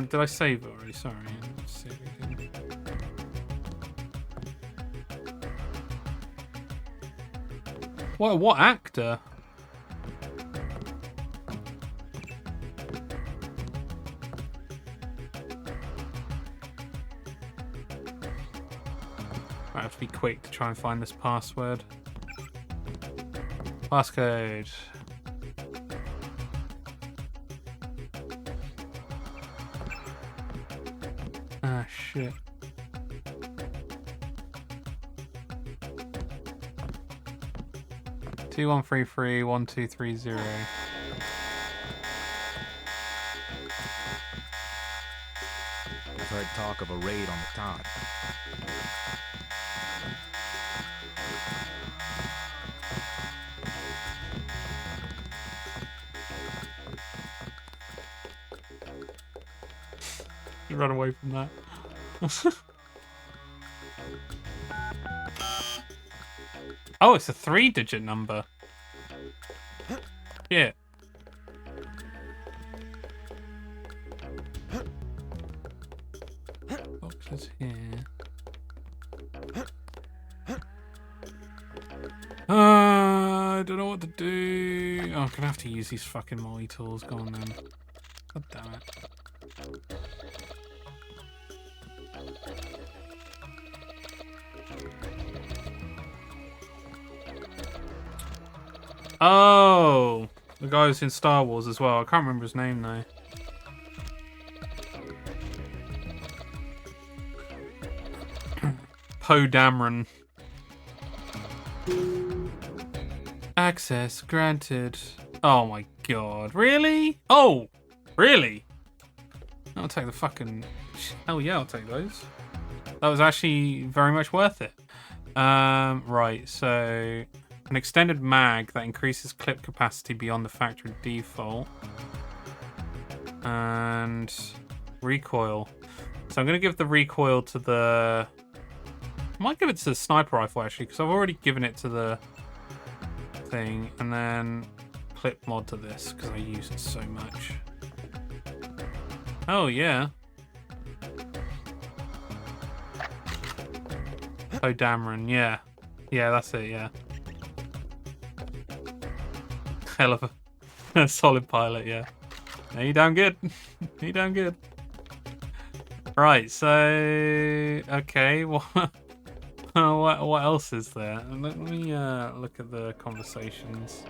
Did I save it already? Sorry. What actor? I have to be quick to try and find this password. Passcode. Ah, shit. Two 133 1230. I've heard talk of a raid on the town. You run away from that. Oh, it's a 3-digit number. Yeah. Boxes here. I don't know what to do. Oh, I'm gonna have to use these fucking multi-tools. Go on then. God damn it. Oh, the guy who's in Star Wars as well. I can't remember his name though. Poe Dameron. Access granted. Oh my god. Really? Oh, really? I'll take the fucking... Hell yeah, I'll take those. That was actually very much worth it. Right, so... An extended mag that increases clip capacity beyond the factory default. And... recoil. So I'm going to give the recoil to the... I might give it to the sniper rifle, actually, because I've already given it to the thing. And then clip mod to this, because I use it so much. Oh, yeah. Oh, Dameron, yeah. Yeah, that's it, yeah. Hell of a solid pilot, yeah. Yeah, you damn good. You damn good. Right, so... Okay, what else is there? Let me look at the conversations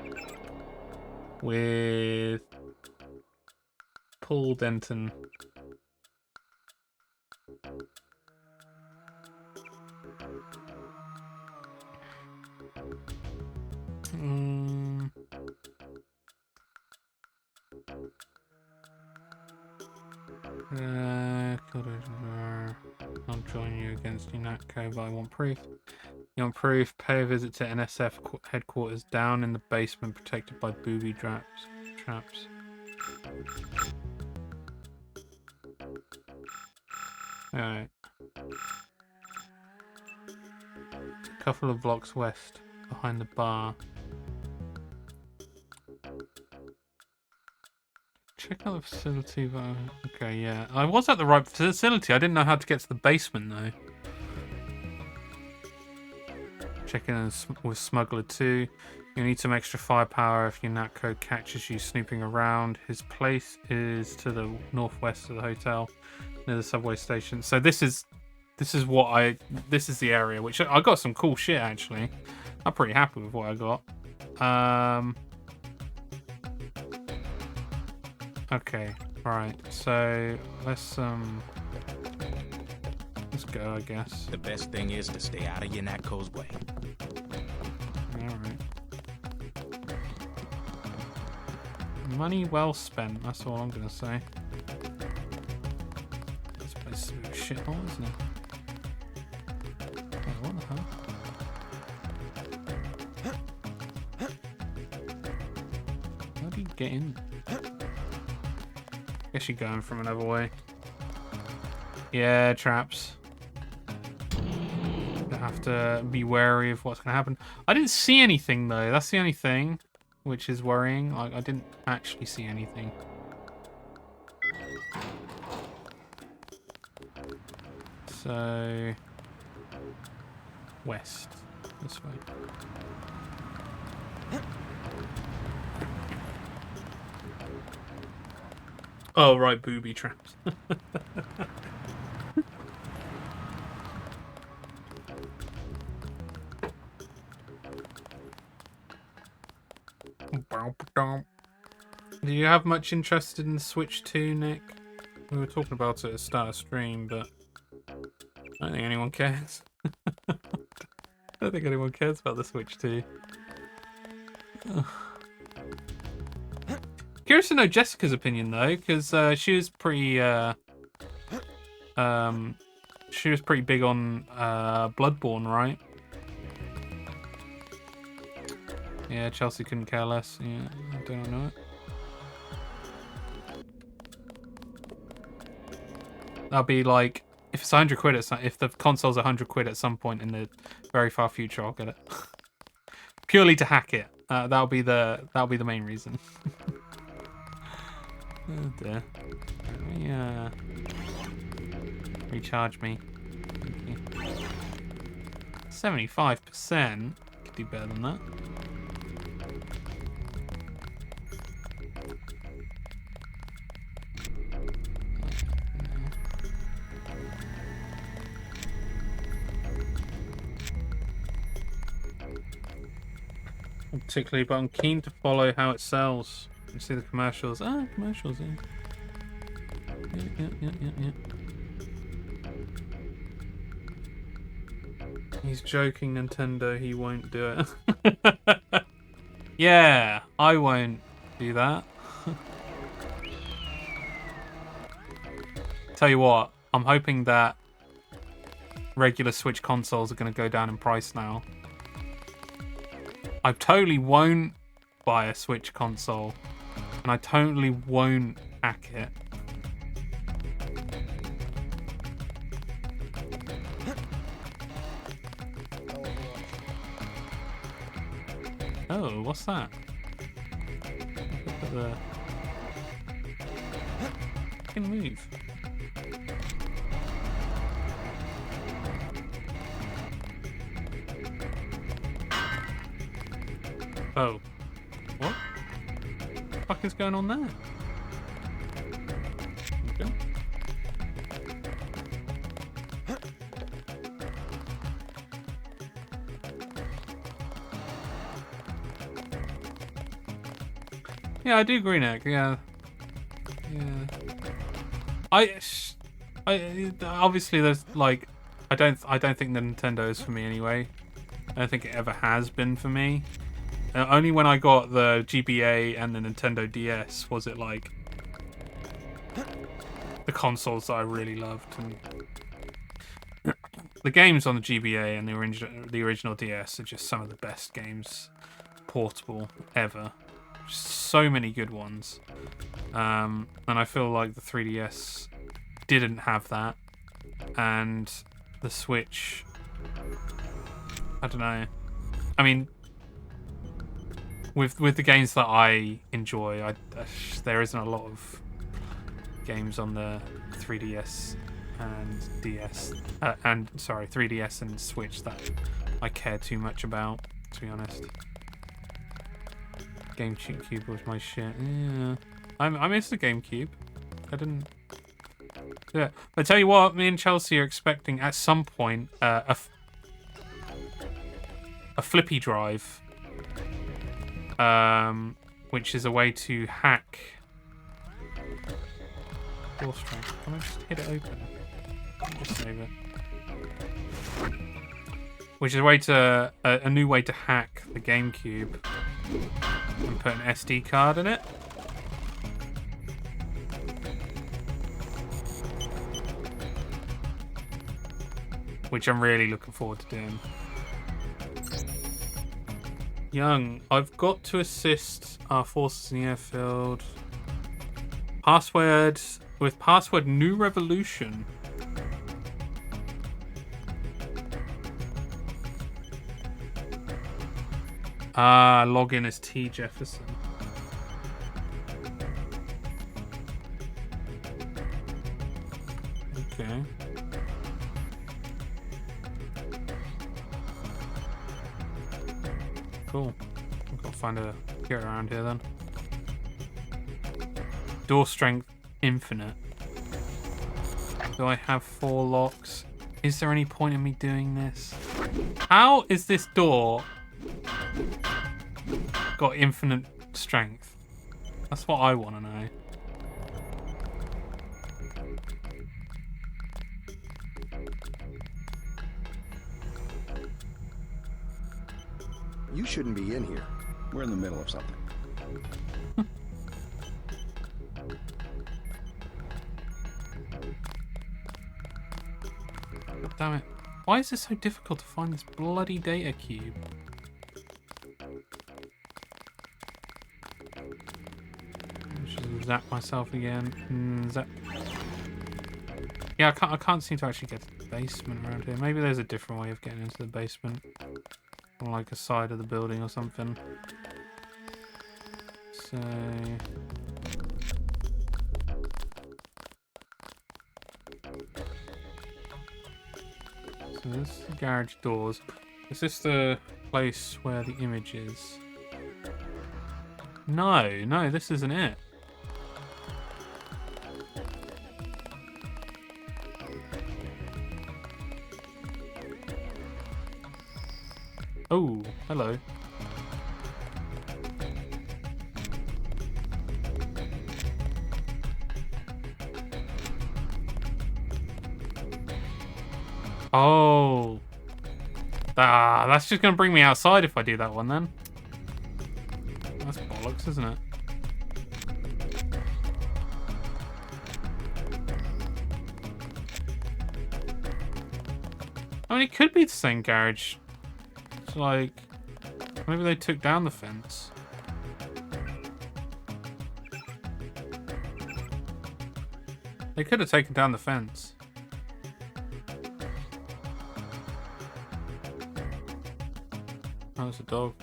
with Paul Denton. I'll join you against UNATCO, but I want proof. You want proof? Pay a visit to NSF headquarters down in the basement, protected by booby traps. Alright. A couple of blocks west, behind the bar. Check out the facility. Okay, yeah. I was at the right facility. I didn't know how to get to the basement, though. Checking in with Smuggler 2. You need some extra firepower if your UNATCO catches you snooping around. His place is to the northwest of the hotel, near the subway station. So this is the area, which I got some cool shit, actually. I'm pretty happy with what I got. Okay, right. So let's go, I guess. The best thing is to stay out of UNATCO's way. Alright. Money well spent, that's all I'm gonna say. This place is a bit of a shithole, isn't it? Oh, what the hell? How do you get in? Guess you're going from another way. Yeah, traps. You have to be wary of what's going to happen. I didn't see anything, though. That's the only thing, which is worrying. Like, I didn't actually see anything. So... west. This way. Oh, right, booby traps. Do you have much interest in the Switch 2, Nick? We were talking about it at the start of stream, but I don't think anyone cares. I don't think anyone cares about the Switch 2. Curious to know Jessica's opinion though, because she was pretty big on Bloodborne, right? Yeah, Chelsea couldn't care less. Yeah, I don't know it. That'll be like, if it's 100 quid, if the console's 100 quid at some point in the very far future, I'll get it. Purely to hack it. That'll be the main reason. Oh dear. Let me, recharge me. Thank you. 75%. Could do better than that. Particularly, but I'm keen to follow how it sells and see the commercials. Ah, commercials, yeah. Yeah. He's joking, Nintendo. He won't do it. Yeah, I won't do that. Tell you what, I'm hoping that regular Switch consoles are going to go down in price now. I totally won't buy a Switch console, and I totally won't hack it. Oh, what's that? Look at the... I can move. Oh. What? What the fuck is going on there? Okay. Yeah, I do green egg. Yeah. I obviously there's like I don't think the Nintendo is for me anyway. I don't think it ever has been for me. Only when I got the GBA and the Nintendo DS was it like the consoles that I really loved. And the games on the GBA and the original DS are just some of the best games portable ever. So many good ones. And I feel like the 3DS didn't have that. And the Switch, I don't know. I mean, with the games that I enjoy, there isn't a lot of games on the 3DS and DS, 3DS and Switch that I care too much about, to be honest. GameCube was my shit. Yeah, I missed the GameCube. I didn't. Yeah, but I tell you what, me and Chelsea are expecting at some point a flippy drive, which is a way to hack. Door strength. Can I just hit it open? Just save it. Which is a new way to hack the GameCube and put an SD card in it. Which I'm really looking forward to doing. Young, I've got to assist our forces in the airfield. Password New Revolution. Login as T Jefferson. Okay. Cool. I've got to find a get around here then. Door strength infinite. Do I have 4 locks? Is there any point in me doing this? How is this door got infinite strength? That's what I want to know. You shouldn't be in here. We're in the middle of something. Damn it. Why is it so difficult to find this bloody data cube? Just zap myself again. Zap. Yeah, I can't seem to actually get to the basement around here. Maybe there's a different way of getting into the basement. on like a side of the building or something. So this is the garage doors. Is this the place where the image is? No, this isn't it. Oh, hello. Oh. That's just going to bring me outside if I do that one then. That's bollocks, isn't it? I mean, it could be the same garage. It's like, maybe they took down the fence. They could have taken down the fence. Oh, it's a dog.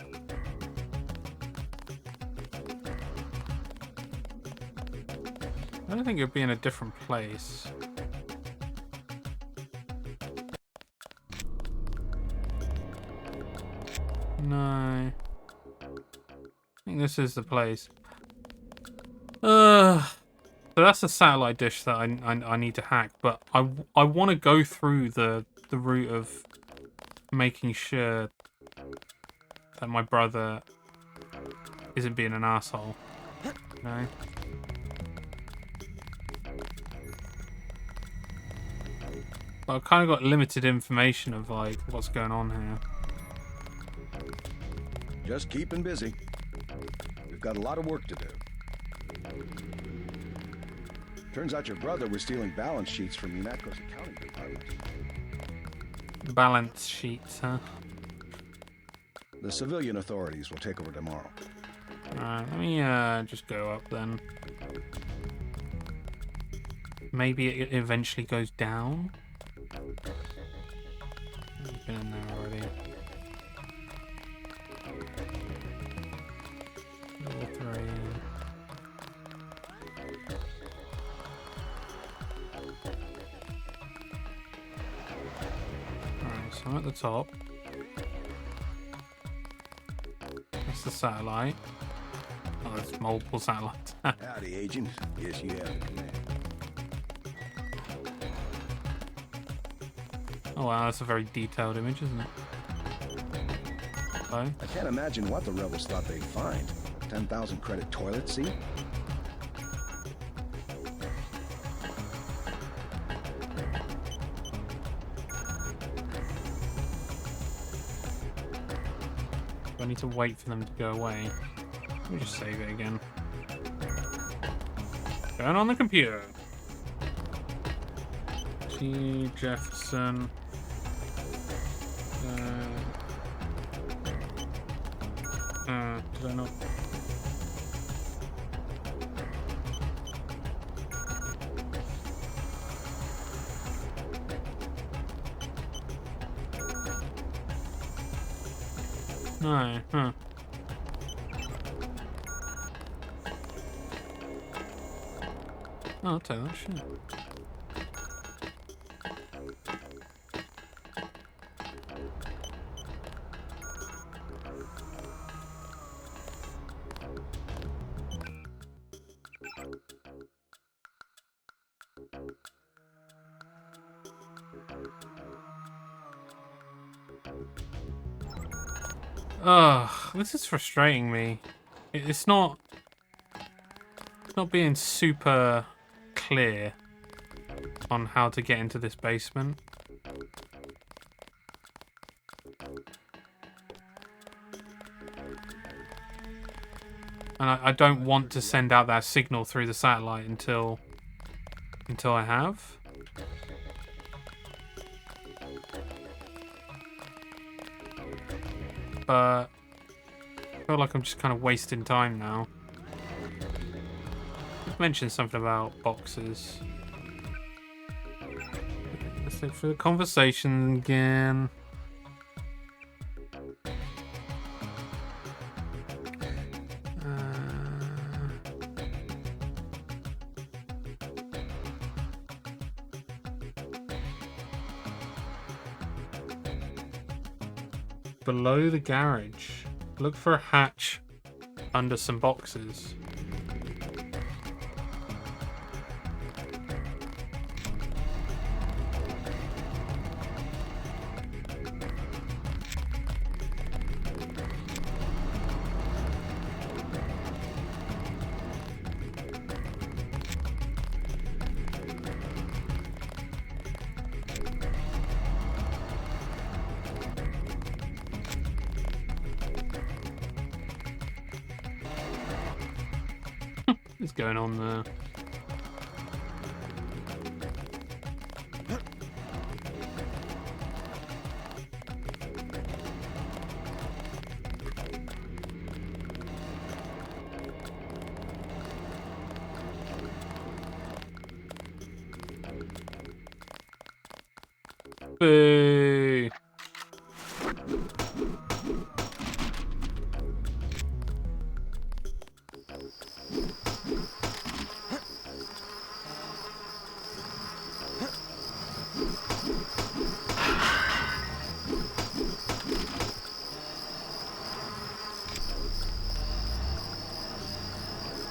I don't think it would be in a different place. No. I think this is the place. So that's a satellite dish that I need to hack, but I want to go through the route of making sure that my brother isn't being an asshole. No. But I've kind of got limited information of like what's going on here. Just keeping busy. We've got a lot of work to do. Turns out your brother was stealing balance sheets from UNATCO's accounting department. Balance sheets, huh? The civilian authorities will take over tomorrow. Alright, let me just go up then. Maybe it eventually goes down? I've been in there already. Level 3. Alright, so I'm at the top. That's the satellite. Oh, there's multiple satellites. Howdy, Agent. Yes, you have the command. Oh wow, that's a very detailed image, isn't it? Hello? I can't imagine what the rebels thought they'd find. 10,000 credit toilet seat? Do I need to wait for them to go away? Let me just save it again. Going on the computer. T. Jefferson. Did I not? No, huh. Oh, I'll take that shit. Ugh, this is frustrating me. It's not being super clear on how to get into this basement. And I don't want to send out that signal through the satellite until I have. But I feel like I'm just kind of wasting time now. I've mentioned something about boxes. Let's look for the conversation again. below the garage. Look for a hatch under some boxes. What's going on there? Boo!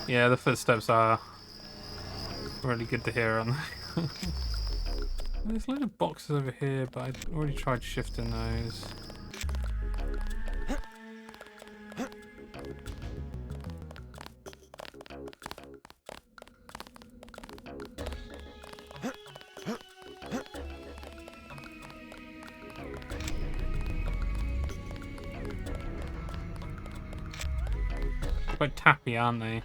Yeah, the footsteps are really good to hear on. There's a lot of boxes over here, but I already tried shifting those. Quite tappy, aren't they?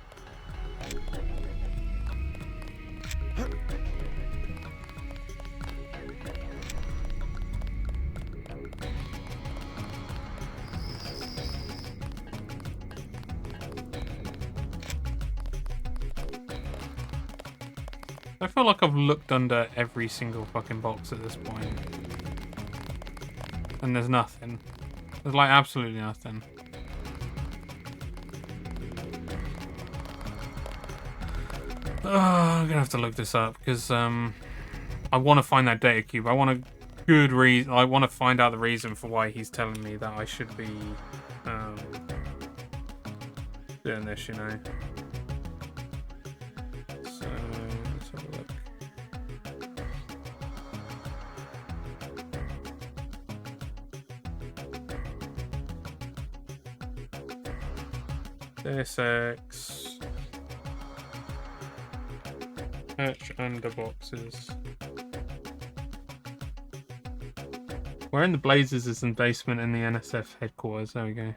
I feel like I've looked under every single fucking box at this point. And there's nothing. There's like absolutely nothing. Oh, I'm gonna have to look this up because I want to find that data cube. I want a good reason. I want to find out the reason for why he's telling me that I should be doing this, you know. So let's have a look. SX. Hatch under boxes. Where in the blazes is the basement in the NSF headquarters? There we go.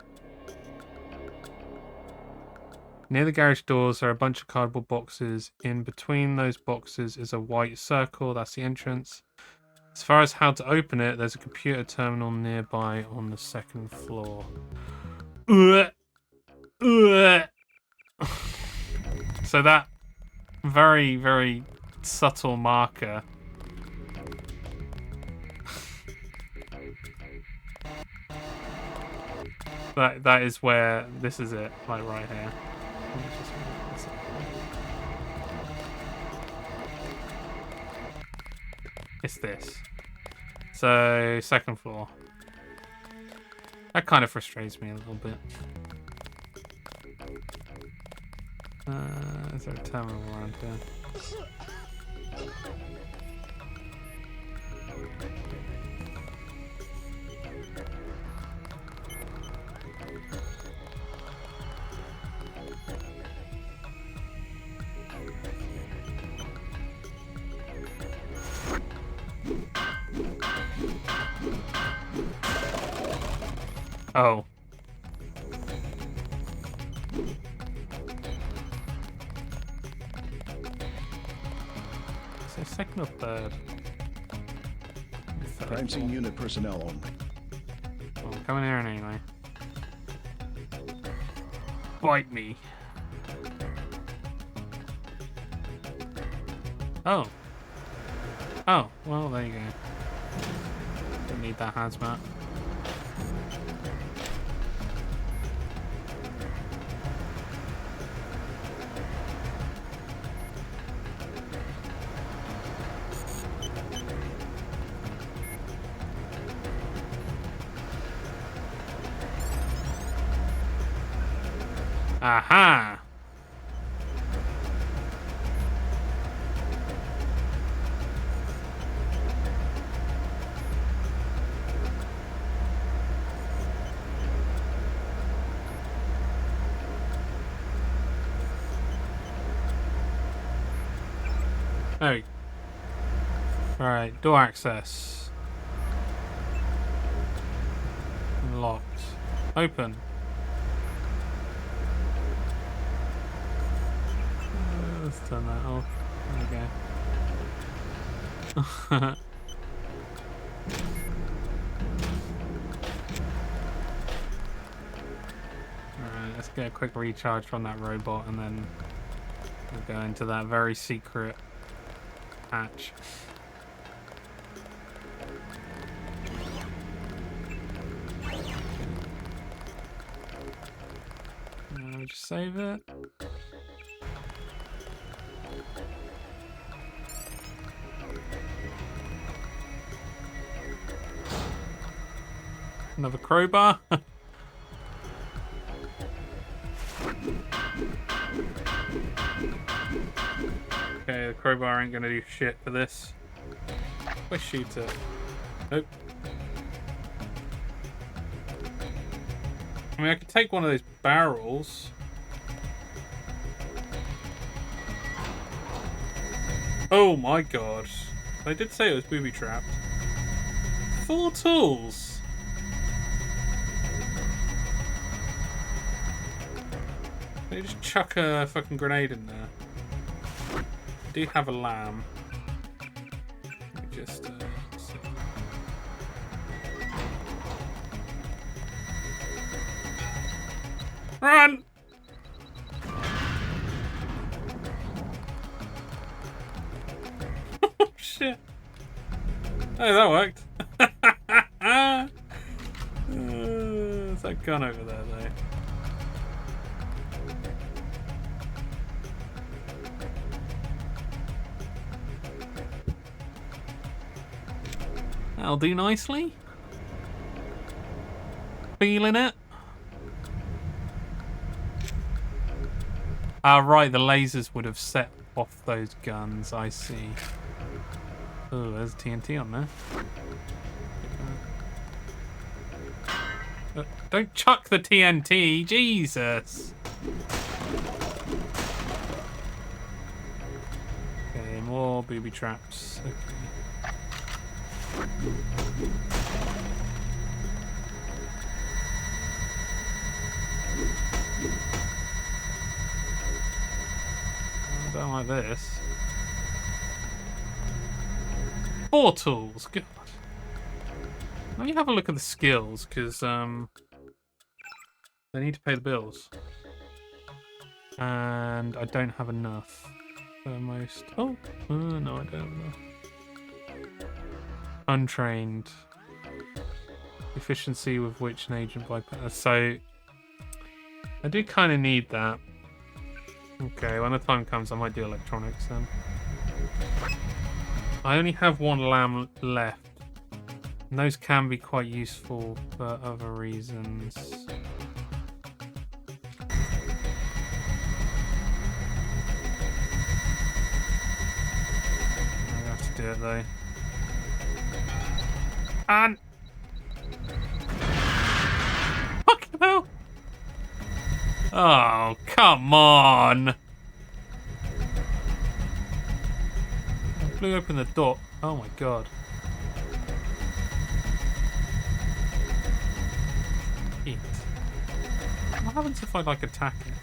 Near the garage doors are a bunch of cardboard boxes. In between those boxes is a white circle. That's the entrance. As far as how to open it, there's a computer terminal nearby on the second floor. So that very, very subtle marker that is where this is it, like right here. It's this. So second floor. That kind of frustrates me a little bit. Is there a terminal around here? Oh. Is it second or third? Crime scene unit personnel only. Oh, I'm coming here anyway. Bite me. Oh. Oh, well, there you go. Don't need that hazmat. Aha! There we go. Alright, door access. Locked. Open. Let's turn that off. There we go. Alright, let's get a quick recharge from that robot and then we'll go into that very secret hatch. Let me just save it. Another crowbar. Okay, the crowbar ain't gonna do shit for this. Where's shooter? Nope. I mean, I could take one of those barrels. Oh my god. I did say it was booby trapped. 4 tools. They just chuck a fucking grenade in there. I do have a lamb. Let me just see. Run! Oh shit! Oh, that worked. There's that gun over there, though. That'll do nicely. Feeling it. Ah, right, the lasers would have set off those guns, I see. Oh, there's TNT on there. Don't chuck the TNT, Jesus! Okay, more booby traps. Okay. I don't like this. 4 tools, good. Let me have a look at the skills, because they need to pay the bills. And I don't have enough for most. Oh, no, I don't have enough. Untrained. Efficiency with which an agent bypass. So I do kind of need that. Okay, when the time comes, I might do electronics then. I only have 1 lamb left. And those can be quite useful for other reasons. I have to do it though. And fucking hell! Oh, come on! I blew open the door. Oh my god. Shit. What happens if I like attack it?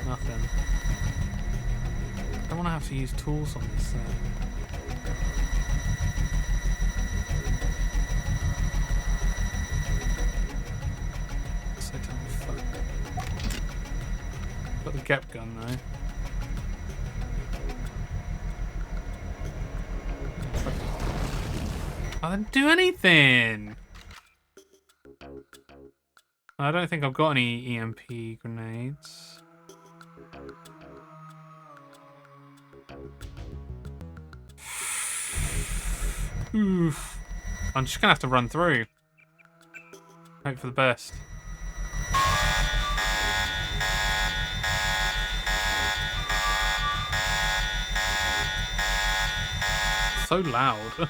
Nothing. I don't want to have to use tools on this thing. So fuck. Got the gap gun though. I didn't do anything. I don't think I've got any EMP grenades. Oof. I'm just gonna have to run through. Hope for the best. so loud.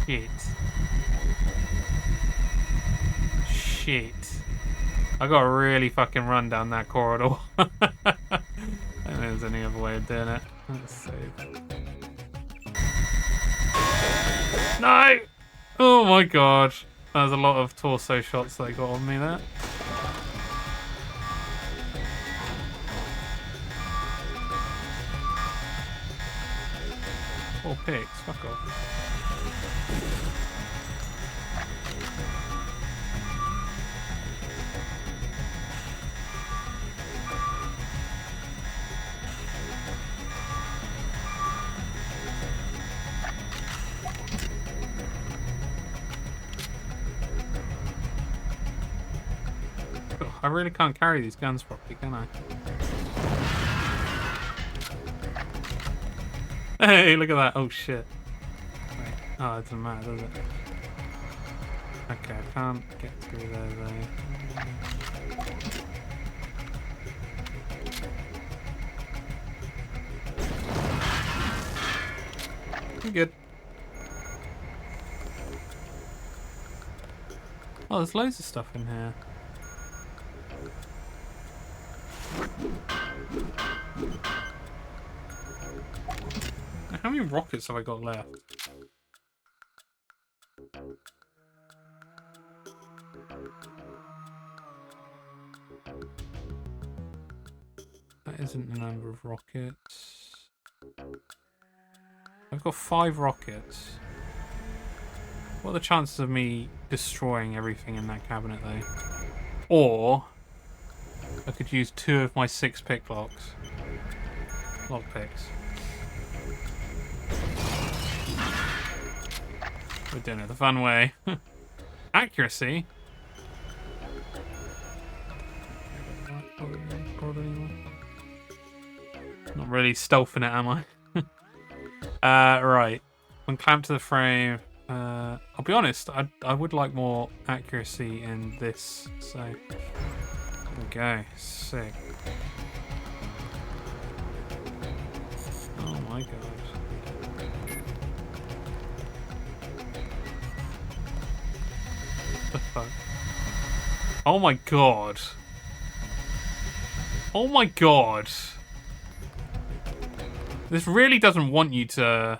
Shit. Shit. I gotta really fucking run down that corridor. I don't think there's any other way of doing it. Let's save. No! Oh my god. There's a lot of torso shots they got on me there. Four pigs, fuck off. I really can't carry these guns properly, can I? Hey, look at that. Oh, shit. Wait. Oh, it doesn't matter, does it? Okay, I can't get through there, though. You're good. Oh, there's loads of stuff in here. How many rockets have I got left? That isn't the number of rockets. I've got 5 rockets. What are the chances of me destroying everything in that cabinet, though? Or I could use 2 of my 6 pick locks. Lock picks. We're doing it the fun way. Accuracy. Not really stealthing it, am I? Right. When clamped to the frame, I'll be honest, I would like more accuracy in this, so there we go. Sick. Oh my god. What the fuck? Oh my god. Oh my god. This really doesn't want you to...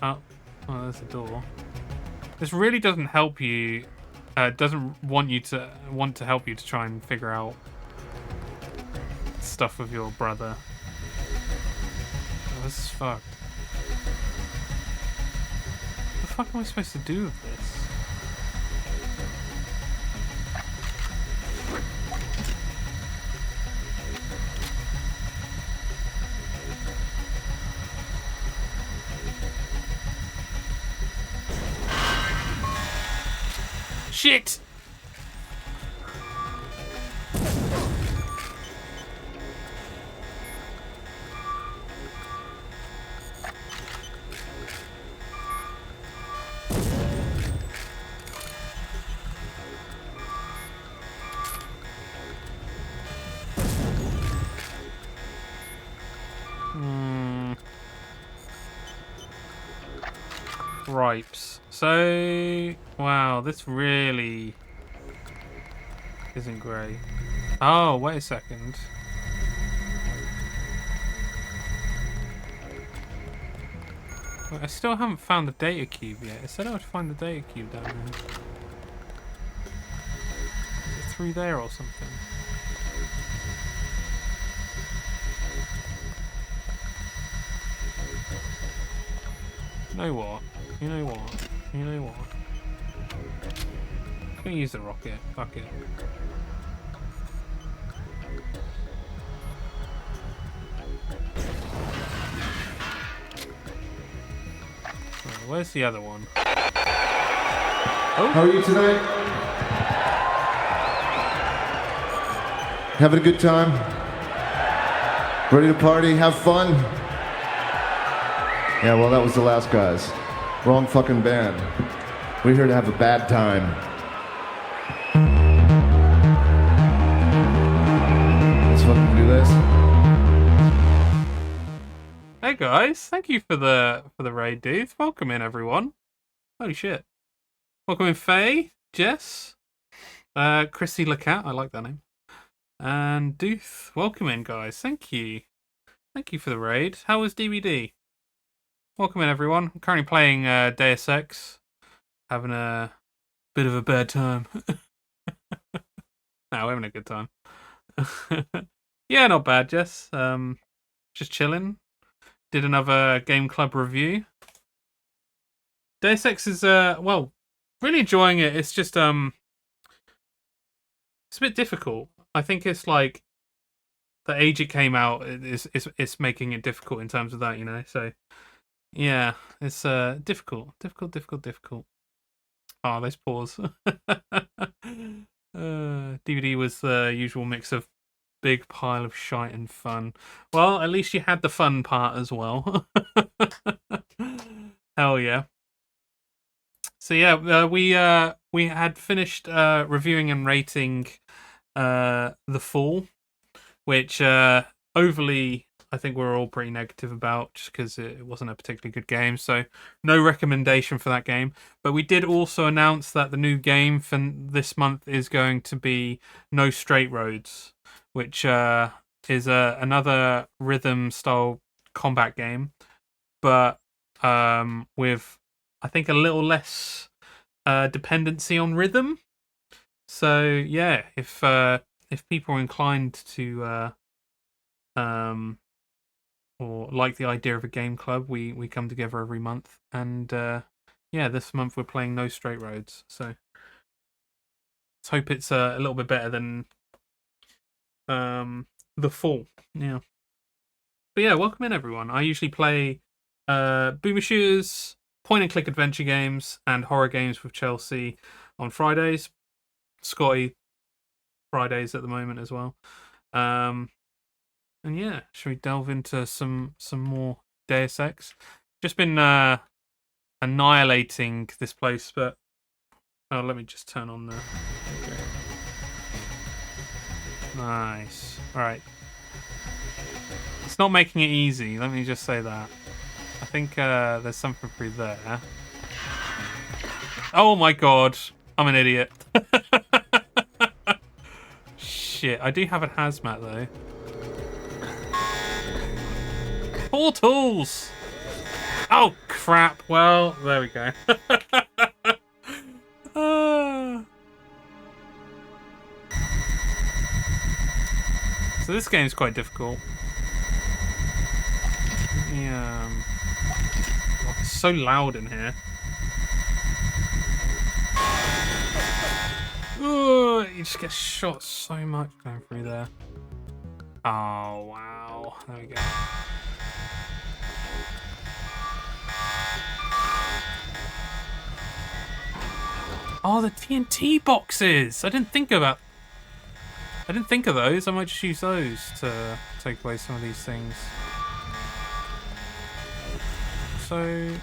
Oh, there's a door. This really doesn't help you. Doesn't want to help you to try and figure out stuff with your brother. Oh, this is fucked. What the fuck am I supposed to do with this? Shit! Ripes. So, wow, this really isn't great. Oh, wait a second. Wait, I still haven't found the data cube yet. It said I would find the data cube down here. Is it through there or something? You know what? You know what? You know what? I'm gonna use the rocket. Fuck it. where's the other one? How are you tonight? Having a good time? Ready to party? Have fun? Yeah, well, that was the last guys. Wrong fucking band. We're here to have a bad time. Let's fucking do this. Hey guys, thank you for the raid, dude. Welcome in, everyone. Holy shit. Welcome in, Faye, Jess, Chrissy Lacat, I like that name, and Dooth. Welcome in, guys. Thank you. Thank you for the raid. How was DVD? Welcome in, everyone. I'm currently playing Deus Ex. Having a bit of a bad time. No, we're having a good time. Yeah, not bad, Jess. Just chilling. Did another Game Club review. Deus Ex is, well, really enjoying it. It's just, it's a bit difficult. I think it's like the age it came out is making it difficult in terms of that, you know. So yeah, it's difficult. Oh, let's pause. DVD was the usual mix of big pile of shite and fun. Well, at least you had the fun part as well. Hell yeah. So yeah, we had finished reviewing and rating The Fall, which overly I think we're all pretty negative about, just because it wasn't a particularly good game. So no recommendation for that game. But we did also announce that the new game for this month is going to be No Straight Roads, which is another rhythm style combat game, but with I think a little less dependency on rhythm. So yeah, if people are inclined to or like the idea of a game club, we come together every month, and yeah, this month we're playing No Straight Roads. So let's hope it's a little bit better than The Fall. Yeah. But yeah, welcome in, everyone. I usually play boomer shooters, point and click adventure games, and horror games with Chelsea on Fridays. Scotty Fridays at the moment as well. And yeah, should we delve into some more Deus Ex? Just been annihilating this place, but let me just turn on the. Okay. Nice. All right. It's not making it easy. Let me just say that. I think there's something through there. Oh my god, I'm an idiot. Shit, I do have a hazmat though. Portals! Oh crap, well, there we go. So this game's quite difficult. Yeah. Oh, it's so loud in here. Ooh, you just get shot so much going through there. Oh wow. There we go. Oh, the TNT boxes! I didn't think of those. I might just use those to take away some of these things. So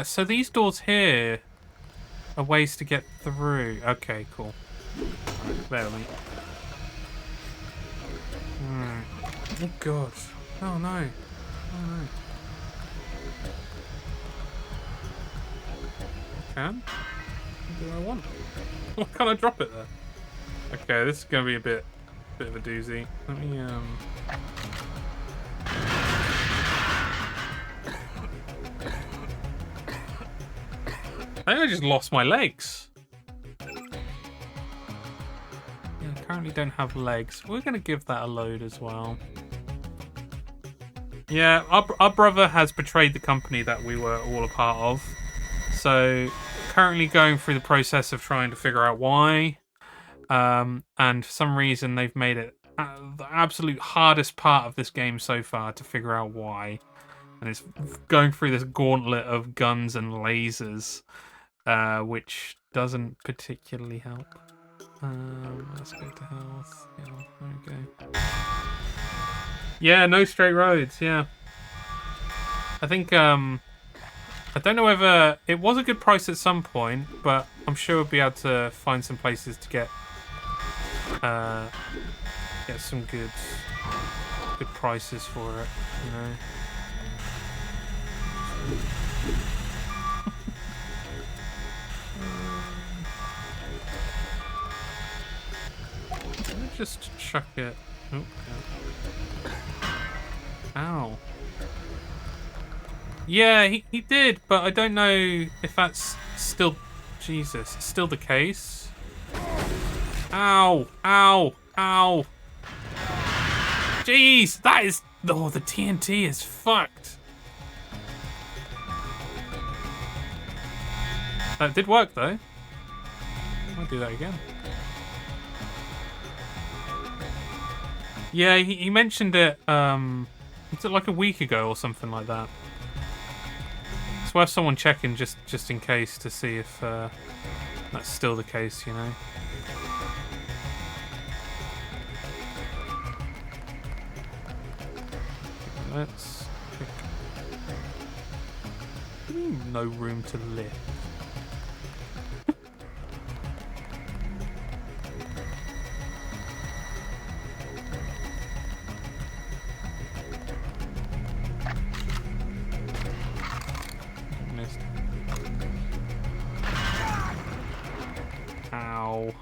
so these doors here are ways to get through. Okay, cool. Right, bear with me. Alright. Oh god. Oh no. Oh no. Can? What do I want? Why can't I drop it there? Okay, this is gonna be a bit of a doozy. Let me I think I just lost my legs. Yeah, I currently don't have legs. We're going to give that a load as well. Yeah, our brother has betrayed the company that we were all a part of. So, currently going through the process of trying to figure out why. and for some reason they've made it the absolute hardest part of this game so far to figure out why. And it's going through this gauntlet of guns and lasers, which doesn't particularly help. Let's go to health. Yeah, there we go. Yeah, no straight roads. Yeah, I think I don't know whether it was a good price at some point, but I'm sure we'll be able to find some places to get some good prices for it. You know. Let's just chuck it. Oh, yeah. Ow. Yeah, he did, but I don't know if that's still... Jesus, still the case. Ow, ow, ow. Jeez, that is... Oh, the TNT is fucked. That did work, though. I'll do that again. Yeah, he mentioned it, was it like a week ago or something like that? It's worth someone checking just in case to see if that's still the case, you know? Let's pick... No room to lift. Ow.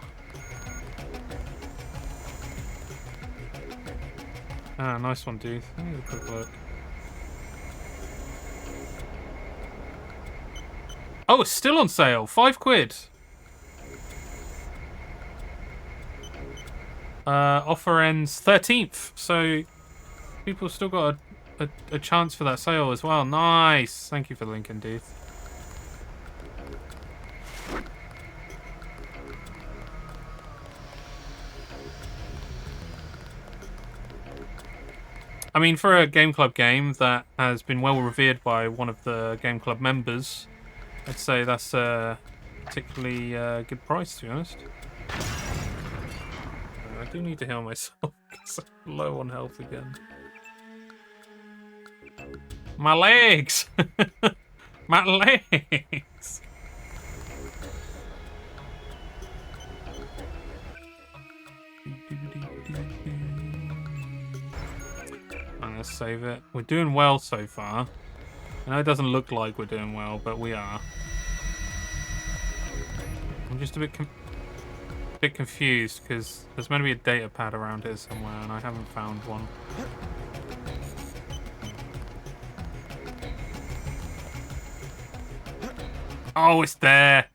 Ah, nice one, dude. Let me have a quick look. Oh, it's still on sale. £5. Offer ends 13th, so people still got a chance for that sale as well. Nice. Thank you for linking, dude. I mean, for a Game Club game that has been well revered by one of the Game Club members, I'd say that's a particularly good price, to be honest. I do need to heal myself because I'm low on health again. My legs! My legs! Let's save it. We're doing well so far. I know it doesn't look like we're doing well, but we are. I'm just a bit confused because there's meant to be a data pad around here somewhere and I haven't found one. Oh, it's there!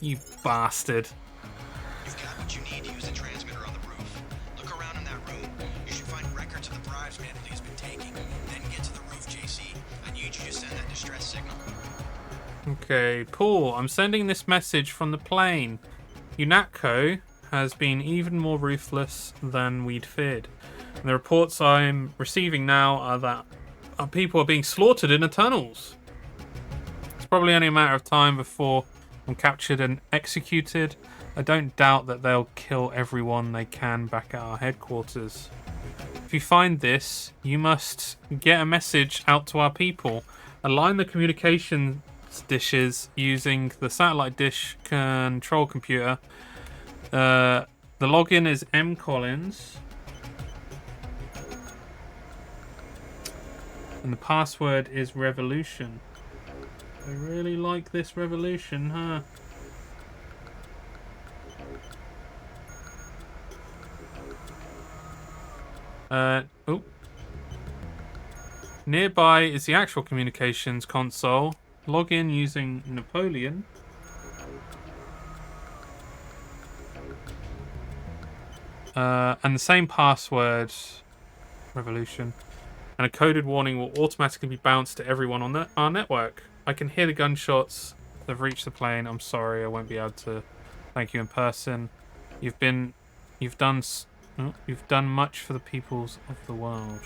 You bastard. You've got what you need to use a transmitter on the roof. Look around in that room. You should find records of the bribes Manley's been taking. Then get to the roof, JC. I need you to send that distress signal. Okay, Paul, I'm sending this message from the plane. UNATCO has been even more ruthless than we'd feared. And the reports I'm receiving now are that our people are being slaughtered in the tunnels. It's probably only a matter of time before I'm captured and executed. I don't doubt that they'll kill everyone they can back at our headquarters. If you find this, you must get a message out to our people. Align the communications dishes using the satellite dish control computer. The login is M Collins. And the password is Revolution. I really like this Revolution, huh? Oh. Nearby is the actual communications console. Log in using Napoleon. And the same password, Revolution. And a coded warning will automatically be bounced to everyone on our network. I can hear the gunshots. They've reached the plane. I'm sorry, I won't be able to thank you in person. You've done much for the peoples of the world.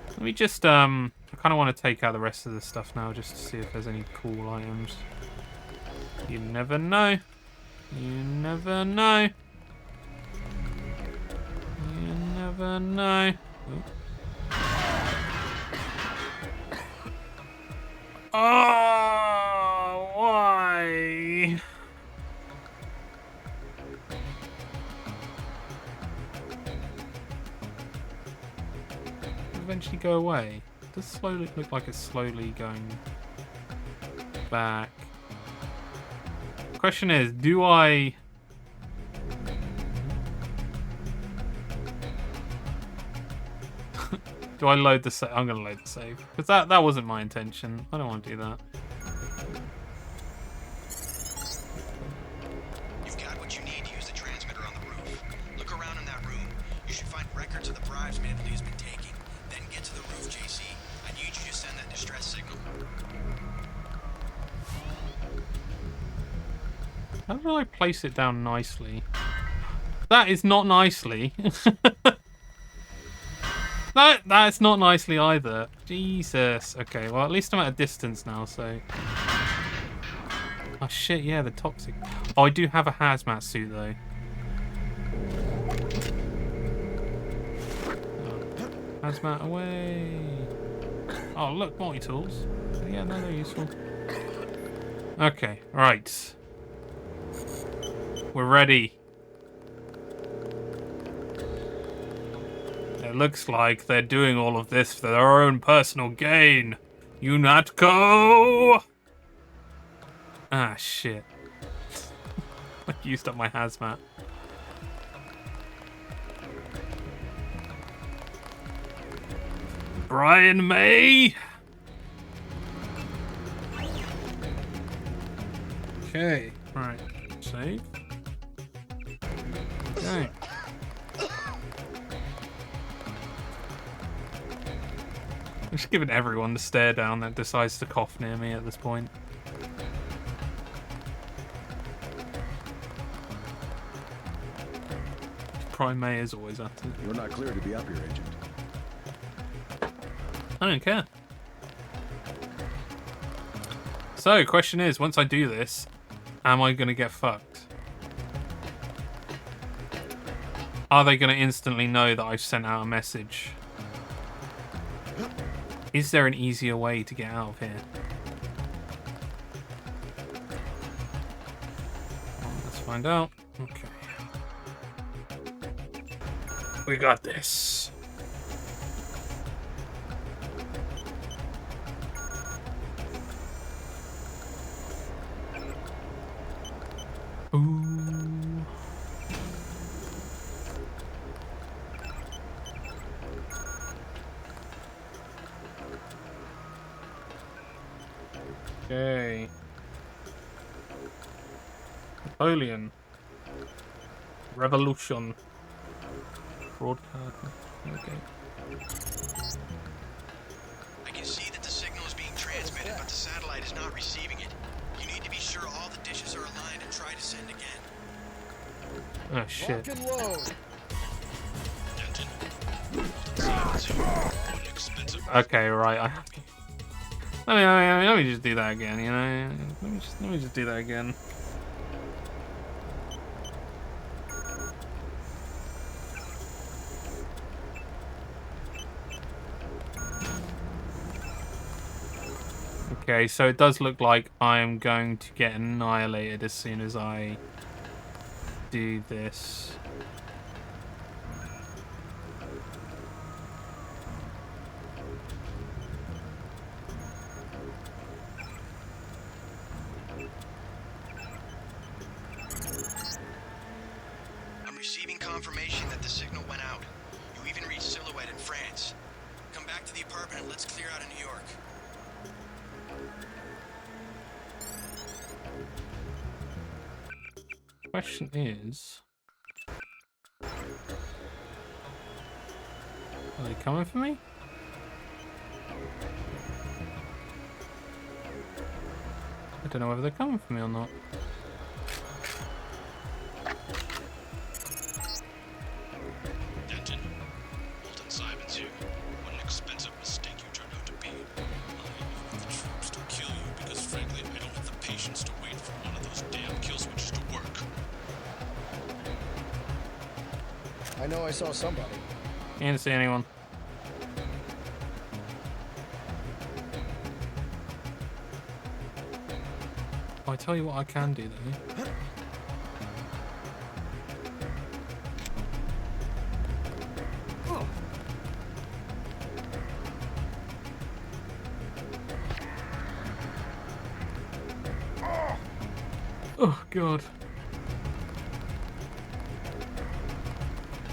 Let me just I kind of want to take out the rest of the stuff now, just to see if there's any cool items. You never know. You never know. You never know. Oh, why? Eventually go away. It does slowly look like it's slowly going back. Question is, do I do I load the save? I'm gonna load the save because that wasn't my intention. I don't want to do that. You've got what you need to use the transmitter on the roof. Look around in that room. You should find records of the bribes Mandalay has been taking. Then get to the roof, JC. I need you to send that distress signal. How do I place it down nicely? That is not nicely. That's not nicely either. Jesus. Okay, well at least I'm at a distance now, so... Oh shit, yeah, the toxic... Oh, I do have a hazmat suit though. Oh. Hazmat away. Oh look, multi-tools. Yeah, no, they're useful. Okay, right. We're ready. It looks like they're doing all of this for their own personal gain. UNATCO! Ah, shit. I used up my hazmat. Brian May! Okay, right. Save. Okay. I'm just giving everyone the stare down that decides to cough near me at this point. Prime May is always at it. You're not clear to be up here, Agent. I don't care. So, question is, once I do this, am I going to get fucked? Are they going to instantly know that I've sent out a message? Is there an easier way to get out of here? Let's find out. Okay. We got this. Ooh. Okay. Napoleon. Revolution. Broadcast. Okay. I can see that the signal is being transmitted, but the satellite is not receiving it. You need to be sure all the dishes are aligned and try to send again. Oh shit. Lock and load. Okay, right. I have to. Let me just do that again. You know, let me just do that again. Okay, so it does look like I'm going to get annihilated as soon as I do this. I'm receiving confirmation that the signal went out. You even reached Silhouette in France. Come back to the apartment and let's clear out of New York. Question is, are they coming for me? I don't know whether they're coming for me or not. know I saw somebody. You didn't see anyone. I tell you what I can do though. Oh god.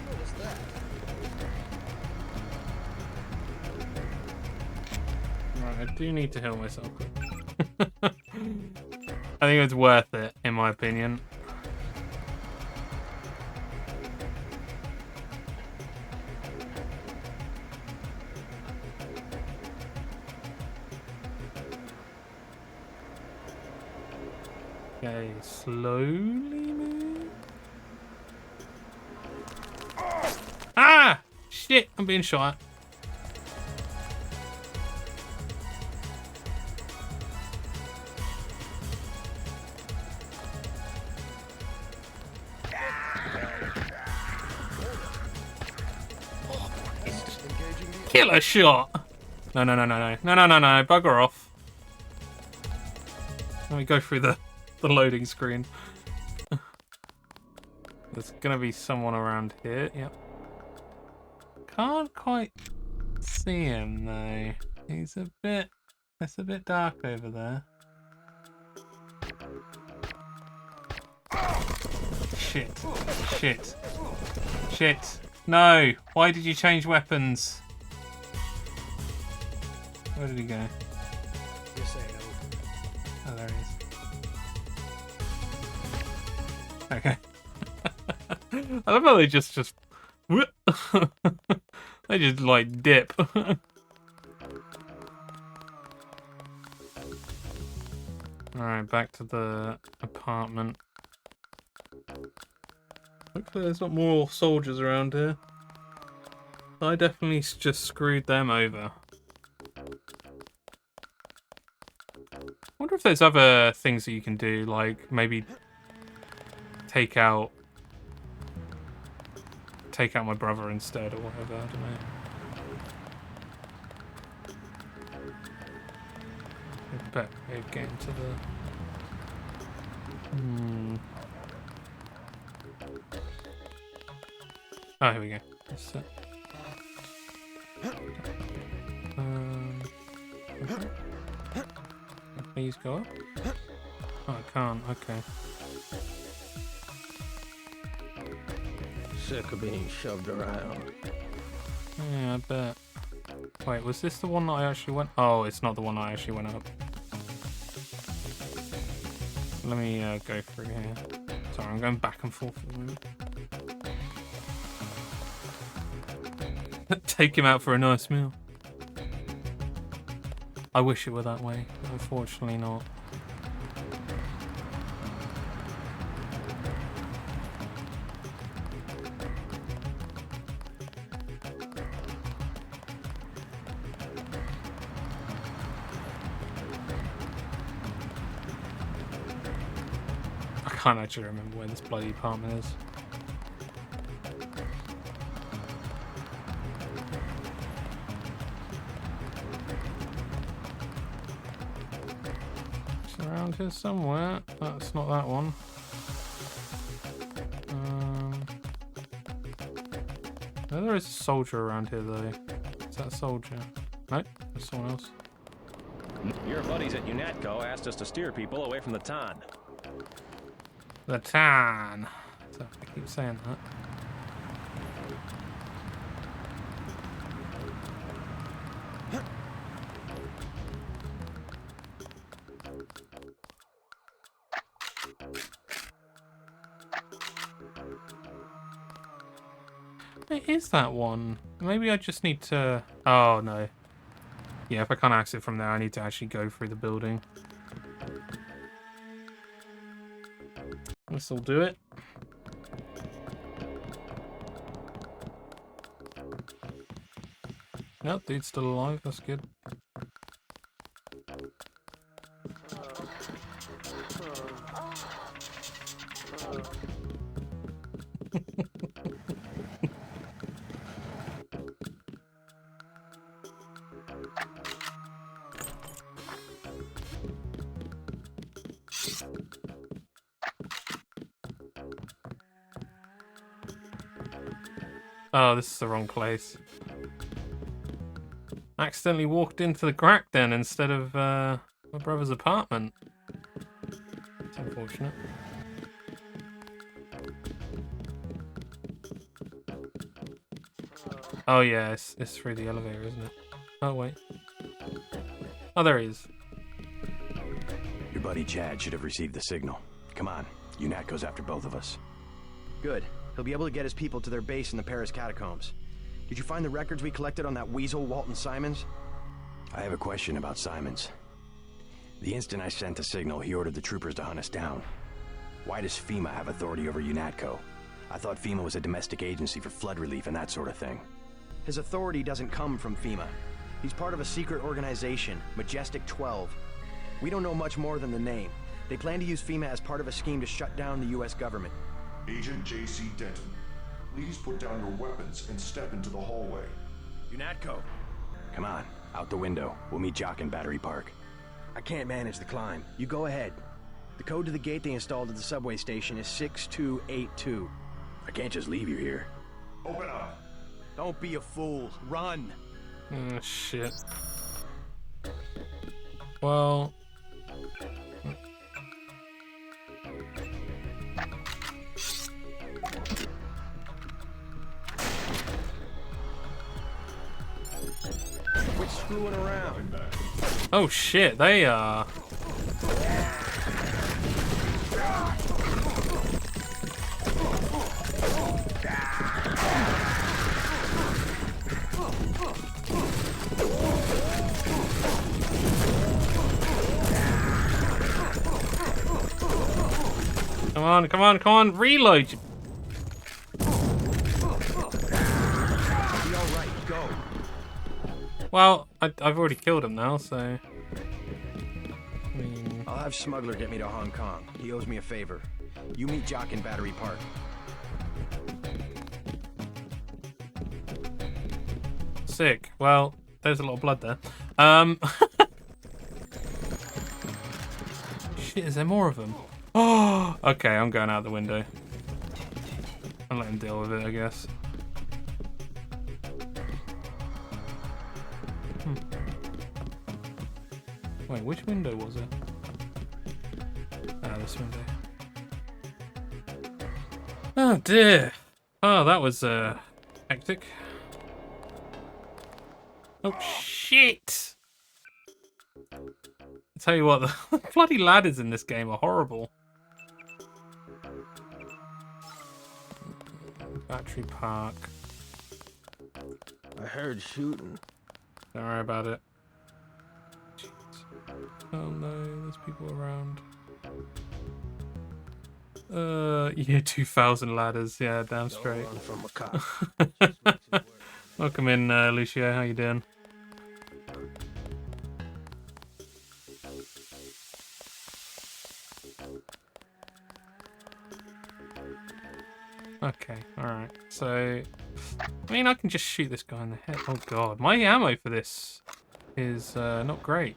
What was that? Right, I do need to heal myself. I think it's worth it, in my opinion. Okay, slowly move. Ah! Shit, I'm being shot at. Killer shot! No, no, no, no, no. No, no, no, no. Bugger off. Let me go through the loading screen. There's gonna be someone around here. Yep. Can't quite see him though. He's a bit... It's a bit dark over there. Shit. Shit. Shit. No! Why did you change weapons? Where did he go? This ain't over. Oh, there he is. Okay. I love how they just they just like dip. Alright, back to the apartment. Hopefully there's not more soldiers around here. I definitely just screwed them over. I wonder if there's other things that you can do, like maybe take out my brother instead or whatever, I don't know. I bet we're getting to the... Oh, here we go. That's it. Okay. Please go up. Oh, I can't. Okay. Sick of being shoved around. Yeah, I bet. Wait, was this the one that I actually went? Oh, it's not the one I actually went up. Let me go through here. Sorry, I'm going back and forth at the moment. Take him out for a nice meal. I wish it were that way, but unfortunately not. I can't actually remember where this bloody apartment is. Around here somewhere. That's not that one. No, there is a soldier around here though. Is that a soldier? Nope, there's someone else. Your buddies at UNATCO asked us to steer people away from the Ton. The Ton. So I keep saying that. It is that one. Maybe I just need to... Oh, no. Yeah, if I can't access it from there, I need to actually go through the building. This'll do it. Yep, dude's still alive. That's good. Oh, this is the wrong place. Accidentally walked into the crack den instead of my brother's apartment. It's unfortunate. Oh yeah, it's through the elevator, isn't it? Oh wait. Oh, there he is. Your buddy Chad should have received the signal. Come on, UNATCO's after both of us. Good. He'll be able to get his people to their base in the Paris catacombs. Did you find the records we collected on that weasel, Walton Simons? I have a question about Simons. The instant I sent the signal, he ordered the troopers to hunt us down. Why does FEMA have authority over UNATCO? I thought FEMA was a domestic agency for flood relief and that sort of thing. His authority doesn't come from FEMA. He's part of a secret organization, Majestic 12. We don't know much more than the name. They plan to use FEMA as part of a scheme to shut down the US government. Agent J.C. Denton, please put down your weapons and step into the hallway. UNATCO. Come on, out the window. We'll meet Jock in Battery Park. I can't manage the climb. You go ahead. The code to the gate they installed at the subway station is 6282. I can't just leave you here. Open up. Don't be a fool. Run. Oh, shit. Well... Quit screwing around. Oh shit, they are... Come on, come on, come on, reload! Be alright, go. Well, I've already killed him now, so... I mean... I'll have Smuggler get me to Hong Kong. He owes me a favor. You meet Jock in Battery Park. Sick. Well, there's a lot of blood there. Shit, is there more of them? Oh, okay, I'm going out the window. I'll let him deal with it, I guess. Wait, which window was it? Ah, this window. Oh dear. Oh, that was hectic. Oh shit! I tell you what, the bloody ladders in this game are horrible. Battery Park. I heard shooting. Don't worry about it. Jeez. Oh no, there's people around. Yeah, 2,000 ladders. Yeah, damn straight. Don't run from a cop. Welcome in, Lucio. How you doing? Okay, alright. So, I mean, I can just shoot this guy in the head. Oh god, my ammo for this is not great.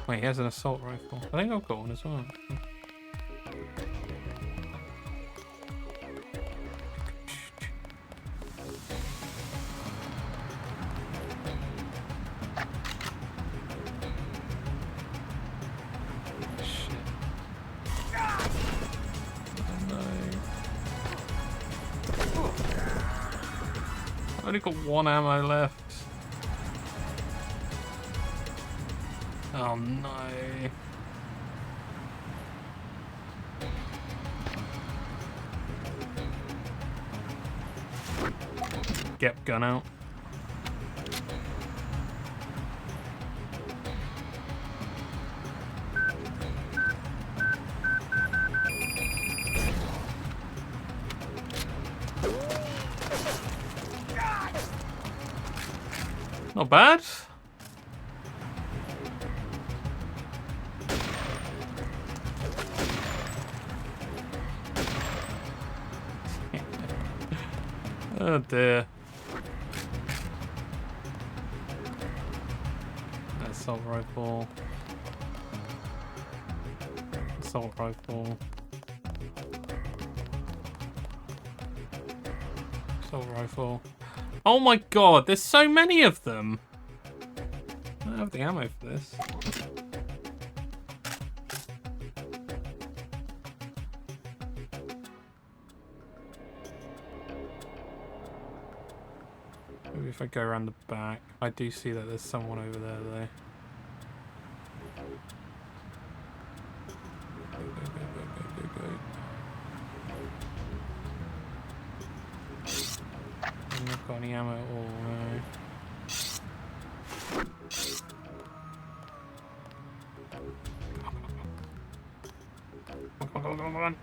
Wait, he has an assault rifle. I think I've got one as well. I've only got one ammo left. Oh no. Get gun out. Not bad. Oh dear. That's Assault rifle. Assault rifle. Assault rifle. Oh my god, there's so many of them! I don't have the ammo for this. Maybe if I go around the back. I do see that there's someone over there though. Go. I've not got any ammo at all, no. Come on.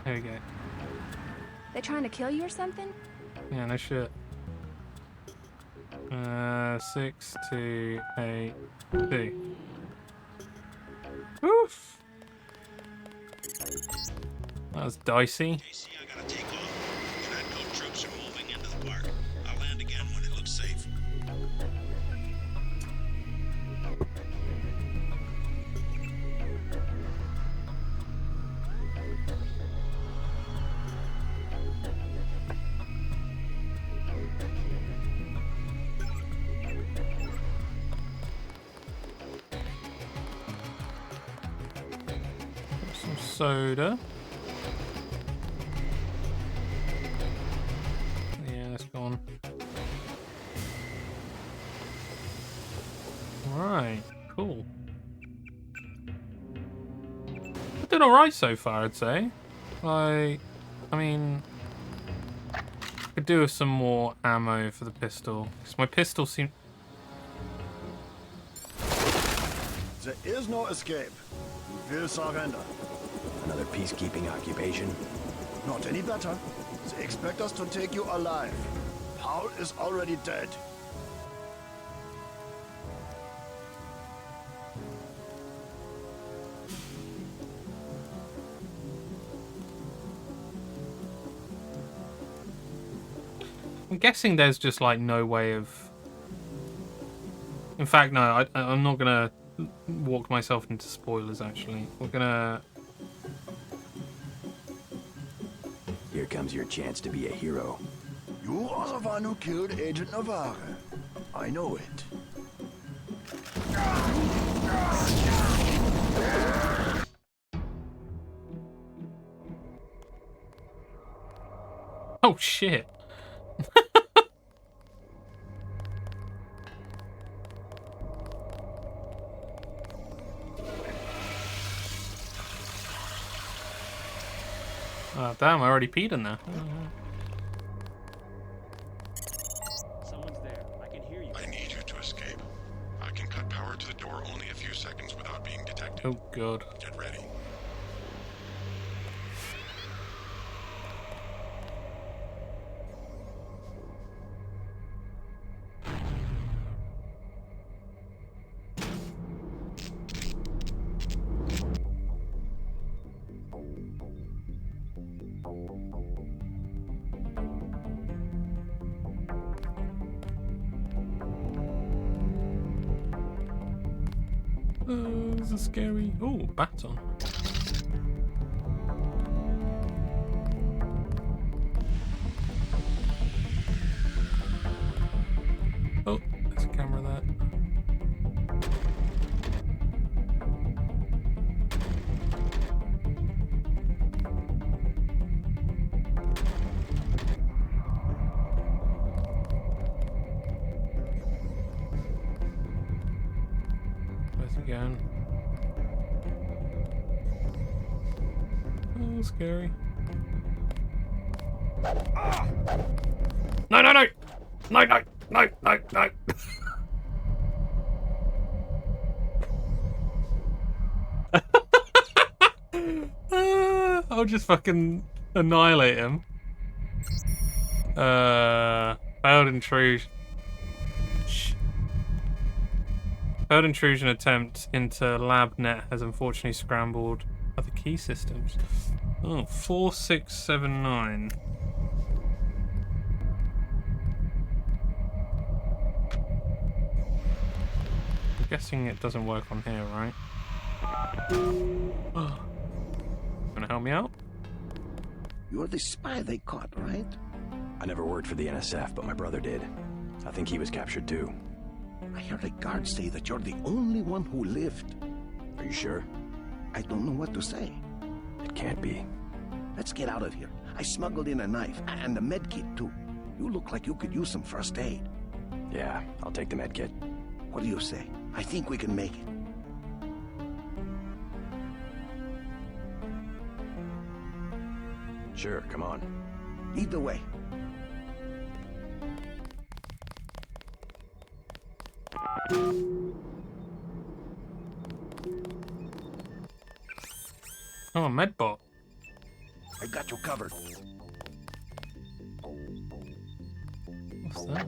There we go. They trying to kill you or something? Yeah, no shit. 6, 2, 8, 2. Oof! That was dicey. JC, I gotta take off. UNATCO troops are moving into the park. I'll land again when it looks safe. Some soda. Yeah, that's gone. Right, cool. I did alright so far, I'd say. Like, I mean, I could do with some more ammo for the pistol. Because my pistol seems... There is no escape. We will surrender. Another peacekeeping occupation? Not any better. They expect us to take you alive. Paul is already dead. I'm guessing there's just like no way of... In fact, no, I'm not gonna walk myself into spoilers actually. We're gonna... Here comes your chance to be a hero. You are the one who killed Agent Navarre. I know it. Oh shit. Oh, damn, I already peed in there. Someone's there. I can hear you. I need you to escape. I can cut power to the door only a few seconds without being detected. Oh, God. Get ready. This is scary. Oh, baton. Oh, there's a camera there. Where's it going? Oh, scary. No, no, no! No, no, no, no, no! I'll just fucking annihilate him. Failed intrusion. Failed intrusion attempt into LabNet has unfortunately scrambled other key systems. Oh, 4679. Guessing it doesn't work on here, right? Gonna help me out? You're the spy they caught, right? I never worked for the NSF, but my brother did. I think he was captured too. I heard a guard say that you're the only one who lived. Are you sure? I don't know what to say. It can't be. Let's get out of here. I smuggled in a knife and a med kit too. You look like you could use some first aid. Yeah, I'll take the med kit. What do you say? I think we can make it. Sure, come on. Lead the way. Oh, a medbot. I got you covered. What's that?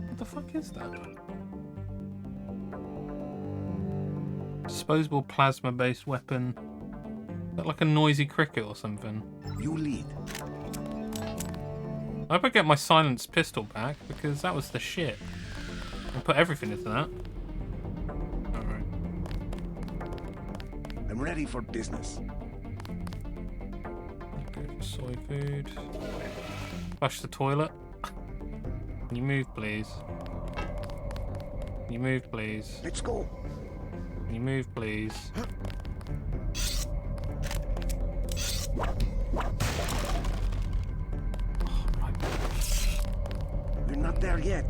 What the fuck is that? Disposable plasma-based weapon. Is that like a noisy cricket or something? You lead. I hope I get my silenced pistol back, because that was the shit. I'll put everything into that. Alright. I'm ready for business. Go for soy food. Flush the toilet. Can you move, please? Can you move, please? Let's go. Can you move, please? You're not there yet.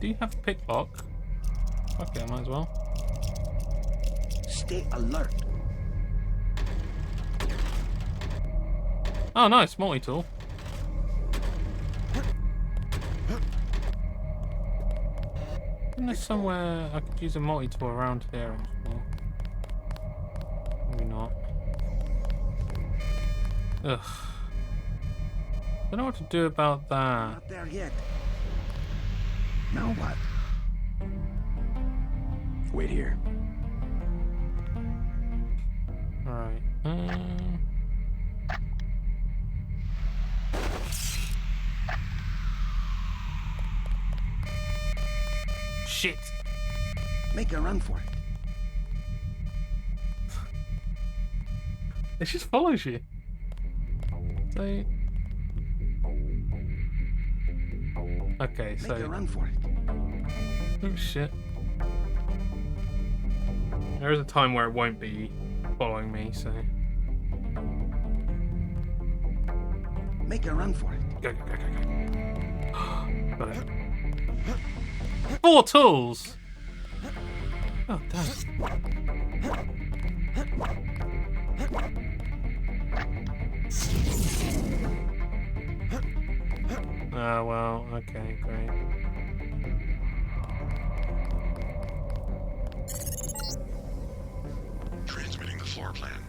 Do you have a pick lock? Okay, I might as well. Stay alert. Oh, nice, multi-tool. Isn't there somewhere I could use a multi-tool around here? Maybe not. Ugh. Don't know what to do about that. Not there yet. Now what? Wait here. Alright. Shit. Make a run for it. It just follows you. So... Okay, so... Make a run for it. Oh shit. There is a time where it won't be following me, so... Make a run for it. Go, go, go, go, go. Got it. 4 tools! Oh, damn. Oh, well, okay, great. Transmitting the floor plan.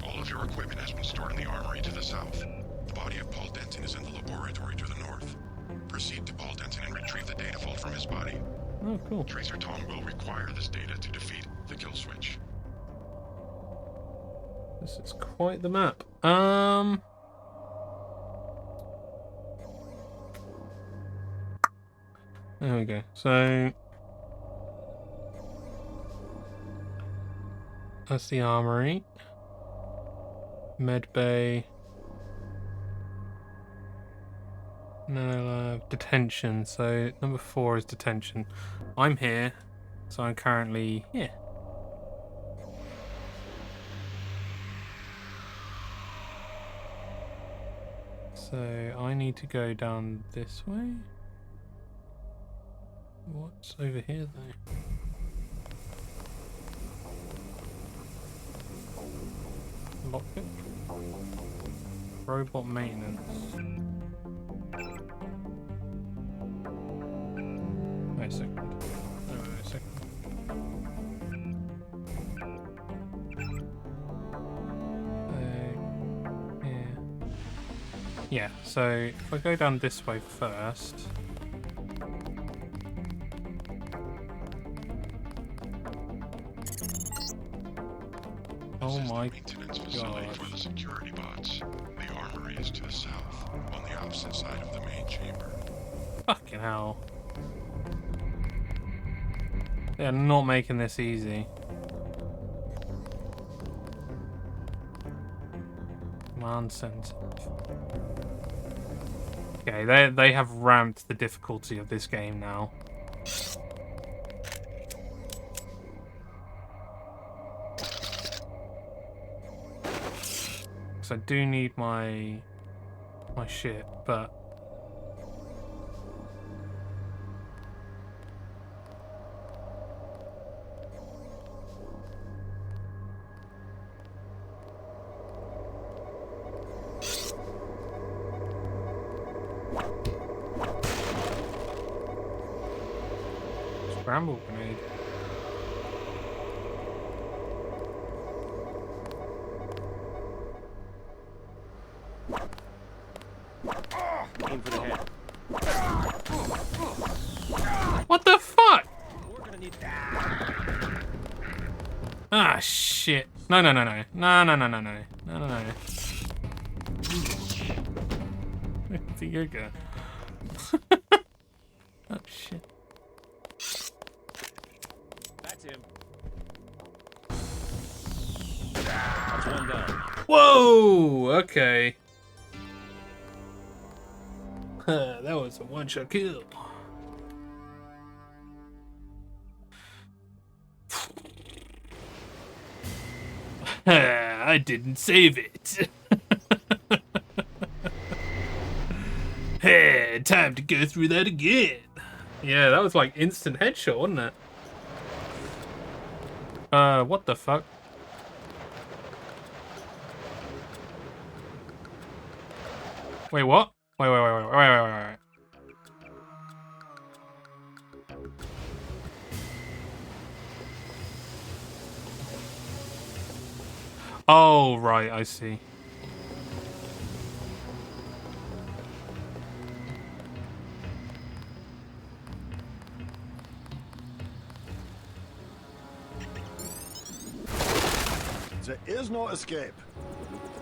All of your equipment has been stored in the armory to the south. The body of Paul Denton is in the laboratory to the north. Proceed to Paul Denton and retrieve the data vault from his body. Oh, cool. Tracer Tom will require this data to defeat the kill switch. This is quite the map. There we go. So that's the armory. Med bay. No, detention. So number 4 is detention. I'm here, so I'm currently here. So I need to go down this way. What's over here though? Lockpick? Robot maintenance. Wait a second. No, wait a second. Yeah, so if I go down this way first. Oh my maintenance facility god. for the security bots. The armory is to the south, on the opposite side of the main chamber. Fucking hell. They're not making this easy. Command center. Okay, they have ramped the difficulty of this game now. So I do need my shit, but scramble grenade. Aim for the head. What the fuck? Ah, shit. No. No. It's a yoga. Oh, shit. That's him. That's one down. Whoa! Okay. That was a one-shot kill. I didn't save it. Hey, time to go through that again. Yeah, that was like instant headshot, wasn't it? What the fuck? Wait, what? Wait. Oh, right, I see. There is no escape.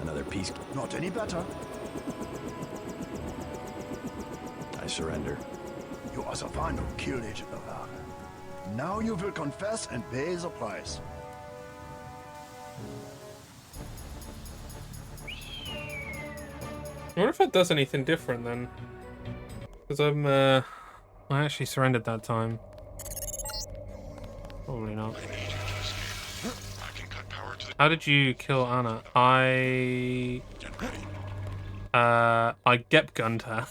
Another piece. Not any better. I surrender. You are the one who killed Agent Navarre. Now you will confess and pay the price. I wonder if it does anything different then. Because I actually surrendered that time. Probably not. How did you kill Anna? I gep gunned her.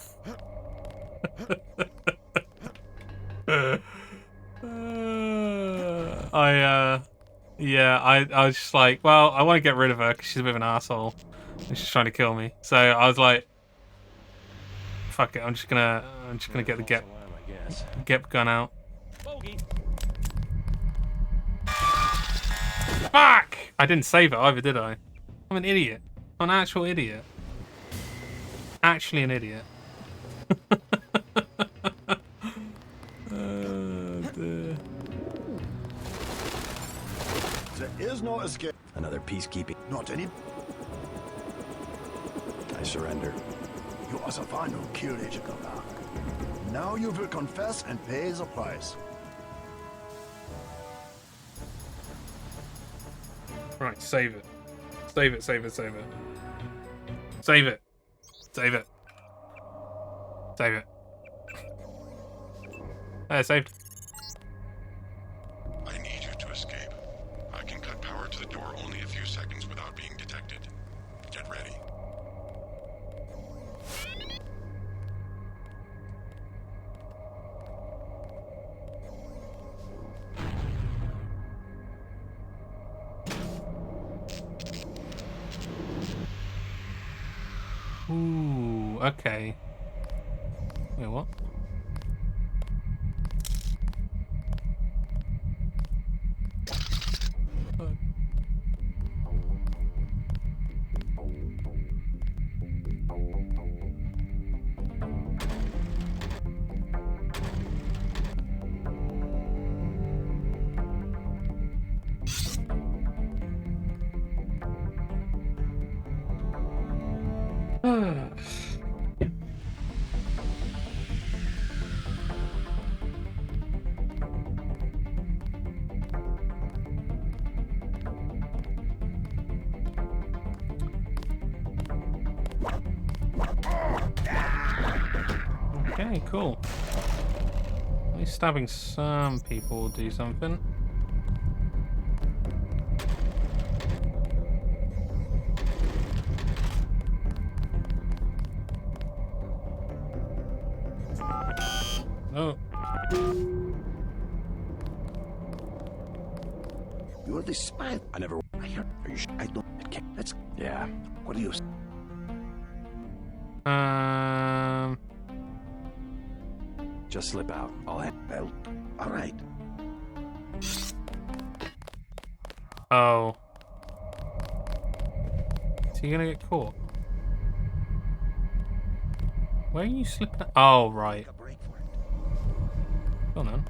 I was just like, well, I want to get rid of her because she's a bit of an asshole and she's trying to kill me. So I was like, fuck it, I'm just gonna get the gep gun out. Fuck! I didn't save it either, did I? I'm an idiot. I'm an actual idiot. Actually an idiot. There is no escape. Another peacekeeping. Not any. I surrender. You are the one who killed Agent Navarre. Now you will confess and pay the price. Right, save it. Save it. Save it. Save it. Save it. Save it. Save it. Hey, saved. I need you to escape. I can cut power to the door only a few seconds without being detected. Get ready. Ooh, okay. Wait, what? Okay, cool. At least stabbing some people will do something. Oh. You're the spy. I never. I hear. Are you sure? I don't. It can't. Let's. Yeah. What do you? Just slip out. I'll head. Well, all right. Oh. Is he gonna get caught? Where are you slipping? Oh, right. Go on then.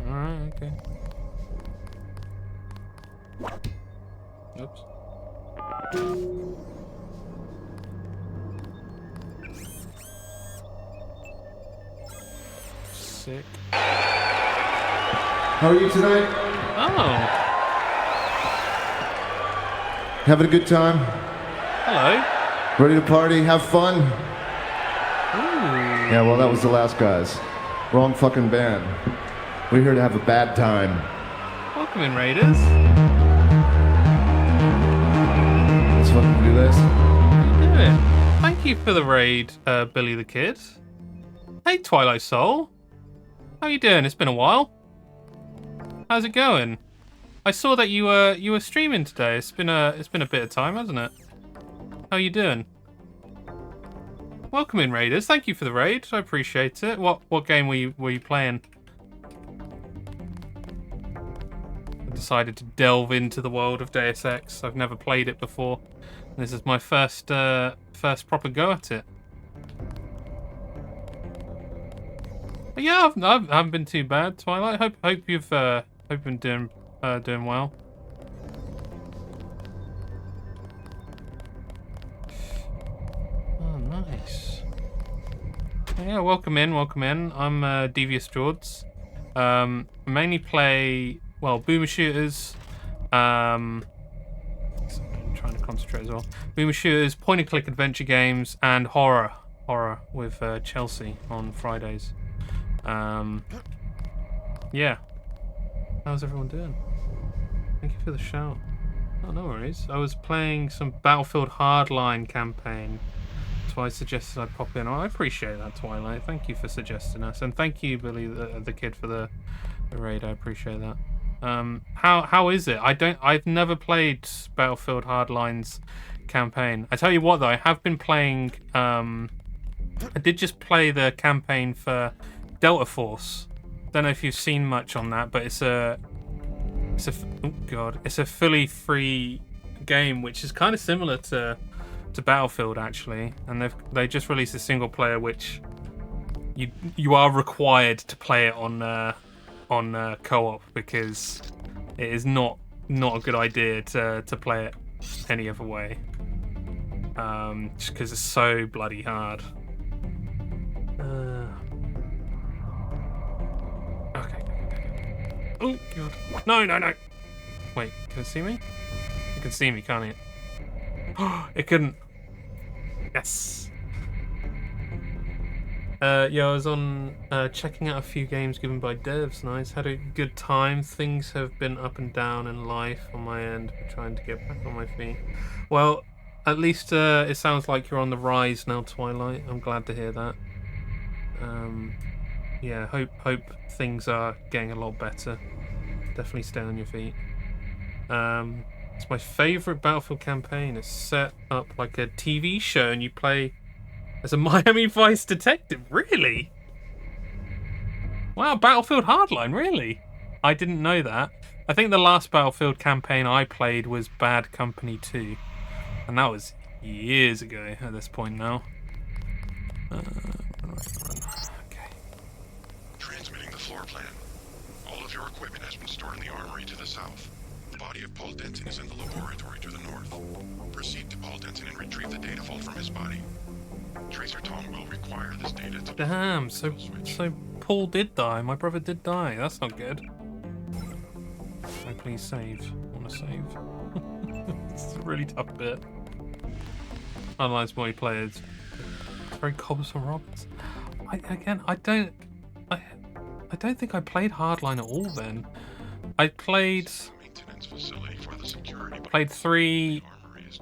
Alright, okay. Oops. Sick. How are you tonight? Oh. Having a good time? Hello. Ready to party? Have fun? Ooh. Yeah, well, that was the last guys. Wrong fucking band. We're here to have a bad time. Welcome in, Raiders. Let's fucking do this. Do it. Thank you for the raid, Billy the Kid. Hey, Twilight Soul. How you doing? It's been a while. How's it going? I saw that you were streaming today. It's been a bit of time, hasn't it? How you doing? Welcome in, Raiders. Thank you for the raid. I appreciate it. What game were you playing? I decided to delve into the world of Deus Ex. I've never played it before. This is my first proper go at it. But yeah, I haven't been too bad, Twilight. Hope you've been doing well. Oh, nice. Yeah, welcome in. I'm Devious Jords. Mainly play boomer shooters. I'm trying to concentrate as well. Boomer shooters, point and click adventure games, and horror with Chelsea on Fridays. Yeah. How's everyone doing? Thank you for the shout. Oh, no worries. I was playing some Battlefield Hardline campaign. That's why I suggested I pop in. Oh, I appreciate that, Twilight. Thank you for suggesting us. And thank you, Billy the Kid, for the raid. I appreciate that. How is it? I've never played Battlefield Hardline's campaign. I tell you what, though, I have been playing... I did just play the campaign for Delta Force. Don't know if you've seen much on that, but it's a fully free game, which is kind of similar to Battlefield actually, and they just released a single player, which you are required to play it on co-op, because it is not a good idea to play it any other way, just because it's so bloody hard. Okay. Oh god. No. Wait, can it see me? It can see me, can't it? It couldn't. Yes. Yeah, I was on checking out a few games given by devs. Nice. Had a good time. Things have been up and down in life on my end. I'm trying to get back on my feet. Well, at least it sounds like you're on the rise now, Twilight. I'm glad to hear that. Yeah, hope things are getting a lot better. Definitely stay on your feet. It's my favourite Battlefield campaign. It's set up like a TV show and you play as a Miami Vice detective. Really? Wow, Battlefield Hardline, really? I didn't know that. I think the last Battlefield campaign I played was Bad Company 2. And that was years ago at this point now. Okay. Transmitting the floor plan. All of your equipment has been stored in the armory to the south. The body of Paul Denton is in the laboratory to the north. Proceed to Paul Denton and retrieve the data vault from his body. Tracer Tom will require this data to... Damn, so Paul did die. My brother did die. That's not good. So please save. I want to save. It's a really tough bit. Unlike multiplayer, very Cobbs and Roberts. I don't think I played Hardline at all then. I played 3,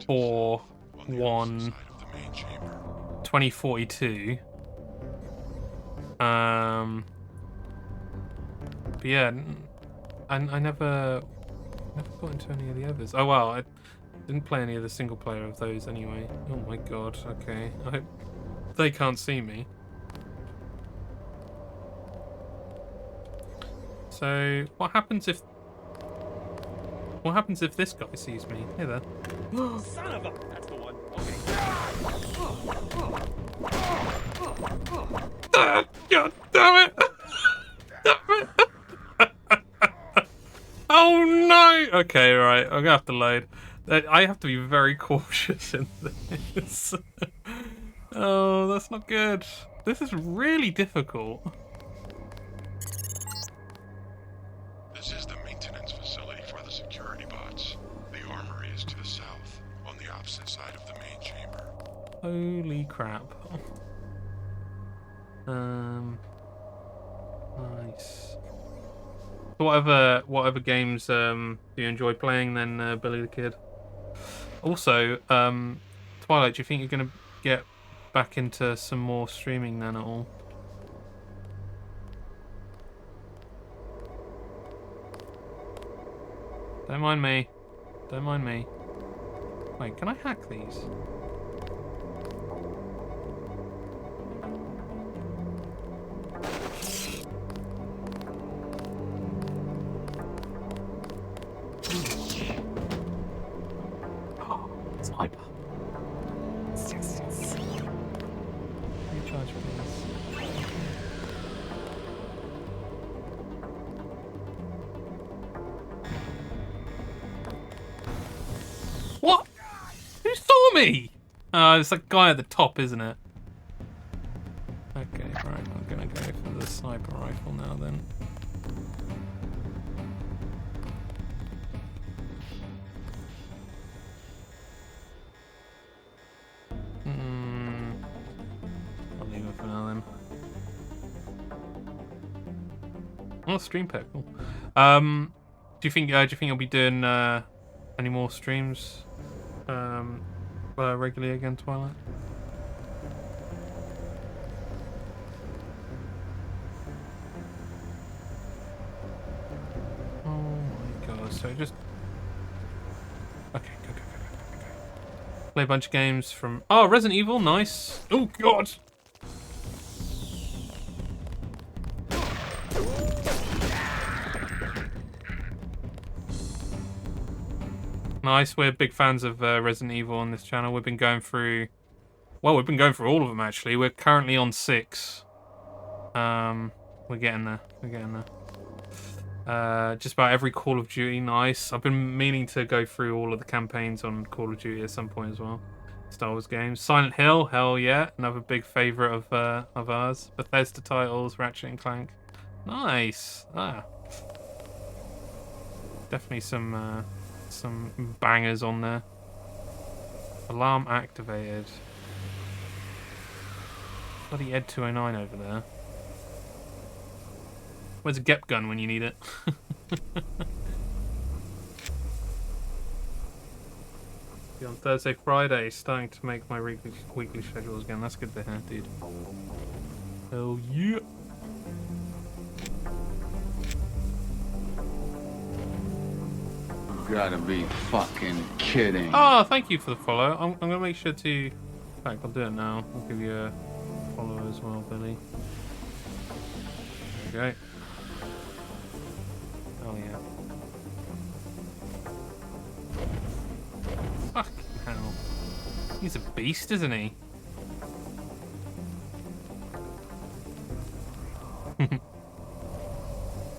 4, 1, 2042. But yeah, I never got into any of the others. Oh well, I didn't play any of the single player of those anyway. Oh my god, okay. I hope they can't see me. So, what happens if this guy sees me? Hey there. Son of a... That's the one. Okay. God damn it! Damn it! Oh no! Okay, right. I'm gonna have to load. I have to be very cautious in this. Oh, that's not good. This is really difficult. This is the maintenance facility for the security bots. The armory is to the south, on the opposite side of the main chamber. Holy crap. Nice. Whatever games do you enjoy playing then, Billy the Kid? Also, Twilight, do you think you're gonna get back into some more streaming then at all? Don't mind me. Don't mind me. Wait, can I hack these? Sniper. Yes, yes. Recharge, please. What? Who saw me? It's that guy at the top, isn't it? Okay, right. I'm gonna go for the sniper rifle now then. I'll leave it for now then. Oh, stream pack. Cool. Do you think you'll be doing any more streams regularly again, Twilight? Oh my god! So just okay, go. Play a bunch of games from Resident Evil, nice. Oh god. Nice, we're big fans of Resident Evil on this channel. We've been going through all of them actually. We're currently on 6. We're getting there. Just about every Call of Duty, nice. I've been meaning to go through all of the campaigns on Call of Duty at some point as well. Star Wars games. Silent Hill, hell yeah. Another big favourite of ours. Bethesda titles, Ratchet and Clank. Nice. Definitely some bangers on there. Alarm activated. Bloody Ed 209 over there. Where's a GEP gun when you need it? Be on Thursday, Friday, starting to make my weekly schedules again. That's good to hear, dude. Hell yeah. You gotta be fucking kidding. Oh, thank you for the follow. I'm gonna make sure to. In fact, I'll do it now. I'll give you a follow as well, Billy. There we go. Oh yeah. Fucking hell. He's a beast, isn't he?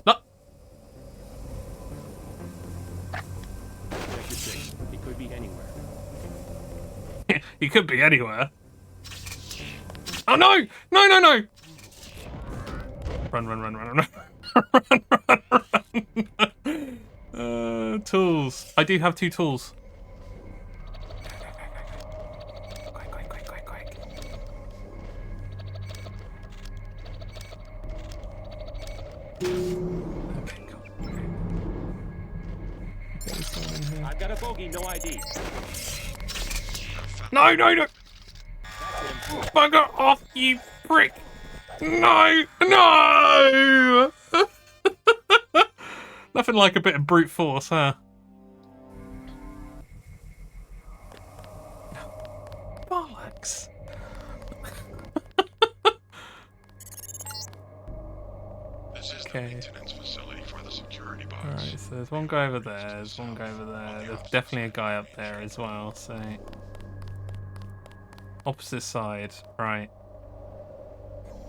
No. He could be anywhere. He could be anywhere. Oh no! No! Run. Tools. I do have 2 tools. Quick. Okay, cool. I've got a bogey, no ID. No, no, no! Bugger off, you prick! No! No! Nothing like a bit of brute force, huh? Bollocks! Okay. Alright, so there's one guy over there, there's one guy over there, there's definitely a guy up there as well, so... Opposite side, right.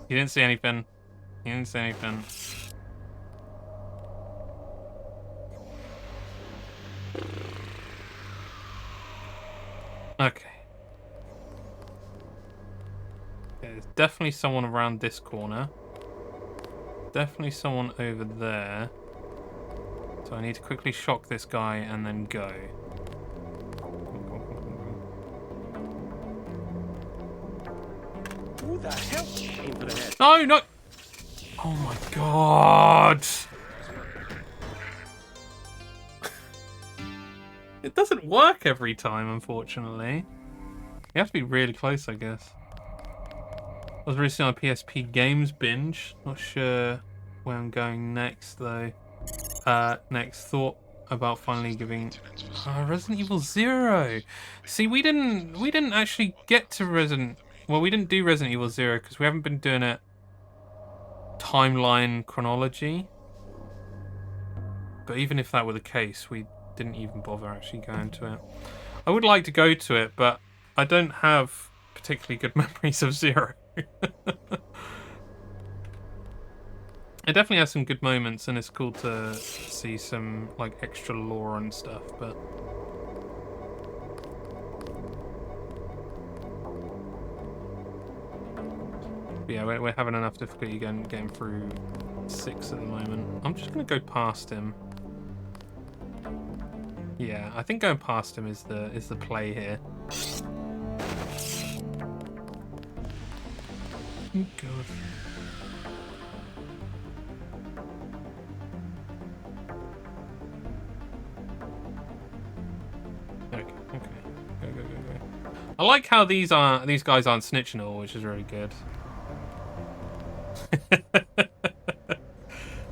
You didn't see anything. You didn't see anything. Okay. There's definitely someone around this corner. Definitely someone over there. So I need to quickly shock this guy and then go. Who the hell? Aim for the head. No, no! Oh my god! It doesn't work every time, unfortunately. You have to be really close, I guess. I was recently on a PSP Games binge. Not sure where I'm going next, though. Next thought about finally giving Resident Evil 0. See, we didn't actually get to we didn't do Resident Evil 0 because we haven't been doing it timeline chronology. But even if that were the case, we didn't even bother actually going to it. I would like to go to it, but I don't have particularly good memories of 0. It definitely has some good moments, and it's cool to see some like extra lore and stuff, but yeah, we're having enough difficulty getting through 6 at the moment. I'm just gonna go past him. Yeah, I think going past him is the play here. Oh god. Okay. Go. I like how these guys aren't snitching at all, which is really good.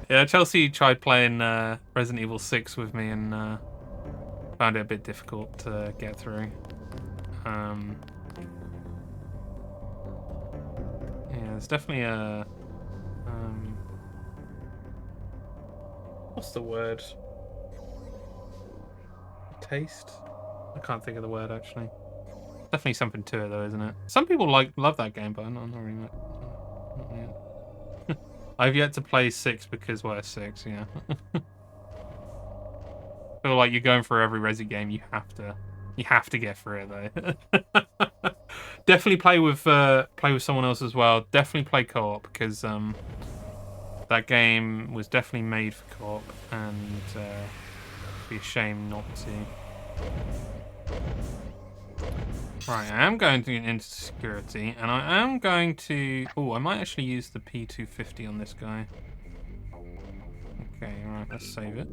Yeah, Chelsea tried playing Resident Evil 6 with me and found it a bit difficult to get through. Yeah, there's definitely a what's the word? Taste? I can't think of the word actually. Definitely something to it though, isn't it? Some people love that game, but I'm not really not yet. I've yet to play 6 because we're 6, yeah. Feel like you're going through every Resi game, you have to get through it though. Definitely play with someone else as well. Definitely play co-op because that game was definitely made for co-op, and it'd be a shame not to. Right, I am going to get into security, and I am going to... Oh, I might actually use the P250 on this guy. Okay, right, let's save it.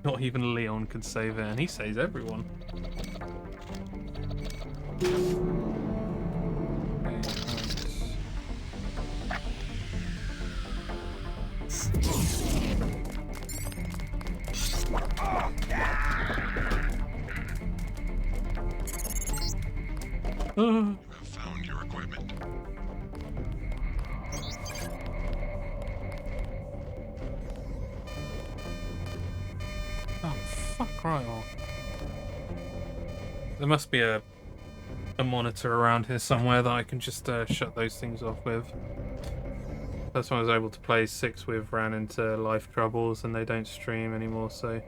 Not even Leon could save it, and he saves everyone. You have found your equipment. Oh, fuck right off. There must be a monitor around here somewhere that I can just shut those things off with. That's when I was able to play 6 with, ran into life troubles and they don't stream anymore, so...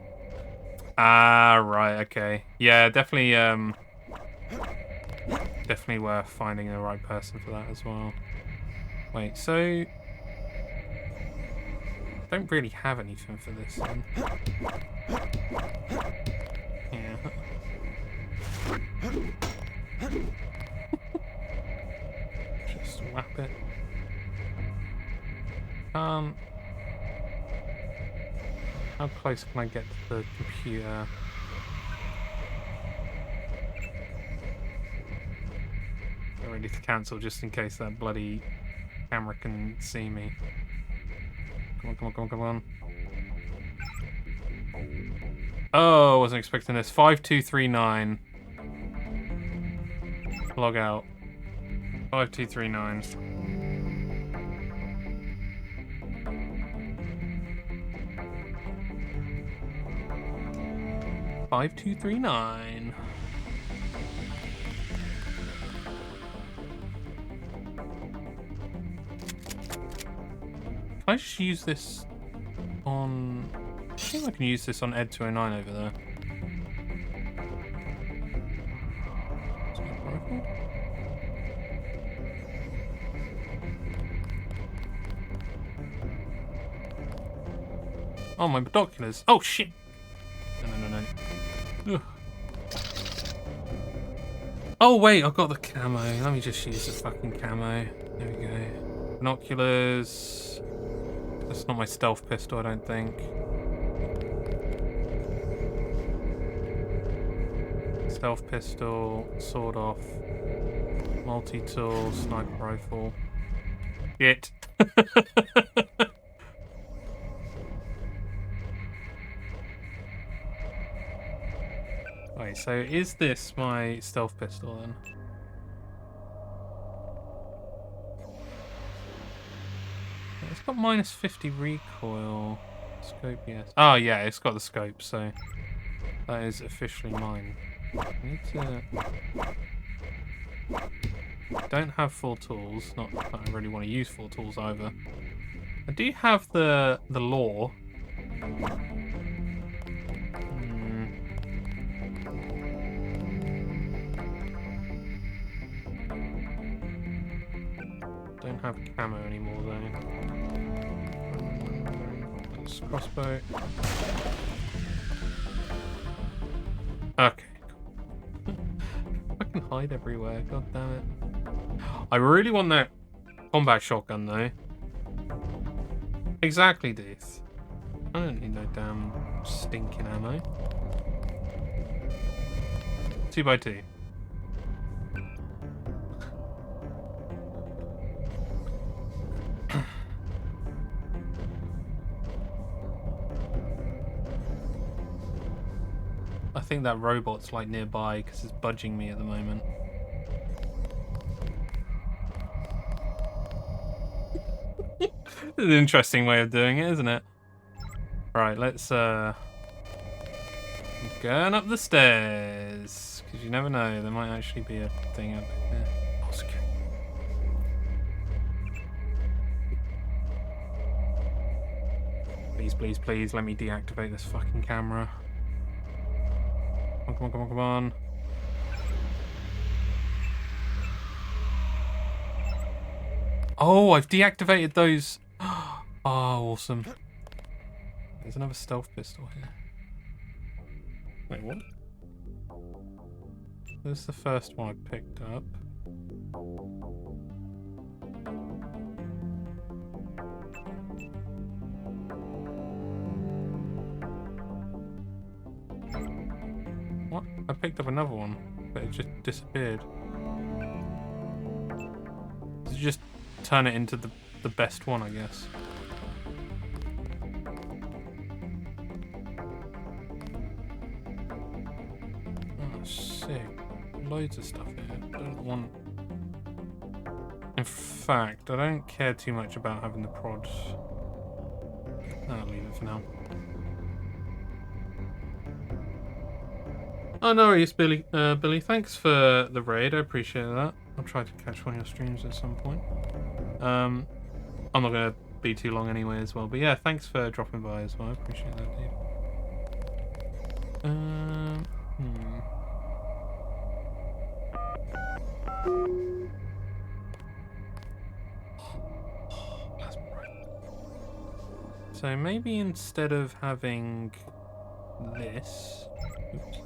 Ah, right, okay. Yeah, definitely, definitely worth finding the right person for that as well. Wait, so... I don't really have anything for this then. Yeah. Just whap it. How close can I get to the computer? I'm ready to cancel just in case that bloody camera can see me. Come on, come on, come on, come on. Oh, I wasn't expecting this. 5239. Log out. 5239. Five, 2, 3, 9. Can I just use this on... I think I can use this on Ed 209 over there. Oh, my binoculars. Oh, shit. No. Ugh. Oh, wait, I've got the camo. Let me just use the fucking camo. There we go. Binoculars. That's not my stealth pistol, I don't think. Stealth pistol, sword off, multi-tool, sniper rifle. Shit. Wait, so is this my stealth pistol then? It's got minus 50 recoil. Scope, yes. Oh yeah, it's got the scope, so that is officially mine. I need to... Don't have full tools. Not that I really want to use full tools either. I do have the law. Don't have camo anymore though. That's crossbow. Okay. I can hide everywhere, god damn it. I really want that combat shotgun though. Exactly, Deus. I don't need no damn stinking ammo. 2x2. I think that robot's like nearby because it's budging me at the moment. It's an interesting way of doing it, isn't it? Right, let's going up the stairs because you never know, there might actually be a thing up there. Oh, secure. Please, please, please, let me deactivate this fucking camera. Come on, come on, come on. Oh, I've deactivated those. Oh, awesome. There's another stealth pistol here. Wait, what? This is the first one I picked up. What? I picked up another one, but it just disappeared. Did you just turn it into the best one, I guess? Oh, sick. Loads of stuff here. Don't want... In fact, I don't care too much about having the prods. I'll leave it for now. Oh, no worries, Billy. Billy, thanks for the raid. I appreciate that. I'll try to catch one of your streams at some point. I'm not going to be too long anyway as well. But yeah, thanks for dropping by as well. I appreciate that, dude. So maybe instead of having this... Oops.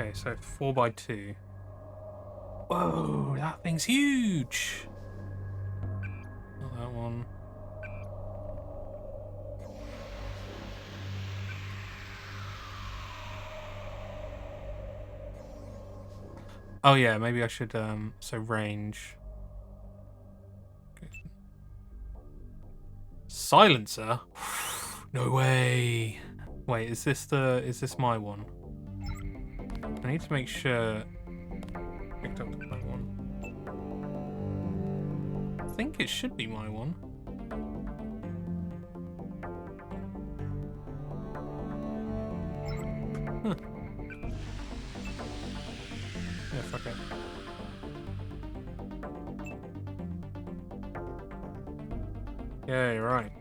Okay, so 4x2. Whoa, that thing's huge. Not that one. Oh yeah, maybe I should so range. Okay. Silencer? No way. Wait, is this my one? I need to make sure I picked up the right one. I think it should be my one. Huh. Yeah, fuck it. Yeah, you're right.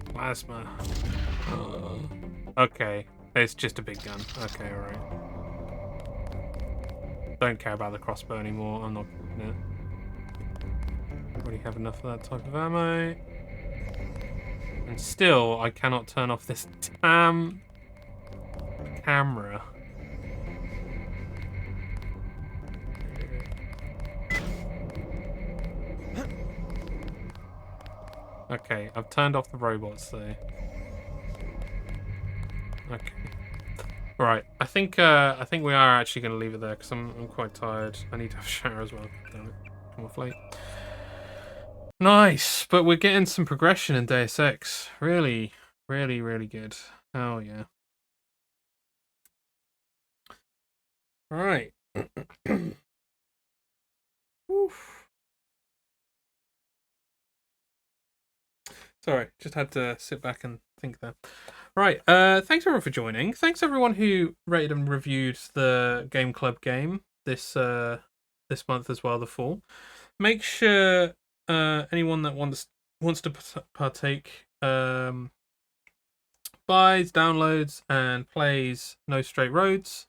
Plasma. Okay, it's just a big gun. Okay, alright. Don't care about the crossbow anymore. I'm not keeping it. Already have enough of that type of ammo. And still, I cannot turn off this damn camera. Okay, I've turned off the robots though. Okay. Right, I think we are actually going to leave it there because I'm quite tired. I need to have a shower as well. Damn it, come off late. Nice, but we're getting some progression in Deus Ex. Really, really, really good. Oh yeah. All right. Oof. Sorry, just had to sit back and think there. Right, thanks everyone for joining. Thanks everyone who rated and reviewed the Game Club game this month as well, the fall. Make sure anyone that wants to partake buys, downloads, and plays No Straight Roads.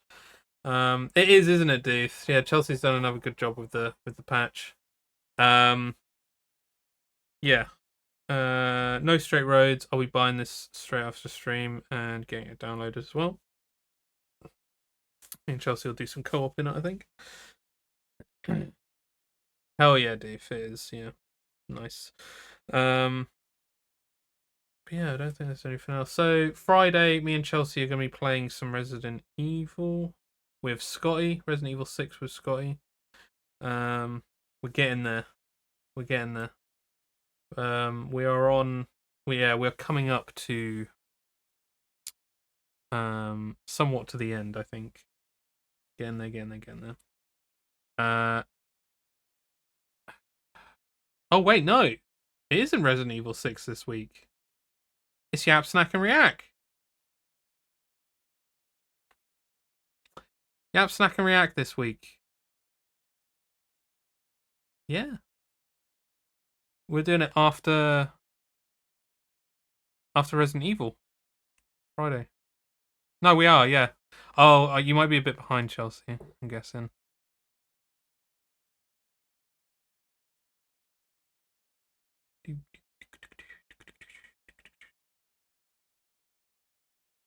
It is, isn't it, Deus? Yeah, Chelsea's done another good job with the patch. Yeah. No Straight Roads. I'll be buying this straight after stream and getting it downloaded as well. Me and Chelsea will do some co-op in it, I think. Hell yeah, Dave, it is. Yeah, nice. But yeah, I don't think there's anything else. So Friday, me and Chelsea are going to be playing some Resident Evil with Scotty. Resident Evil 6 with Scotty. We're getting there. We're getting there. We are on. We're coming up to somewhat to the end, I think. Getting there. Oh wait, no. It isn't Resident Evil 6 this week. It's Yap, Snack and React. Yap, Snack and React this week. Yeah. We're doing it after Resident Evil. Friday. No, we are, yeah. Oh, you might be a bit behind, Chelsea, I'm guessing.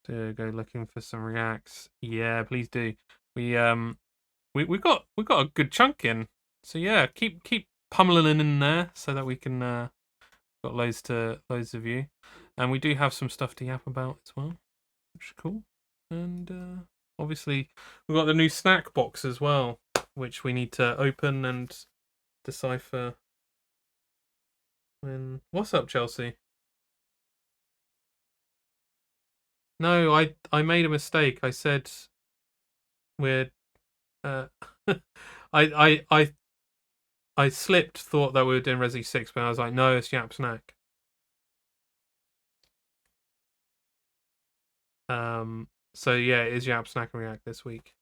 To go looking for some reacts. Yeah, please do. We got a good chunk in. So yeah, keep pummeling in there so that we can got loads of you. And we do have some stuff to yap about as well, which is cool. And obviously we've got the new snack box as well, which we need to open and decipher. What's up, Chelsea? No, I made a mistake. I said we're I slipped, thought that we were doing Resi 6, but I was like, no, it's Yap Snack. So yeah, it is Yap Snack and React this week.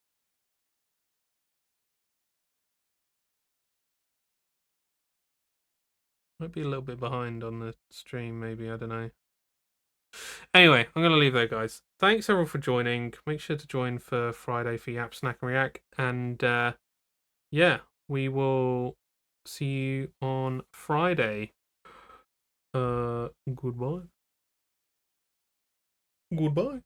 Might be a little bit behind on the stream, maybe, I don't know. Anyway, I'm gonna leave there, guys. Thanks everyone for joining. Make sure to join for Friday for Yap Snack and React. And yeah, we will see you on Friday. Goodbye. Goodbye.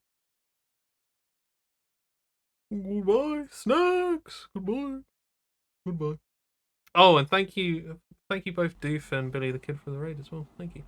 Goodbye, snacks. Goodbye. Goodbye. Oh, and thank you both Doof and Billy the Kid for the raid as well. Thank you.